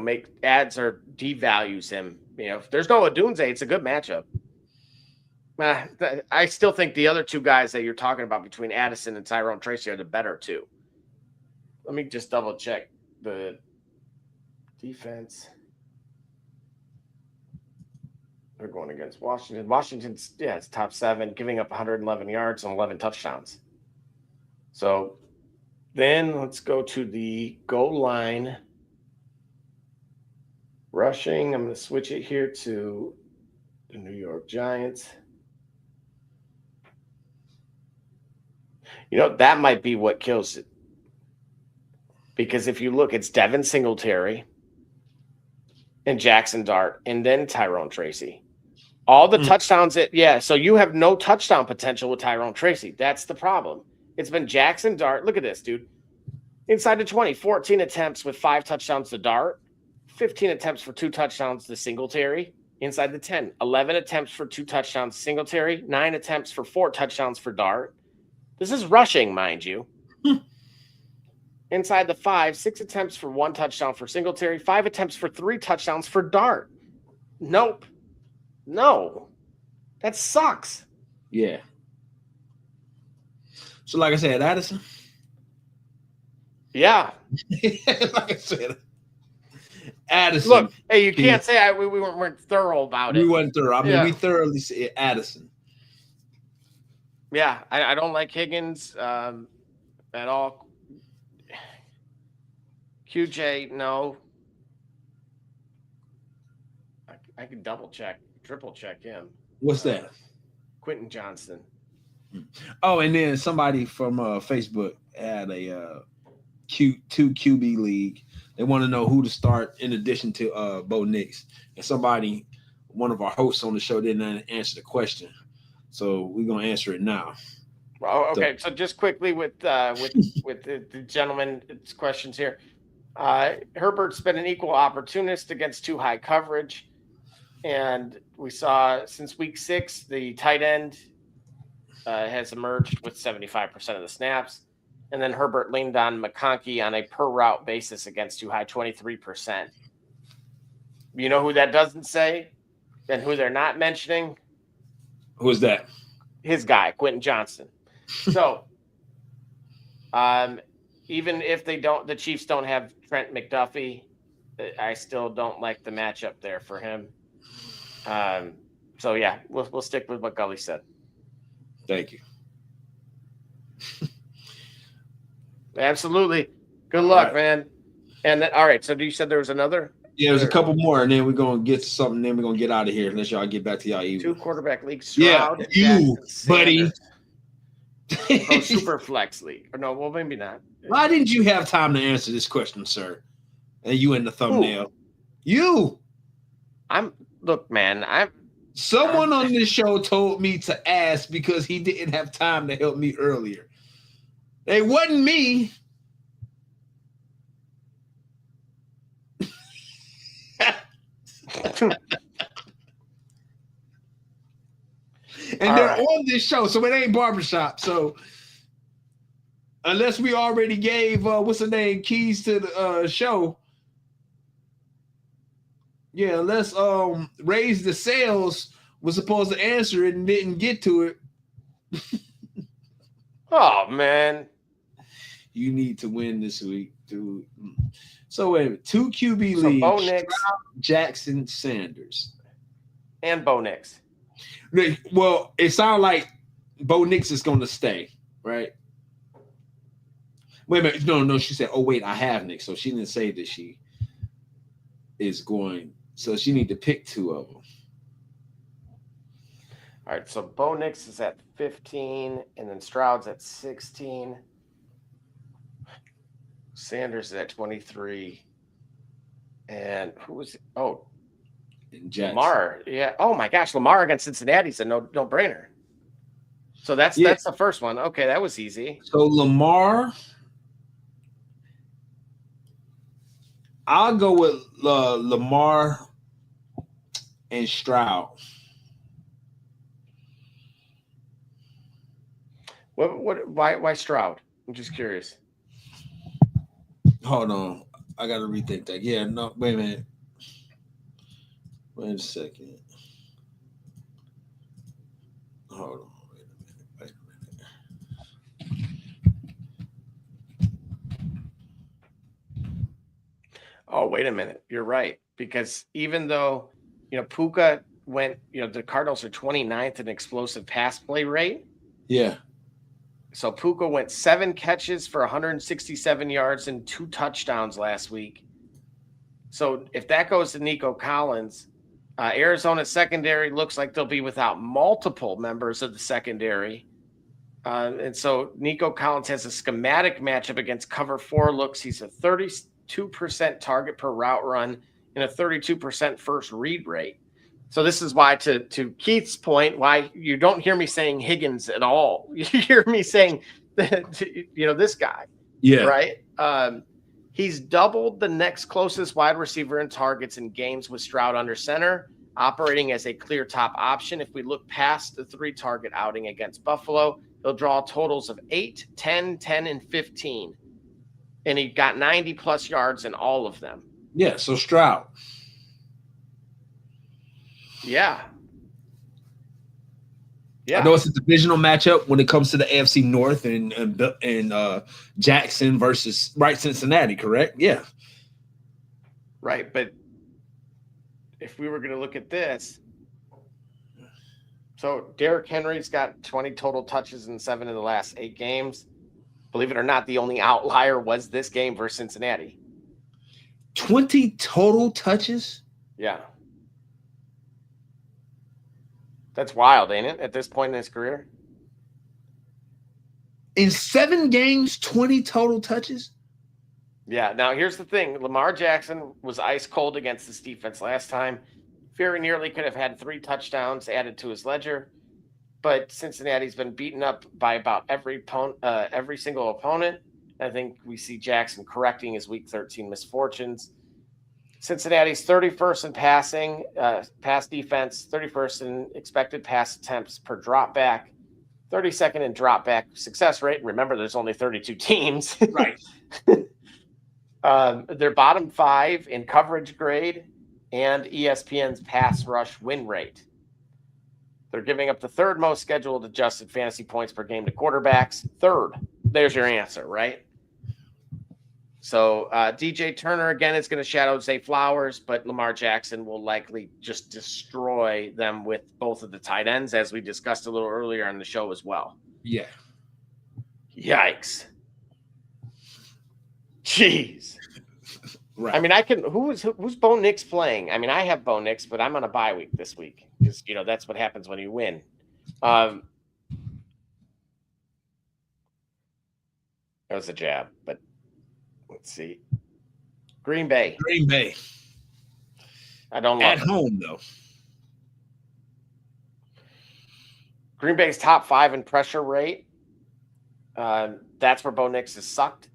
make adds or devalues him. If there's no Odunze, it's a good matchup. I still think the other two guys that you're talking about between Addison and Tyrone Tracy are the better two. Let me just double check the defense. They're going against Washington. Washington's, it's top 7, giving up 111 yards and 11 touchdowns. So then let's go to the goal line rushing. I'm going to switch it here to the New York Giants. That might be what kills it. Because if you look, it's Devin Singletary and Jackson Dart and then Tyrone Tracy. All the touchdowns so you have no touchdown potential with Tyrone Tracy. That's the problem. It's been Jackson Dart. Look at this, dude. Inside the 20, 14 attempts with 5 touchdowns to Dart, 15 attempts for 2 touchdowns to Singletary. Inside the 10, 11 attempts for 2 touchdowns to Singletary, 9 attempts for 4 touchdowns for Dart. This is rushing, mind you. Inside the 5, 6 attempts for 1 touchdown for Singletary, 5 attempts for 3 touchdowns for Dart. Nope. No. That sucks. Yeah. So, like I said, Addison. Yeah. Like I said, Addison. Look, hey, you can't say we weren't thorough about it. We weren't thorough. I mean, we thoroughly said Addison. Yeah, I don't like Higgins at all. QJ, no. I can triple check him. What's that? Quentin Johnston. Oh, and then somebody from Facebook had a 2 QB league. They want to know who to start in addition to Bo Nix. And one of our hosts on the show didn't answer the question. So we're going to answer it now. Well, okay. So just quickly with the gentleman's questions here. Herbert's been an equal opportunist against too high coverage. And we saw since week 6, the tight end has emerged with 75% of the snaps. And then Herbert leaned on McConkey on a per route basis against too high, 23%. You know who that doesn't say and who they're not mentioning? Who's that? His guy, Quentin Johnston. So even if the Chiefs don't have Trent McDuffie, I still don't like the matchup there for him. So yeah, we'll stick with what Gully said. Thank you. Absolutely. Good luck, man. And then, all right. So you said there was another? Yeah, there's a couple more, and then we're gonna get to something. Then we're gonna get out of here unless y'all get back to y'all evening. 2 quarterback leagues. Stroud, yeah, you, buddy. Super flex league. Or no, well, maybe not. Why didn't you have time to answer this question, sir? And you in the thumbnail. You. Look, man. Someone on this show told me to ask because he didn't have time to help me earlier. It wasn't me. And they're on this show, so it ain't barbershop. So unless we already gave what's the name keys to the show, yeah, unless Raise the Sales was supposed to answer it and didn't get to it. Oh man, you need to win this week, dude. So wait a minute, 2 QB leagues. Bo Nix, Jackson Sanders, and Bo Nix. Well, it sounds like Bo Nix is going to stay, right? Wait a minute. No. She said, "Oh wait, I have Nix." So she didn't say that she is going. So she need to pick 2 of them. All right. So Bo Nix is at 15, and then Stroud's at 16. Sanders is at 23, and who was it? Oh. Lamar, yeah. Oh my gosh, Lamar against Cincinnati's a no-brainer. So that's the first one. Okay, that was easy. So Lamar, I'll go with Lamar and Stroud. Why Stroud? I'm just curious. Hold on. I got to rethink that. Yeah, no, wait a minute. Wait a second. Hold on. Wait a minute. Oh, wait a minute. You're right. Because even though, Puka went, the Cardinals are 29th in explosive pass play rate. Yeah. So Puka went 7 catches for 167 yards and 2 touchdowns last week. So if that goes to Nico Collins, Arizona's secondary looks like they'll be without multiple members of the secondary. And so Nico Collins has a schematic matchup against cover 4 looks. He's a 32% target per route run and a 32% first read rate. So this is why, to Keith's point, why you don't hear me saying Higgins at all. You hear me saying, this guy. Yeah. Right? He's doubled the next closest wide receiver in targets in games with Stroud under center, operating as a clear top option. If we look past the 3-target outing against Buffalo, he'll draw totals of 8, 10, 10, and 15. And he got 90-plus yards in all of them. Yeah, so Stroud. Yeah. I know it's a divisional matchup when it comes to the AFC North and Jackson versus Cincinnati, correct? Yeah. Right, but if we were going to look at this, so Derrick Henry's got 20 total touches in 7 of the last 8 games. Believe it or not, the only outlier was this game versus Cincinnati. 20 total touches? Yeah. That's wild, ain't it, at this point in his career? In 7 games, 20 total touches? Yeah. Now, here's the thing. Lamar Jackson was ice cold against this defense last time. Very nearly could have had 3 touchdowns added to his ledger. But Cincinnati's been beaten up by about every single opponent. I think we see Jackson correcting his Week 13 misfortunes. Cincinnati's 31st in passing, pass defense, 31st in expected pass attempts per drop back, 32nd in drop back success rate. Remember, there's only 32 teams. Right. They're bottom 5 in coverage grade and ESPN's pass rush win rate. They're giving up the 3rd most scheduled adjusted fantasy points per game to quarterbacks. 3rd. There's your answer, right? So DJ Turner, again, is going to shadow Zay Flowers, but Lamar Jackson will likely just destroy them with both of the tight ends, as we discussed a little earlier on the show as well. Yeah. Yikes. Jeez. Right. I mean, who's Bo Nix playing? I mean, I have Bo Nix, but I'm on a bye week this week because, that's what happens when you win. That was a jab, but let's see. Green Bay. I don't love at home, though. Green Bay's top 5 in pressure rate. That's where Bo Nix has sucked.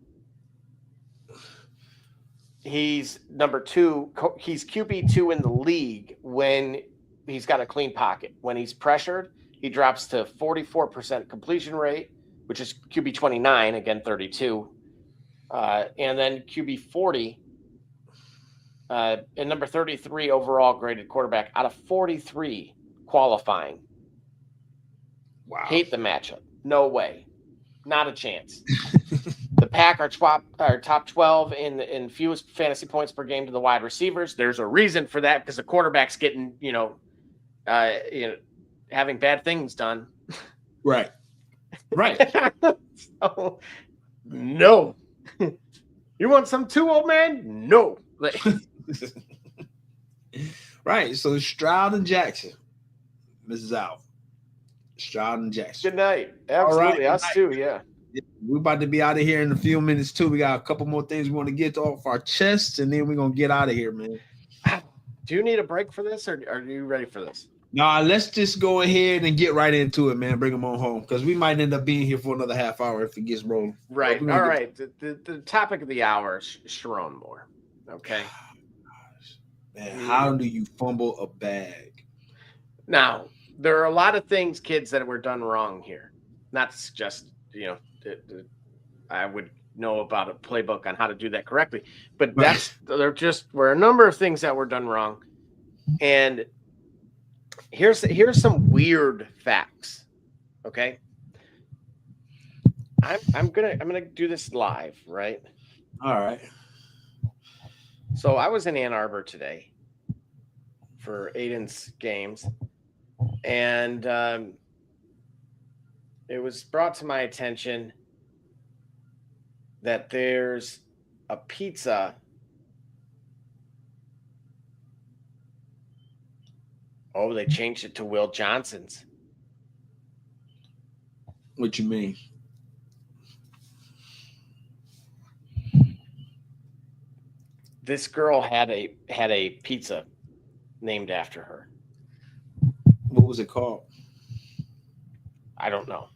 He's number 2. He's QB2 in the league when he's got a clean pocket. When he's pressured, he drops to 44% completion rate, which is QB 29, again, 32. And then QB 40, and number 33 overall graded quarterback out of 43 qualifying. Wow. Hate the matchup. No way. Not a chance. The Pack are top 12 in fewest fantasy points per game to the wide receivers. There's a reason for that because the quarterback's getting, having bad things done. Right. Right. So, no. You want some too, old man? No. Right. So Stroud and Jackson. Mrs. Out. Stroud and Jackson. Good night. Absolutely. All right. Us too, yeah. We're about to be out of here in a few minutes too. We got a couple more things we want to get off our chests, and then we're gonna get out of here, man. Do you need a break for this, or are you ready for this? Nah, let's just go ahead and get right into it, man. Bring them on home because we might end up being here for another half hour if it gets rolling. Right. All right. The topic of the hour is Sharon Moore. Okay. Man, how do you fumble a bag? Now, there are a lot of things, kids, that were done wrong here. Not to suggest, I would know about a playbook on how to do that correctly. But there were a number of things that were done wrong. And here's some weird facts. Okay. I'm gonna do this live, right? All right. So I was in Ann Arbor today for Aiden's games, and it was brought to my attention that there's a pizza. Oh, they changed it to Will Johnson's. What you mean? This girl had a pizza named after her. What was it called? I don't know.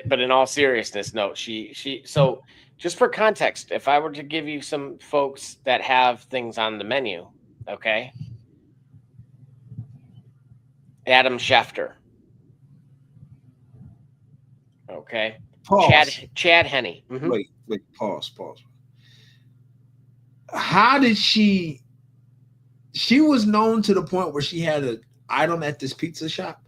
But in all seriousness, no, she so just for context, if I were to give you some folks that have things on the menu, okay? Adam Schefter. Okay. Pause. Chad Henne. Mm-hmm. Wait, pause. How did she was known to the point where she had an item at this pizza shop?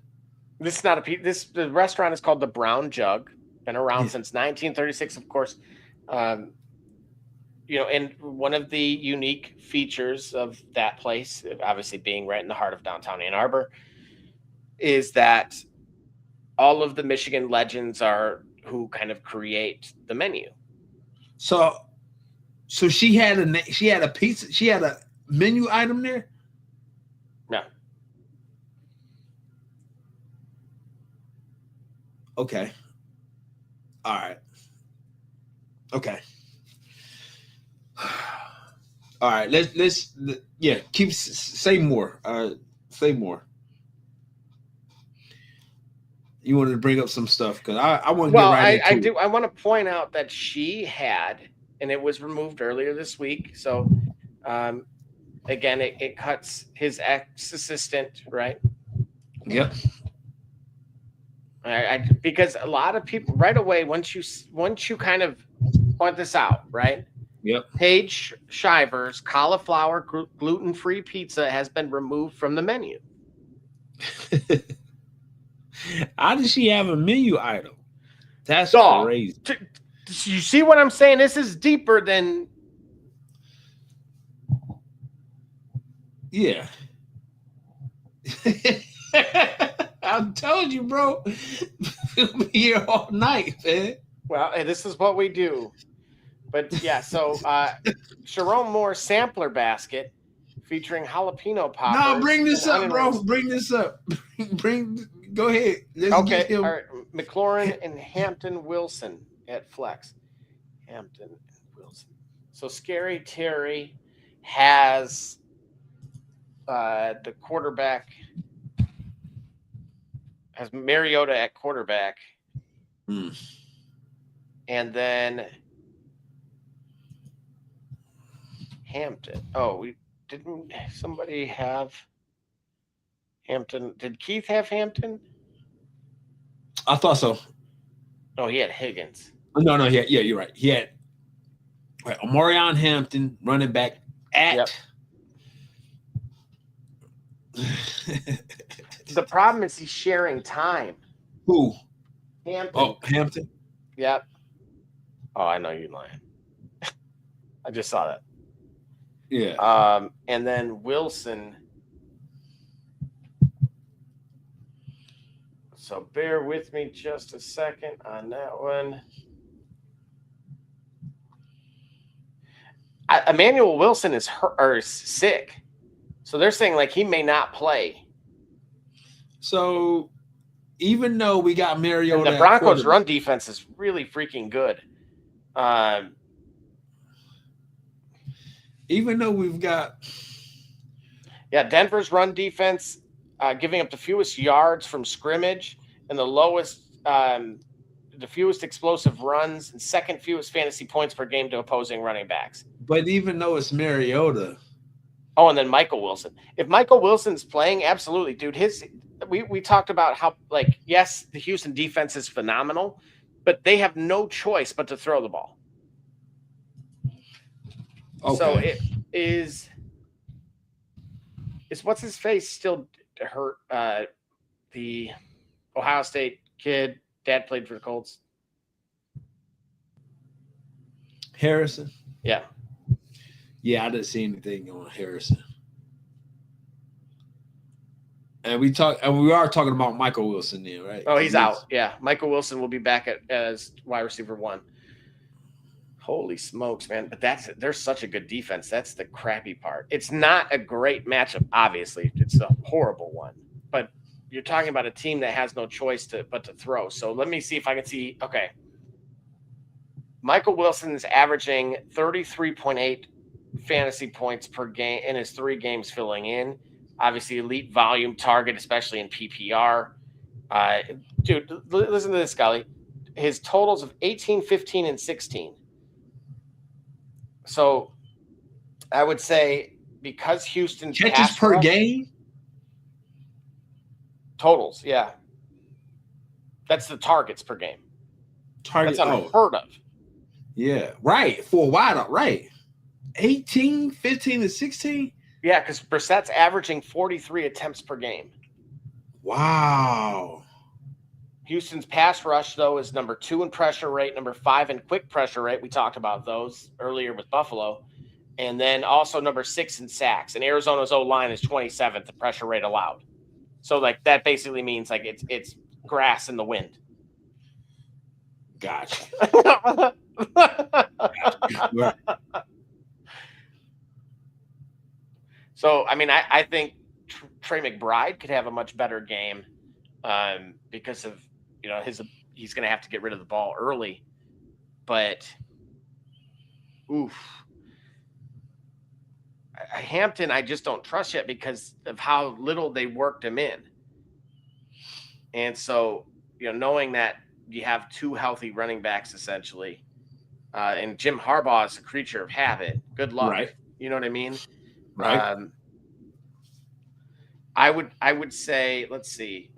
This is not a pizza. The restaurant is called the Brown Jug. Been around since 1936, of course. And one of the unique features of that place, obviously being right in the heart of downtown Ann Arbor, is that all of the Michigan legends are who kind of create the menu. So she had a pizza. She had a menu item there. No. Okay. All right. Okay. All right. Let's say more. Say more. You wanted to bring up some stuff because I want to get right into it. I want to point out that she had, and it was removed earlier this week. So, again, it cuts his ex-assistant, right? Yep. Because a lot of people right away, once you kind of point this out, right? Yep. Paige Shiver's cauliflower gluten-free pizza has been removed from the menu. How does she have a menu item? That's crazy. You see what I'm saying? This is deeper than. Yeah. I told you, bro. We'll be here all night, man. Well, this is what we do. But yeah, so Sharon Moore sampler basket featuring jalapeno poppers. No, bring this up, bro. Bring this up. Go ahead. Okay. All right. McLaurin and Hampton Wilson at Flex. Hampton and Wilson. So Scary Terry has the quarterback, has Mariota at quarterback. And then Hampton. Oh, didn't somebody have Hampton? Did Keith have Hampton? I thought so. Oh, he had Higgins. No, yeah, you're right. He had Omarion Hampton running back at. Yep. The problem is he's sharing time. Who? Hampton. Oh, Hampton. Yep. Oh, I know you're lying. I just saw that. Yeah. And then Wilson. So bear with me just a second on that one. Emmanuel Wilson is hurt or is sick. So they're saying like he may not play. So even though we got Mariota, and the Broncos' run defense is really freaking good. Even though we've got, Denver's run defense giving up the fewest yards from scrimmage and the fewest explosive runs and second fewest fantasy points per game to opposing running backs. But even though it's Mariota. Oh, and then Michael Wilson. If Michael Wilson's playing, absolutely, dude. We talked about how, like, yes, the Houston defense is phenomenal, but they have no choice but to throw the ball. Okay. So it is what's his face still hurt? The Ohio State kid, dad played for the Colts. Harrison. Yeah. Yeah, I didn't see anything on Harrison. And we are talking about Michael Wilson then, right? Oh, he's out. Yeah. Michael Wilson will be back as wide receiver 1. Holy smokes, man. But they're such a good defense. That's the crappy part. It's not a great matchup, obviously. It's a horrible one. But you're talking about a team that has no choice but to throw. So let me see if I can see. Okay. Michael Wilson is averaging 33.8 fantasy points per game in his 3 games filling in. Obviously, elite volume target, especially in PPR. Dude, listen to this, Scully. His totals of 18, 15, and 16. So I would say because Houston's catches per game? Totals, yeah. That's the targets per game. That's unheard of. Yeah, right. For a while, right. 18, 15, and 16? Yeah, because Brissett's averaging 43 attempts per game. Wow. Houston's pass rush, though, is number 2 in pressure rate, number 5 in quick pressure rate. We talked about those earlier with Buffalo. And then also number 6 in sacks. And Arizona's O-line is 27th in pressure rate allowed. So, like, that basically means, like, it's grass in the wind. Gotcha. Right. So, I mean, I think Trey McBride could have a much better game because of, he's going to have to get rid of the ball early. But, Hampton, I just don't trust yet because of how little they worked him in. And so, knowing that you have 2 healthy running backs essentially, and Jim Harbaugh is a creature of habit. Good luck. Right. You know what I mean? Right. I would say, let's see.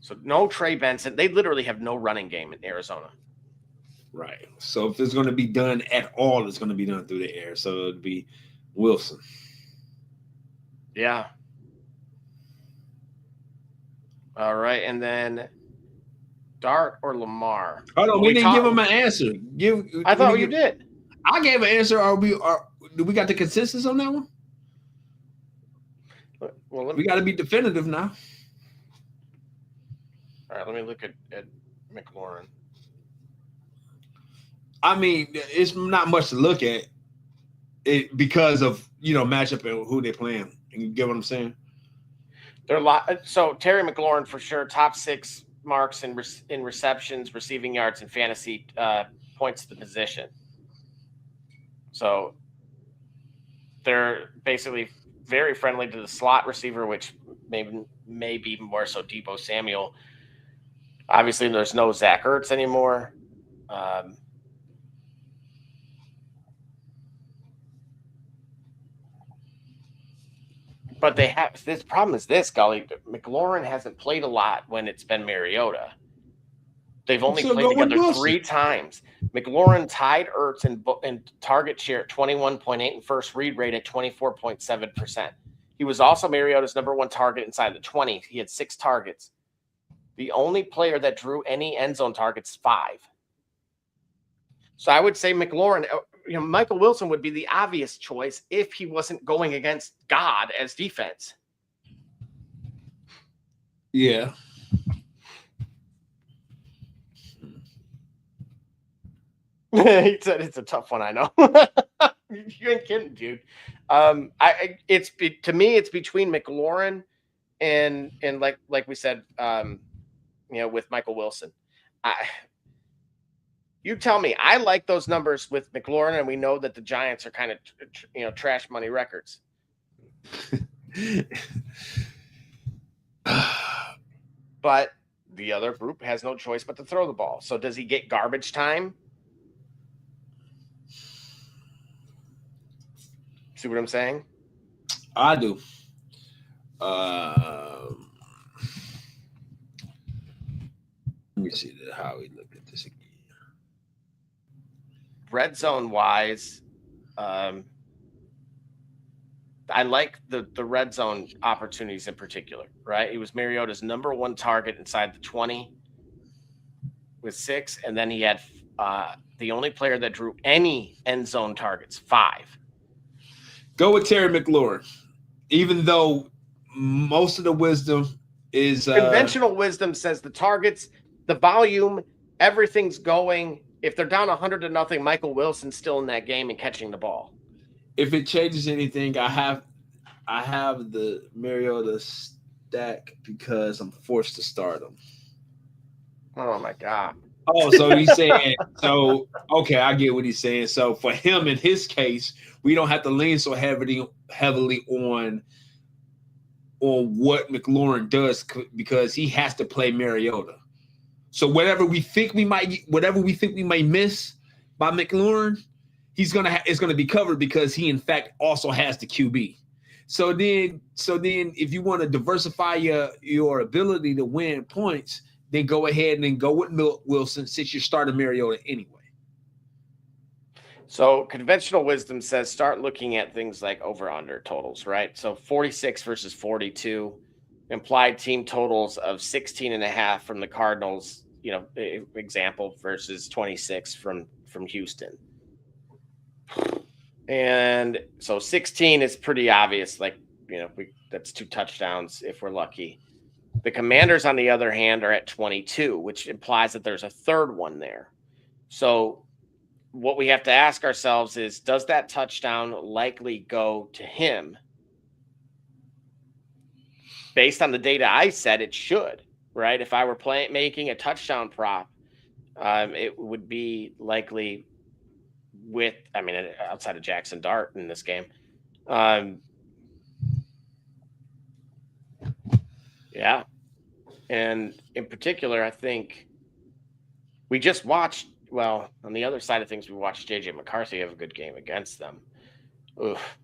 So no Trey Benson. They literally have no running game in Arizona. Right. So if it's going to be done at all, it's going to be done through the air. So it'd be Wilson. Yeah. All right. And then Dart or Lamar? Hold on. We didn't give him an answer. I thought you did. I gave an answer. Do we got the consensus on that one? Well, we got to be definitive now. All right. Let me look at McLaurin. I mean, it's not much to look at it because of, matchup and who they're playing. You get what I'm saying? There are a lot. So Terry McLaurin for sure, top 6 marks in receptions, receiving yards, and fantasy points to the position. So they're basically very friendly to the slot receiver, which may be more so Deebo Samuel. Obviously, there's no Zach Ertz anymore. But they have this problem is this, Gully. McLaurin hasn't played a lot when it's been Mariota. They've only played together 3 times. McLaurin tied Ertz in target share at 21.8 and first read rate at 24.7%. He was also Mariota's number 1 target inside the 20. He had 6 targets. The only player that drew any end zone targets 5. So I would say McLaurin, Michael Wilson would be the obvious choice if he wasn't going against God as defense. Yeah. He said it's a tough one. I know. You ain't kidding, dude. To me, it's between McLaurin and like we said, with Michael Wilson. You tell me. I like those numbers with McLaurin, and we know that the Giants are kind of, trash money records. But the other group has no choice but to throw the ball. So does he get garbage time? See what I'm saying? I do. Let me see how we look at this again. Red zone wise, I like the red zone opportunities in particular, right? It was Mariota's number one target inside the 20 with 6, and then he had the only player that drew any end zone targets, 5. Go with Terry McLaurin, even though most of the wisdom is conventional wisdom says the targets, the volume, everything's going. If they're down 100-0, Michael Wilson's still in that game and catching the ball. If it changes anything, I have the Mariota stack because I'm forced to start him. Oh my God. Oh, so he's saying okay, I get what he's saying. So for him in his case, we don't have to lean so heavily on what McLaurin does because he has to play Mariota. So whatever we think we might miss by McLaurin, it's gonna be covered because he in fact also has the QB. So then if you want to diversify your ability to win points, then go ahead and then go with Wilson since you're starting Mariota anyway. So conventional wisdom says start looking at things like over-under totals, right? So 46 versus 42, implied team totals of 16.5 from the Cardinals, example, versus 26 from Houston. And so 16 is pretty obvious, that's 2 touchdowns if we're lucky. The Commanders, on the other hand, are at 22, which implies that there's a third one there. So what we have to ask ourselves is, does that touchdown likely go to him? Based on the data I said, it should, right? If I were making a touchdown prop, it would be likely outside of Jackson Dart in this game. Yeah. And in particular, I think we just watched, on the other side of things, we watched JJ McCarthy have a good game against them. Oof.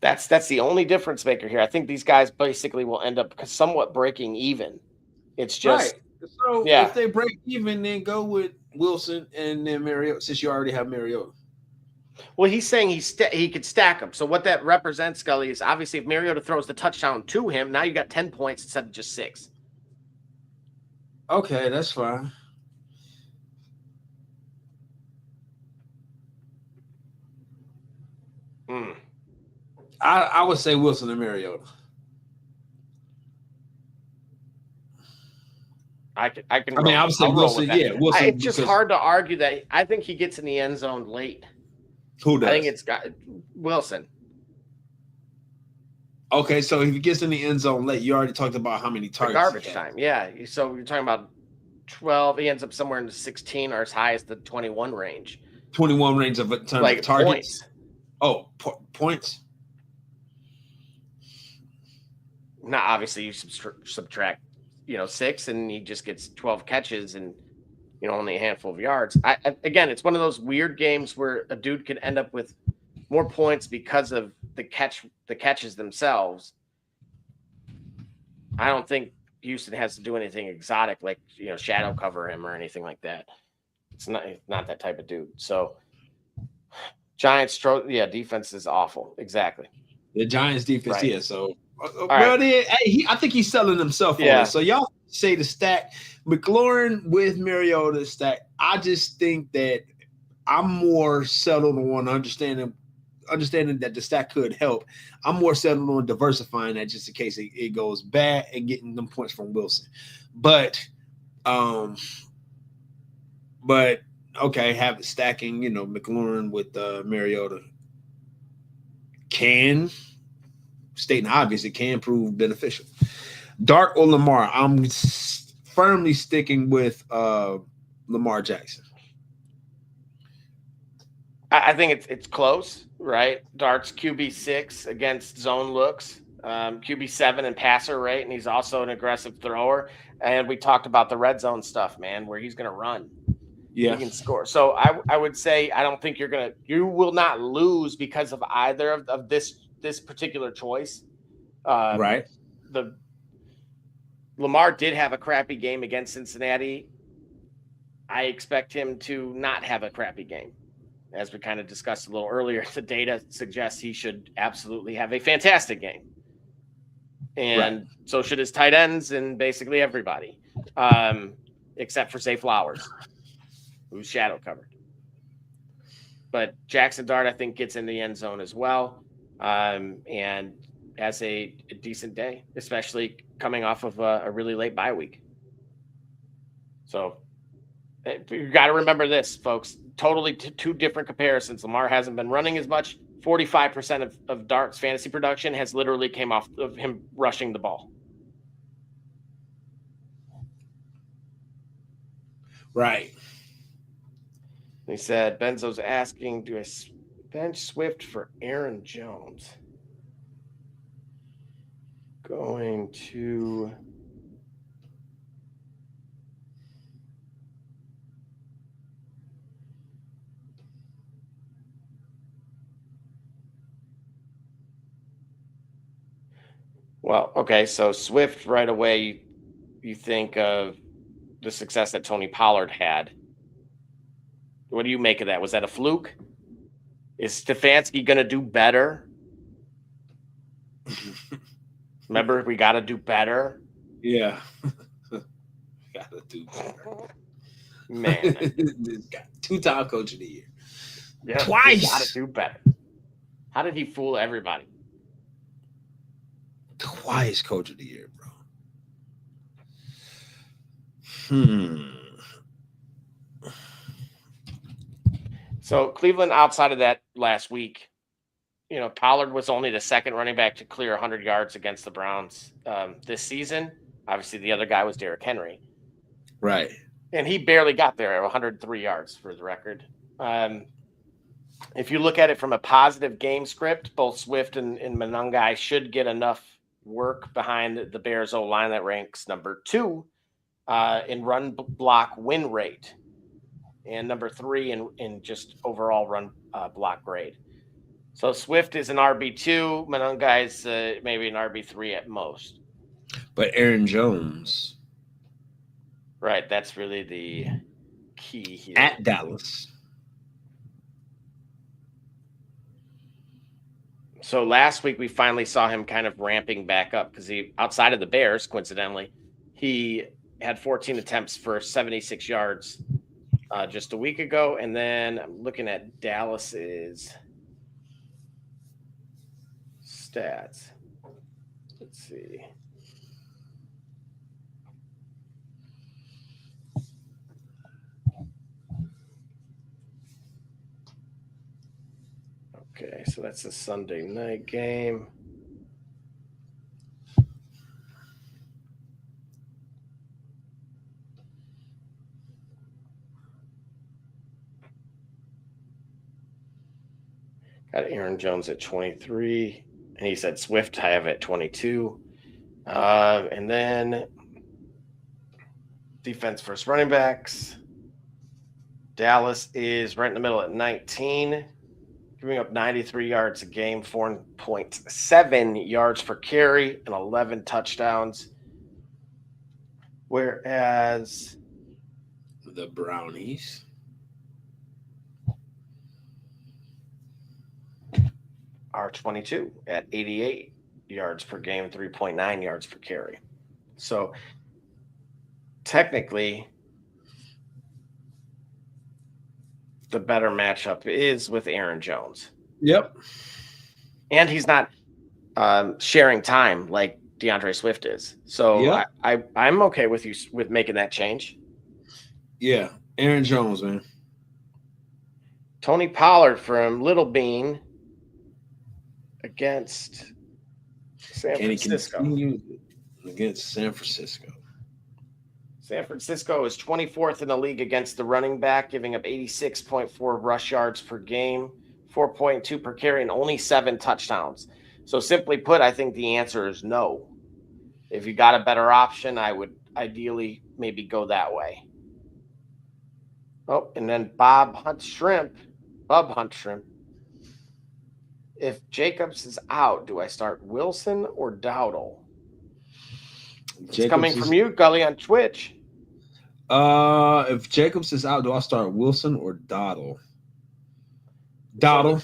That's the only difference maker here. I think these guys basically will end up somewhat breaking even. It's just right. So if they break even, then go with Wilson and then Mariota, since you already have Mariota. Well, he's saying he could stack them. So what that represents, Scully, is obviously if Mariota throws the touchdown to him, now you got 10 points instead of just 6. Okay, that's fine. I would say Wilson and Mariota. I can. I would say Wilson. Yeah, Wilson. It's just hard to argue that. I think he gets in the end zone late. Who does? I think it's got Wilson. Okay, so if he gets in the end zone late, you already talked about how many targets. The garbage time, yeah. So you're talking about 12. He ends up somewhere in the 16 or as high as the 21 range. 21 range of terms of targets. Points. Oh, points. Now, obviously, you subtract, 6, and he just gets 12 catches and only a handful of yards. Again, it's one of those weird games where a dude could end up with more points because of the catches themselves. I don't think Houston has to do anything exotic like shadow cover him or anything like that. It's not that type of dude. So Giants defense is awful. Exactly. The Giants defense, right. Yeah. So right. I think he's selling himself on it. So y'all say the stack McLaurin with Mariota stack. I just think that I'm more settled on understanding that the stack could help. I'm more settled on diversifying that just in case it goes bad and getting them points from Wilson. But okay, have it stacking, McLaurin with Mariota can, stating obvious, it can prove beneficial. Dart or Lamar, I'm firmly sticking with Lamar Jackson. I think it's close, right? Dart's QB6 against zone looks, QB7 and passer rate, and he's also an aggressive thrower. And we talked about the red zone stuff, man, where he's going to run. Yeah, he can score. So I would say I don't think you will not lose because of either of this particular choice. Right. Lamar did have a crappy game against Cincinnati. I expect him to not have a crappy game. As we kind of discussed a little earlier, the data suggests he should absolutely have a fantastic game. And so should his tight ends and basically everybody, except for Zay Flowers, who's shadow covered. But Jackson Dart, I think, gets in the end zone as well, and has a decent day, especially coming off of a really late bye week. So you got to remember this, folks. Totally two different comparisons. Lamar hasn't been running as much. 45% of Dart's fantasy production has literally came off of him rushing the ball. Right. He said, Benzo's asking, do I bench Swift for Aaron Jones? Going to... Well, okay, so Swift right away, you think of the success that Tony Pollard had. What do you make of that? Was that a fluke? Is Stefanski going to do better? Remember, we got to do better. Yeah. Got to do better. Man. Two-time coach of the year. Yeah, Twice. Got to do better. How did he fool everybody? Twice coach of the year, bro. So Cleveland, outside of that last week, Pollard was only the second running back to clear 100 yards against the Browns this season. Obviously, the other guy was Derrick Henry. Right. And he barely got there at 103 yards for the record. If you look at it from a positive game script, both Swift and Monangai should get enough work behind the Bears O-line that ranks number 2 in run block win rate and number 3 in just overall run block grade. So Swift is an RB2, Monangai is maybe an RB3 at most. But Aaron Jones. Right, that's really the key here. At Dallas. So last week we finally saw him kind of ramping back up because he, outside of the Bears, coincidentally, he had 14 attempts for 76 yards just a week ago. And then I'm looking at Dallas's stats. Let's see. Okay, so that's a Sunday night game. Got Aaron Jones at 23, and he said Swift I have at 22. And then defense versus running backs. Dallas is right in the middle at 19. Giving up 93 yards a game, 4.7 yards per carry, and 11 touchdowns. Whereas the Brownies are 22 at 88 yards per game, 3.9 yards per carry. So technically, the better matchup is with Aaron Jones. Yep. And he's not sharing time like DeAndre Swift is. So yep. I'm okay with you with making that change. Yeah. Aaron Jones, man. Tony Pollard from Little Bean against San Francisco. Against San Francisco. San Francisco is 24th in the league against the running back, giving up 86.4 rush yards per game, 4.2 per carry, and only 7 touchdowns. So simply put, I think the answer is no. If you got a better option, I would ideally maybe go that way. Oh, and then Bub Hunt Shrimp. If Jacobs is out, do I start Wilson or Dowdle? It's coming from you, Gully, on Twitch. If Jacobs is out, do I start Wilson or Dottle? Dottle.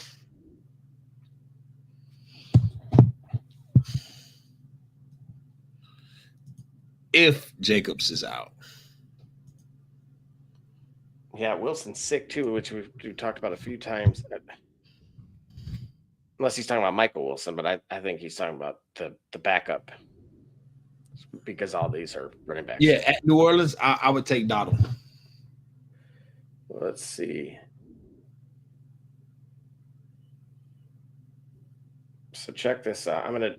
If Jacobs is out. Yeah, Wilson's sick too, which we've talked about a few times. Unless he's talking about Michael Wilson, but I think he's talking about the backup because all these are running backs. Yeah, at New Orleans, I would take Dottle. Let's see. So check this out. I'm going to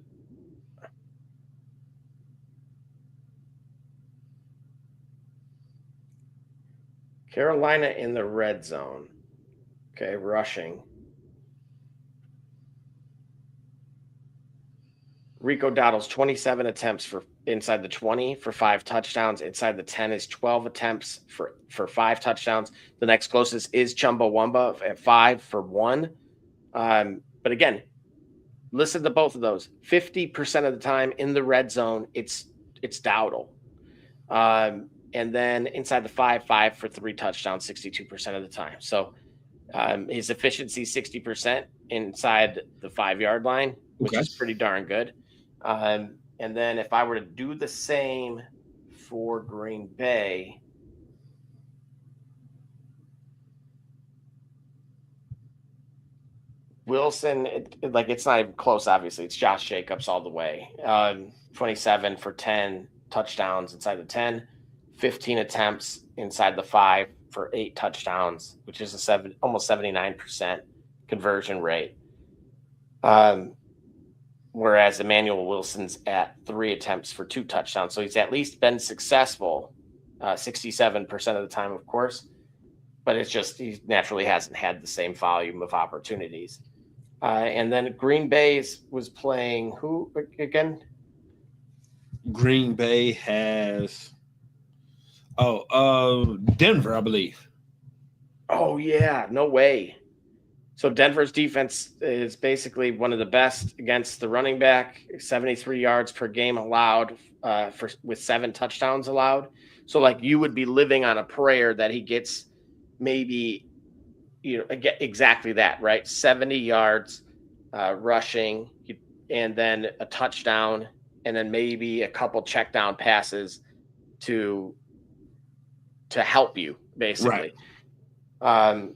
Carolina in the red zone. Okay, rushing. Rico Dowdle's 27 attempts for inside the 20 for 5 touchdowns. Inside the 10 is 12 attempts for 5 touchdowns. The next closest is Chumbawamba at 5 for 1. But again, listen to both of those. 50% of the time in the red zone, it's Dowdle. And then inside the 5 for 3 touchdowns, 62% of the time. So his efficiency 60% inside the 5-yard line, which is pretty darn good. And then if I were to do the same for Green Bay, Wilson, it's not even close, obviously. It's Josh Jacobs all the way. 27 for 10 touchdowns inside the 10, 15 attempts inside the 5 for 8 touchdowns, which is almost 79% conversion rate. Whereas Emmanuel Wilson's at 3 attempts for 2 touchdowns. So he's at least been successful 67% of the time, of course. But it's just he naturally hasn't had the same volume of opportunities. And then Green Bay was playing who again? Green Bay has Denver, I believe. Oh, yeah. No way. So Denver's defense is basically one of the best against the running back, 73 yards per game allowed with 7 touchdowns allowed. So you would be living on a prayer that he gets maybe, exactly that, right? 70 yards rushing and then a touchdown and then maybe a couple check down passes to help you basically. Right.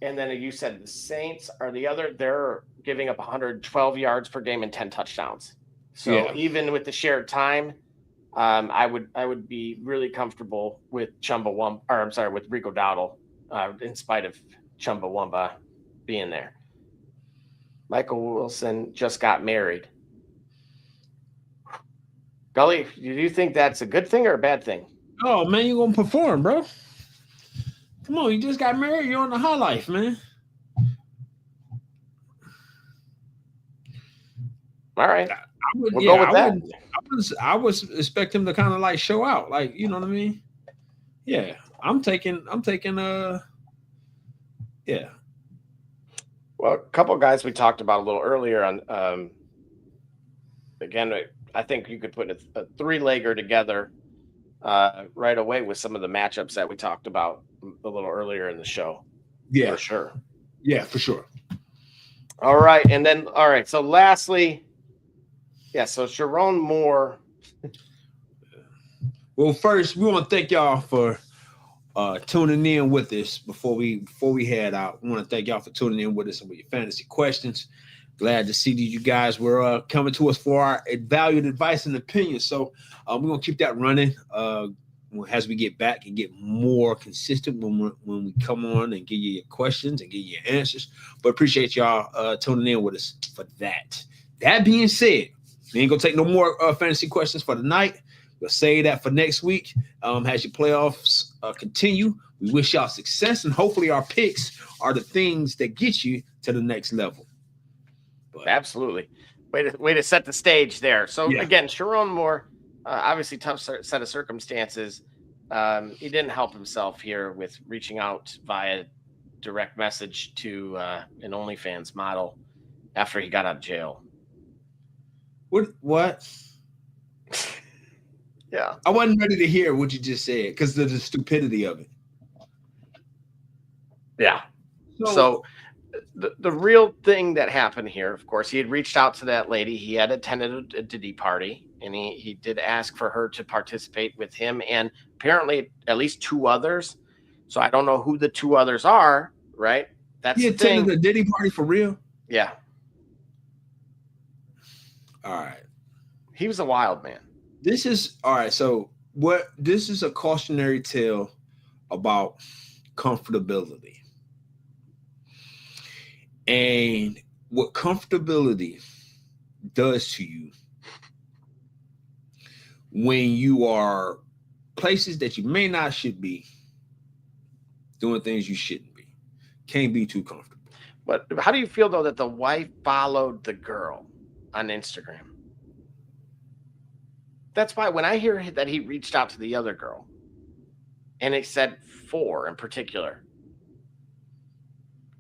And then you said the Saints are the other. They're giving up 112 yards per game and 10 touchdowns. So even with the shared time, I would be really comfortable with with Rico Dowdle, in spite of Chumbawamba being there. Michael Wilson just got married. Gully, do you think that's a good thing or a bad thing? Oh man, you're gonna perform, bro. Come on, you just got married. You're on the high life, man. All right. We'll go with that. I would expect him to kind of show out. You know what I mean? Yeah. I'm taking yeah. Well, a couple of guys we talked about a little earlier on again, I think you could put a 3-legger together right away with some of the matchups that we talked about a little earlier in the show. Yeah, for sure. Yeah, for sure. All right. And then, all right. So lastly, so Sharon Moore. Well, first, we want to thank y'all for tuning in with us before we head out. We want to thank y'all for tuning in with us and with your fantasy questions. Glad to see that you guys were coming to us for our valued advice and opinions. So we're going to keep that running as we get back and get more consistent when we come on and give you your questions and give you your answers. But appreciate y'all tuning in with us for that. That being said, we ain't going to take no more fantasy questions for tonight. We'll save that for next week as your playoffs continue. We wish y'all success, and hopefully our picks are the things that get you to the next level. Absolutely. Way to set the stage there. So again, Sharon Moore, obviously tough set of circumstances. He didn't help himself here with reaching out via direct message to an OnlyFans model after he got out of jail. What? Yeah. I wasn't ready to hear what you just said because of the stupidity of it. Yeah. So the real thing that happened here, of course, he had reached out to that lady. He had attended a Diddy party, and he did ask for her to participate with him and apparently at least 2 others. So I don't know who the 2 others are, right? That's He the thing. attended a Diddy party for real? Yeah. All right. He was a wild man. This is all right. So this is a cautionary tale about comfortability. And what comfortability does to you when you are places that you may not should be, doing things you shouldn't be, can't be too comfortable. But how do you feel, though, that the wife followed the girl on Instagram? That's why when I hear that he reached out to the other girl and it said 4 in particular,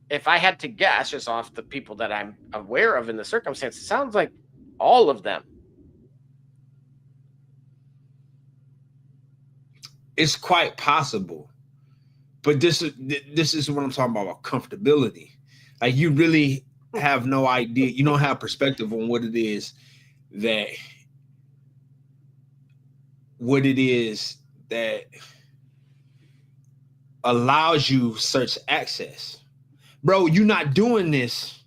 if I had to guess just off the people that I'm aware of in the circumstance, it sounds like all of them. It's quite possible. But this is what I'm talking about comfortability. Like, you really have no idea. You don't have perspective on what it is that allows you such access. Bro, you're not doing this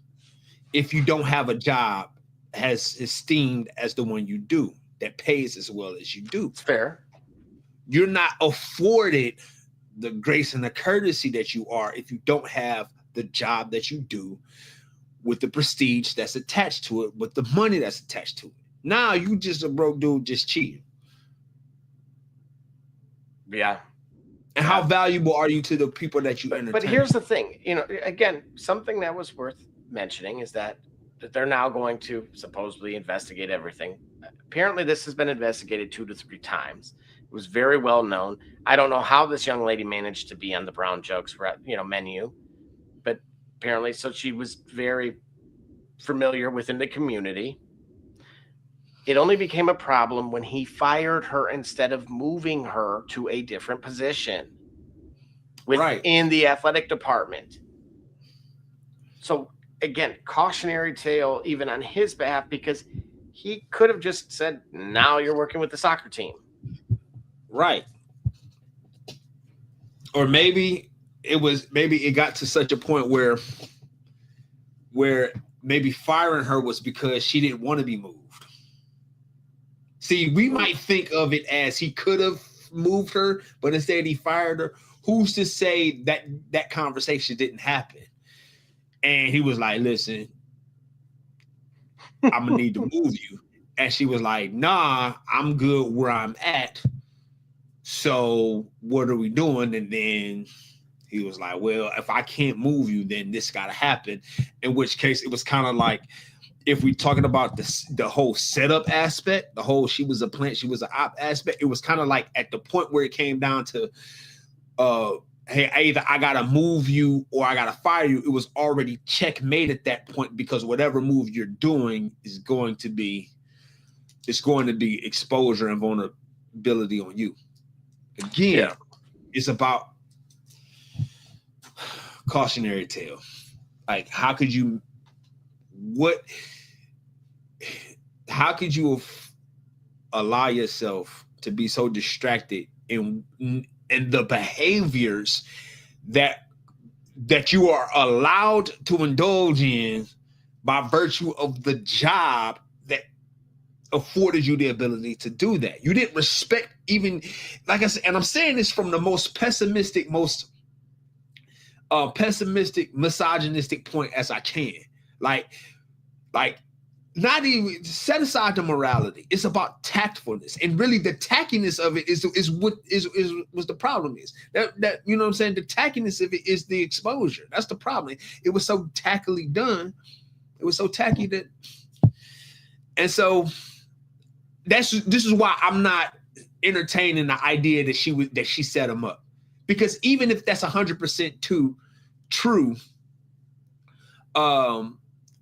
if you don't have a job as esteemed as the one you do that pays as well as you do. It's fair. You're not afforded the grace and the courtesy that you are if you don't have the job that you do with the prestige that's attached to it, with the money that's attached to it. Now you just a broke dude just cheating. Yeah. And how valuable are you to the people that you entertain? But here's the thing, again, something that was worth mentioning is that they're now going to supposedly investigate everything. Apparently, this has been investigated 2 to 3 times. It was very well known. I don't know how this young lady managed to be on the Brown Jokes, menu, but apparently, so she was very familiar within the community. It only became a problem when he fired her instead of moving her to a different position within the athletic department. So again, cautionary tale even on his behalf, because he could have just said, now you're working with the soccer team. Right. Or maybe it got to such a point where maybe firing her was because she didn't want to be moved. See, we might think of it as he could have moved her, but instead he fired her. Who's to say that conversation didn't happen? And he was like, listen, I'm going to need to move you. And she was like, nah, I'm good where I'm at. So what are we doing? And then he was like, well, if I can't move you, then this got to happen. In which case it was kind of like, if we're talking about the whole setup aspect, the whole she was a plant, she was an op aspect, it was kind of like at the point where it came down to, hey, either I got to move you or I got to fire you. It was already checkmate at that point, because whatever move you're doing is going to be exposure and vulnerability on you. Again, it's about cautionary tale. Like, how could you allow yourself to be so distracted in the behaviors that you are allowed to indulge in by virtue of the job that afforded you the ability to do that? You didn't respect, even, like I said, and I'm saying this from the most pessimistic, misogynistic point as I can. Like, not even set aside the morality. It's about tactfulness, and really the tackiness of it is what the problem is. That you know what I'm saying. The tackiness of it is the exposure. That's the problem. It was so tackily done. It was so tacky that, and so this is why I'm not entertaining the idea that she set him up, because even if that's 100% true,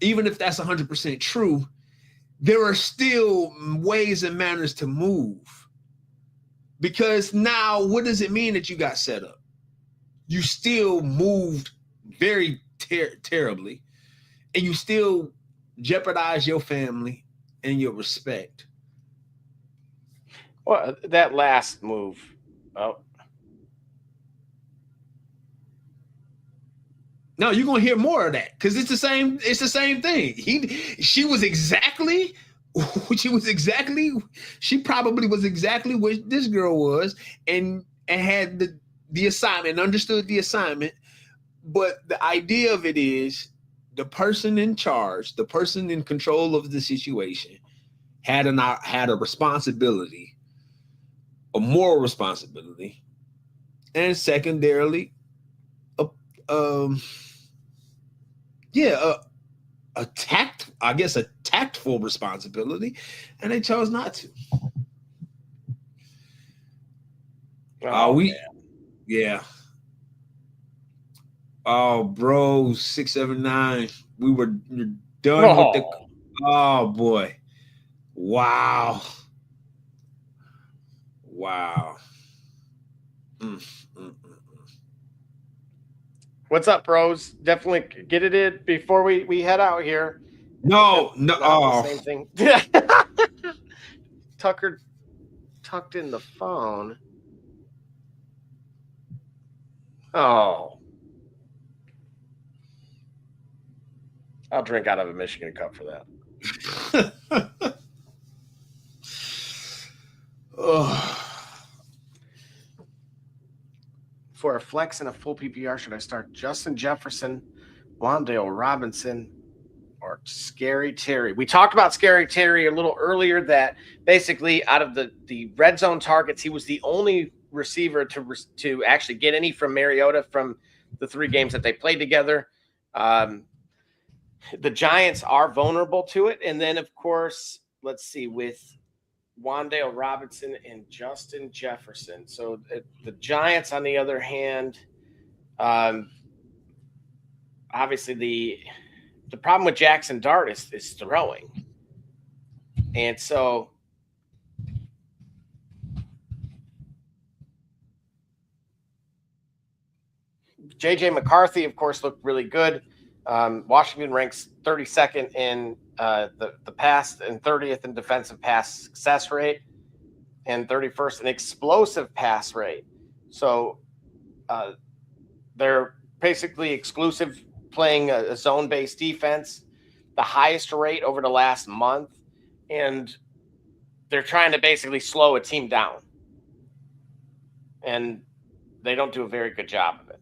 even if that's 100% true, there are still ways and manners to move Because now what does it mean that you got set up? You still moved very terribly, and you still jeopardize your family and your respect. Well, that last move. Oh. No, you're gonna hear more of that because it's the same thing. She probably was exactly what this girl was, and had the assignment, understood the assignment. But the idea of it is the person in charge, the person in control of the situation, had a responsibility, a moral responsibility, and secondarily, a tactful responsibility, and they chose not to. Yeah. Oh, bro, 679. We were done with the. Oh boy, wow. What's up, bros? Definitely get it in before we head out here. No. The same thing. Tucker tucked in the phone. Oh. I'll drink out of a Michigan cup for that. For a flex and a full PPR, should I start Justin Jefferson, Wan'Dale Robinson, or Scary Terry? We talked about Scary Terry a little earlier, that basically out of the red zone targets, he was the only receiver to actually get any from Mariota from the 3 games that they played together. The Giants are vulnerable to it. And then, of course, let's see, with Wan'Dale Robinson and Justin Jefferson. So the Giants, on the other hand, obviously the problem with Jackson Dart is throwing. And so J.J. McCarthy, of course, looked really good. Washington ranks 32nd in the pass and 30th in defensive pass success rate and 31st in explosive pass rate. So they're basically exclusive, playing a zone-based defense, the highest rate over the last month, and they're trying to basically slow a team down. And they don't do a very good job of it.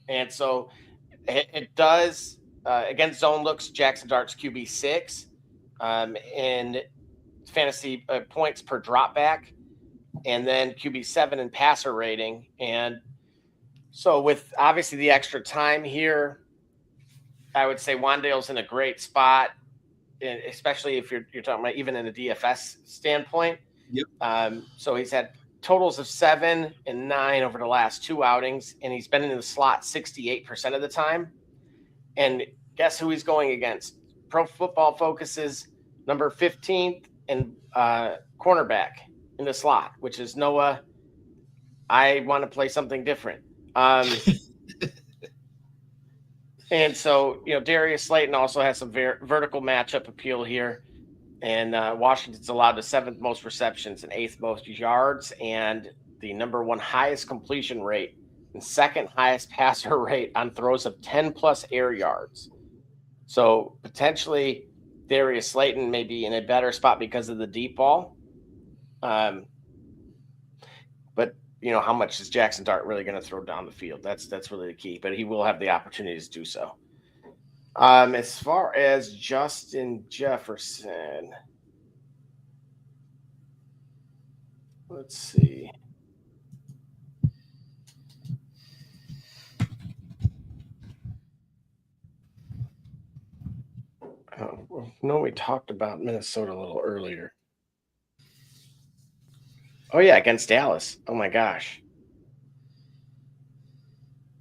And so it does, against zone looks, Jackson Dart's QB6 in fantasy points per drop back, and then QB7 in passer rating. And so with obviously the extra time here, I would say Wan'Dale's in a great spot, especially if you're talking about even in a DFS standpoint. Yep. So he's had totals of 7 and 9 over the last 2 outings, and he's been in the slot 68% of the time. And guess who he's going against? Pro Football Focus's number 15th and cornerback in the slot, which is Noah. I want to play something different. And so, Darius Slayton also has some vertical matchup appeal here. And Washington's allowed the 7th most receptions and 8th most yards, and the number 1 highest completion rate and 2nd highest passer rate on throws of 10+ air yards. So potentially Darius Slayton may be in a better spot because of the deep ball. But how much is Jackson Dart really going to throw down the field? That's really the key. But he will have the opportunity to do so. As far as Justin Jefferson, let's see. We talked about Minnesota a little earlier. Oh, yeah, against Dallas. Oh, my gosh.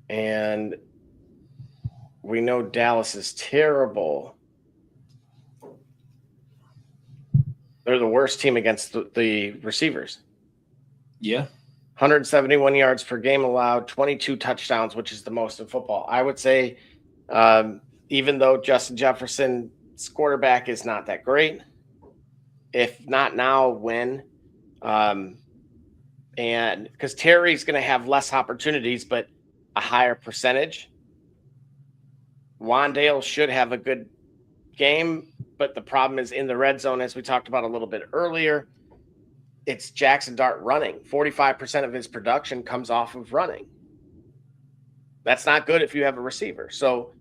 And we know Dallas is terrible. They're the worst team against the receivers. Yeah. 171 yards per game allowed, 22 touchdowns, which is the most in football. I would say, even though Justin Jefferson's quarterback is not that great, if not now, when? And because Terry's going to have less opportunities, but a higher percentage. Wandale should have a good game, but the problem is in the red zone, as we talked about a little bit earlier, it's Jackson Dart running. 45% of his production comes off of running. That's not good if you have a receiver. So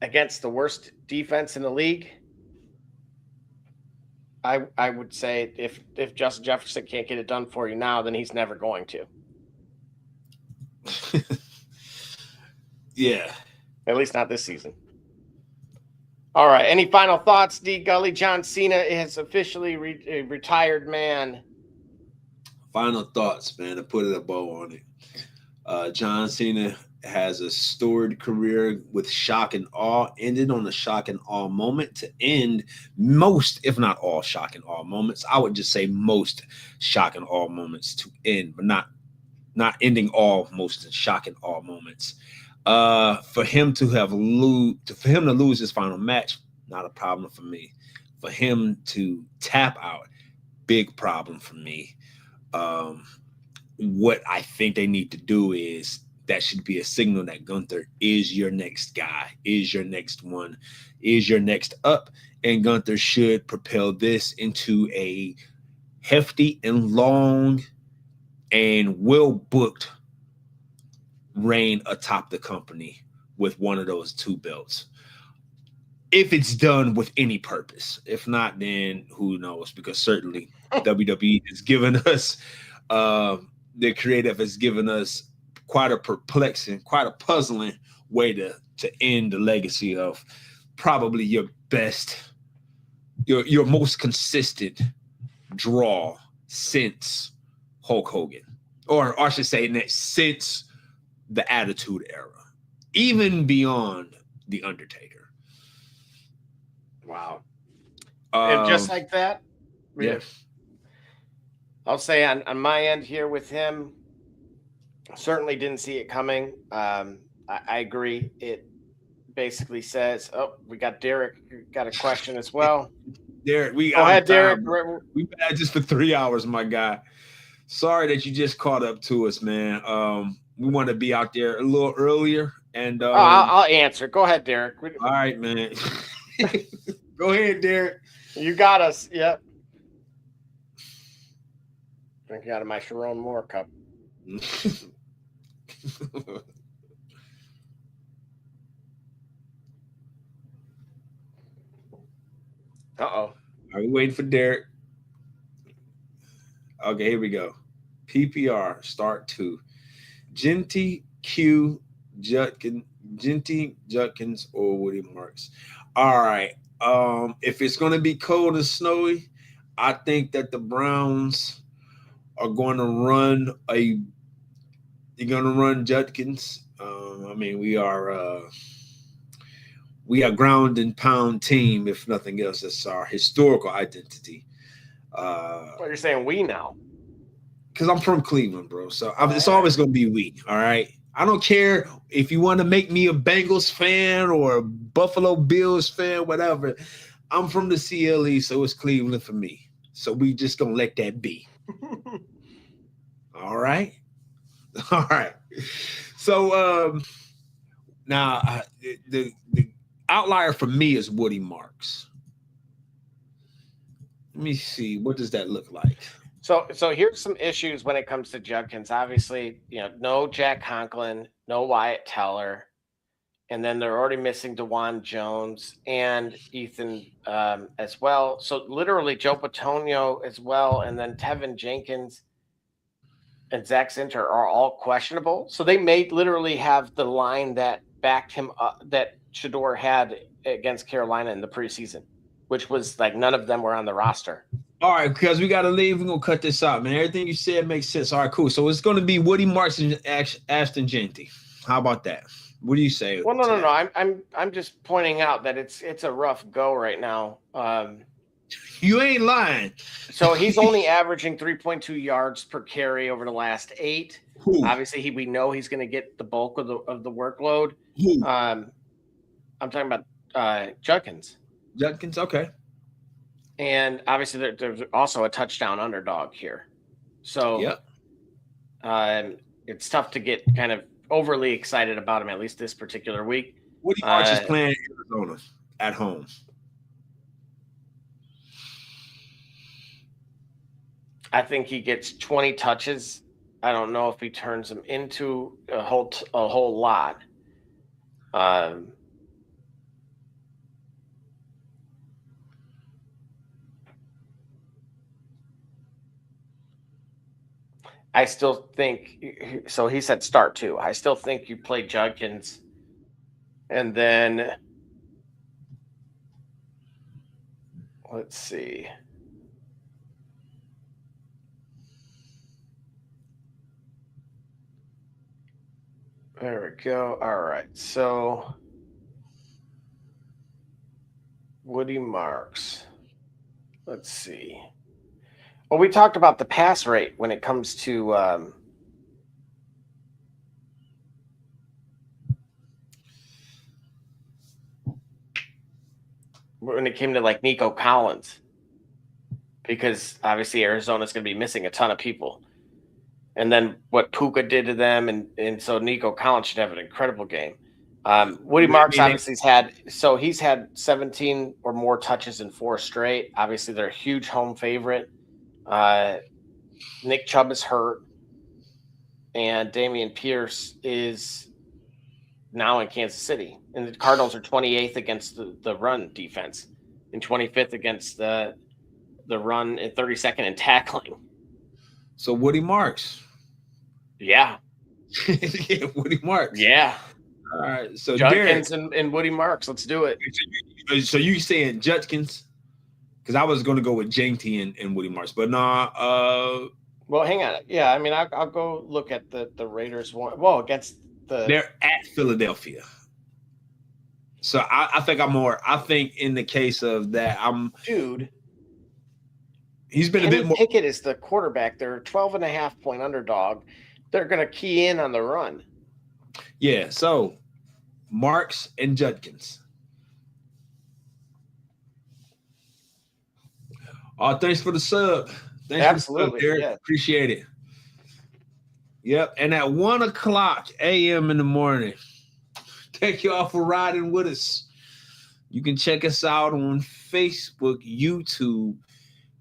against the worst defense in the league, I would say if Justin Jefferson can't get it done for you now, then he's never going to. Yeah. At least not this season. All right. Any final thoughts, D. Gully? John Cena is officially a retired man. Final thoughts, man, to put a bow on it. John Cena has a storied career with shock and awe, ended on a shock and awe moment to end most, if not all, shock and awe moments. I would just say most shock and awe moments to end, but not ending all most shock and awe moments. For him to lose his final match, not a problem for me. For him to tap out, big problem for me. What I think they need to do is that should be a signal that Gunther is your next guy, is your next one, is your next up, and Gunther should propel this into a hefty and long and well-booked reign atop the company with one of those two belts. If it's done with any purpose. If not, then who knows? Because certainly WWE has given us, the creative has given us quite a perplexing, quite a puzzling way to end the legacy of probably your best, your most consistent draw since Hulk Hogan. Or I should say since the Attitude Era, even beyond The Undertaker. Wow. And just like that, yeah. I'll say on my end here with him, certainly didn't see it coming. I agree. It basically says, we got Derek got a question as well. Derek, go ahead, Derek. We've been at this for 3 hours, my guy. Sorry that you just caught up to us, man. We want to be out there a little earlier, and I'll answer. Go ahead, Derek. All right, man. Go ahead, Derek. You got us. Yep. Drinking out of my Sharon Moore cup. Uh-oh. Are we waiting for Derek? Okay, here we go. PPR, start 2. Genty, Q, Judkins, or Woody Marks. All right. If it's going to be cold and snowy, I think that the Browns are going to run Judkins. I mean, we are ground and pound team, if nothing else. That's our historical identity. Well, you're saying we now. Because I'm from Cleveland, bro. So it's always going to be we, all right? I don't care if you want to make me a Bengals fan or a Buffalo Bills fan, whatever. I'm from the CLE, so it's Cleveland for me. So we just going to let that be. All right? All right. So now the outlier for me is Woody Marks. Let me see. What does that look like? So here's some issues when it comes to Judkins. Obviously, no Jack Conklin, no Wyatt Teller, and then they're already missing DeJuan Jones and Ethan as well. So literally Joe Bitonio as well, and then Tevin Jenkins and Zach Zinter are all questionable. So they may literally have the line that backed him up that Shedeur had against Carolina in the preseason, which was like none of them were on the roster. All right, because we got to leave. We're going to cut this out, man. Everything you said makes sense. All right, cool. So it's going to be Woody Marks and Ashton Jeanty. How about that? What do you say? Well, no. I'm just pointing out that it's a rough go right now. You ain't lying. So he's only averaging 3.2 yards per carry over the last 8. Who? Obviously, we know he's going to get the bulk of the workload. Who? I'm talking about Judkins. Judkins, okay. And obviously, there's also a touchdown underdog here. So it's tough to get kind of overly excited about him, at least this particular week. Woody Marks is playing Arizona at home. I think he gets 20 touches. I don't know if he turns them into a whole lot. I still think so. He said start too. I still think you play Judkins, and then let's see. There we go. All right. So Woody Marks. Let's see. Well, we talked about the pass rate when it comes to when it came to like Nico Collins, because obviously Arizona's going to be missing a ton of people. And then what Puka did to them, and so Nico Collins should have an incredible game. Woody Marks obviously he's had 17 or more touches in 4 straight. Obviously, they're a huge home favorite. Nick Chubb is hurt, and Dameon Pierce is now in Kansas City. And the Cardinals are 28th against the run defense and 25th against the run and 32nd in tackling. So Woody Marks. Yeah. Yeah, Woody Marks. Yeah. All right. So Judkins and Woody Marks. Let's do it. So you saying Judkins? Because I was going to go with JT and Woody Marks, but nah. Well, hang on. Yeah, I mean, I'll go look at the Raiders one. Well, against they're at Philadelphia. So I think I think in the case of that, he's been a bit more. Pickett is the quarterback. They're a 12.5-point underdog. They're going to key in on the run. Yeah. So Marks and Judkins. Thanks for the sub. Thanks Absolutely, for the sub, Derek. Yeah. Appreciate it. Yep. And at 1:00 a.m. in the morning, thank you all for riding with us. You can check us out on Facebook, YouTube,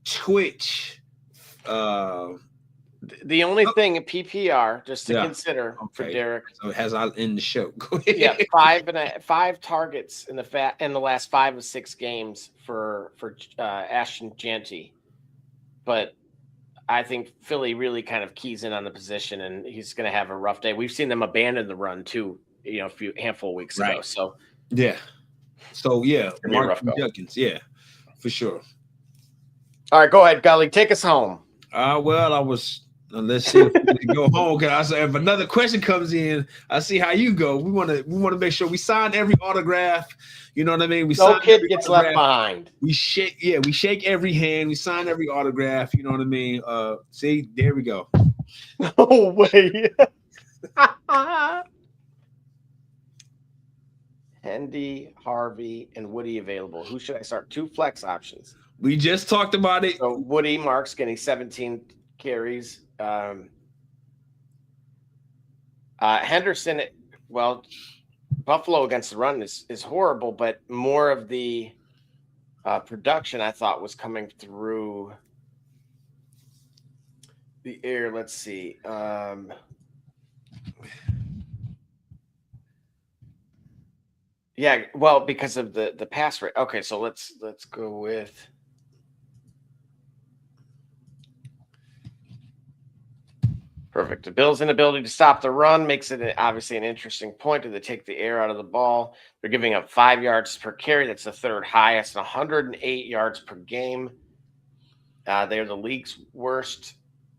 Twitch. The only thing at PPR, just to consider for Derek. So it has in the show. Go ahead. Yeah, 5 targets in the last 5 of 6 games for Ashton Jeanty. But I think Philly really kind of keys in on the position, and he's going to have a rough day. We've seen them abandon the run too, a handful of weeks ago. So yeah. So yeah, Mark Judkins, yeah, for sure. All right, go ahead, Gully. Take us home. Let's see if we can go home. Cause if another question comes in, I see how you go. We want to make sure we sign every autograph. You know what I mean? No kid gets left behind. We shake every hand. We sign every autograph. You know what I mean? See, there we go. No way. Hendy, Harvey, and Woody available. Who should I start? 2 flex options. We just talked about it. So Woody Marks getting 17 carries. Henderson, Buffalo against the run is horrible, but more of the production I thought was coming through the air. Let's see. Because of the pass rate. Okay, so let's go with. Perfect. The Bills' inability to stop the run makes it obviously an interesting point. Do they take the air out of the ball? They're giving up 5 yards per carry. That's the 3rd highest, and 108 yards per game. They're the league's worst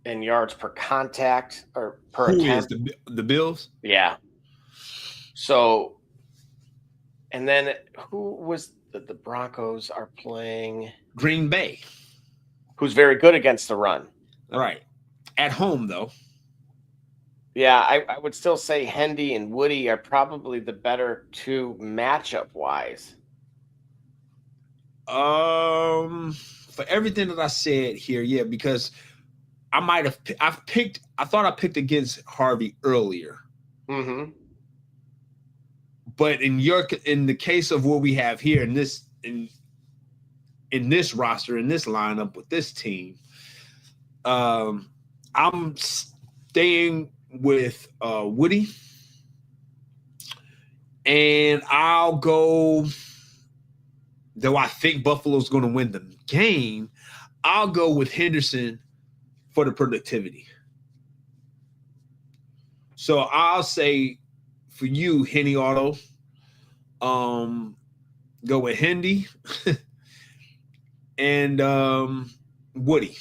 in yards per contact or per attempt. Who is the Bills? Yeah. So, and then who was the Broncos are playing? Green Bay, who's very good against the run. All right. At home, though. Yeah, I would still say Hendy and Woody are probably the better two matchup-wise. For everything that I said here, yeah, because I thought I picked against Harvey earlier. Mm-hmm. But in the case of what we have here in this roster, in this lineup with this team, I'm staying with Woody, and I'll go. Though I think Buffalo's going to win the game, I'll go with Henderson for the productivity. So I'll say for you, Henny Auto, go with Hendy and Woody.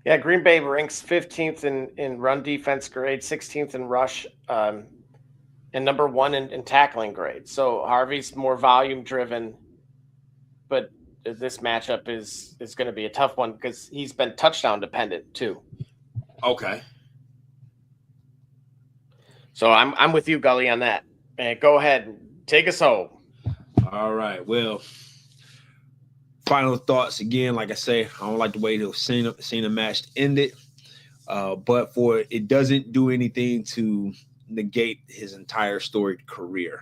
Yeah, Green Bay ranks 15th in run defense grade, 16th in rush, and number 1 in tackling grade. So Harvey's more volume driven, but this matchup is going to be a tough one because he's been touchdown dependent too. Okay. So I'm with you, Gully, on that. And go ahead, take us home. All right. Well, final thoughts again. Like I say, I don't like the way the Cena match ended, but it doesn't do anything to negate his entire storied career.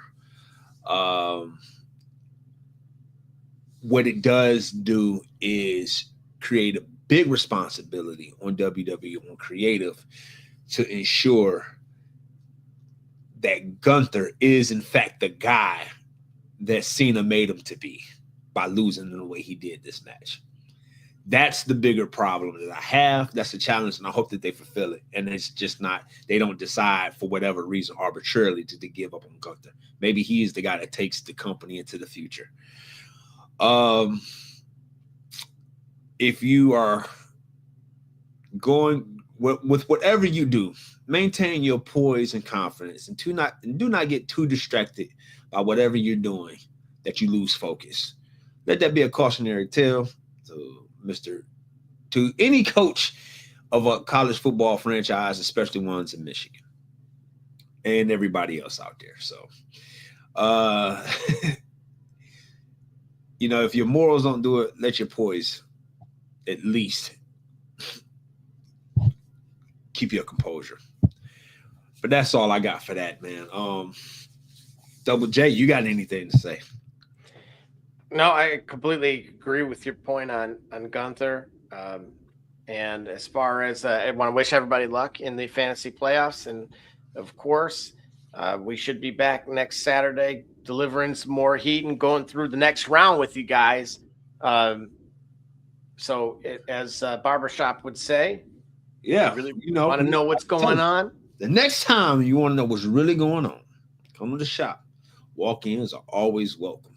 What it does do is create a big responsibility on WWE, on creative, to ensure that Gunther is in fact the guy that Cena made him to be by losing in the way he did this match. That's the bigger problem that I have. That's the challenge, and I hope that they fulfill it. And it's just not, they don't decide for whatever reason arbitrarily to give up on Gunther. Maybe he is the guy that takes the company into the future. If you are going with whatever you do, maintain your poise and confidence, and do not get too distracted by whatever you're doing that you lose focus. Let that be a cautionary tale to any coach of a college football franchise, especially ones in Michigan and everybody else out there. So, if your morals don't do it, let your poise at least keep your composure. But that's all I got for that, man. Double J, you got anything to say? No, I completely agree with your point on Gunther. And as far as I want to wish everybody luck in the fantasy playoffs. And of course, we should be back next Saturday delivering some more heat and going through the next round with you guys. As Barbershop would say, yeah, really want to know what's going on. The next time you want to know what's really going on, come to the shop. Walk-ins are always welcome.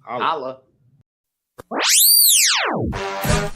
Holla. Holla.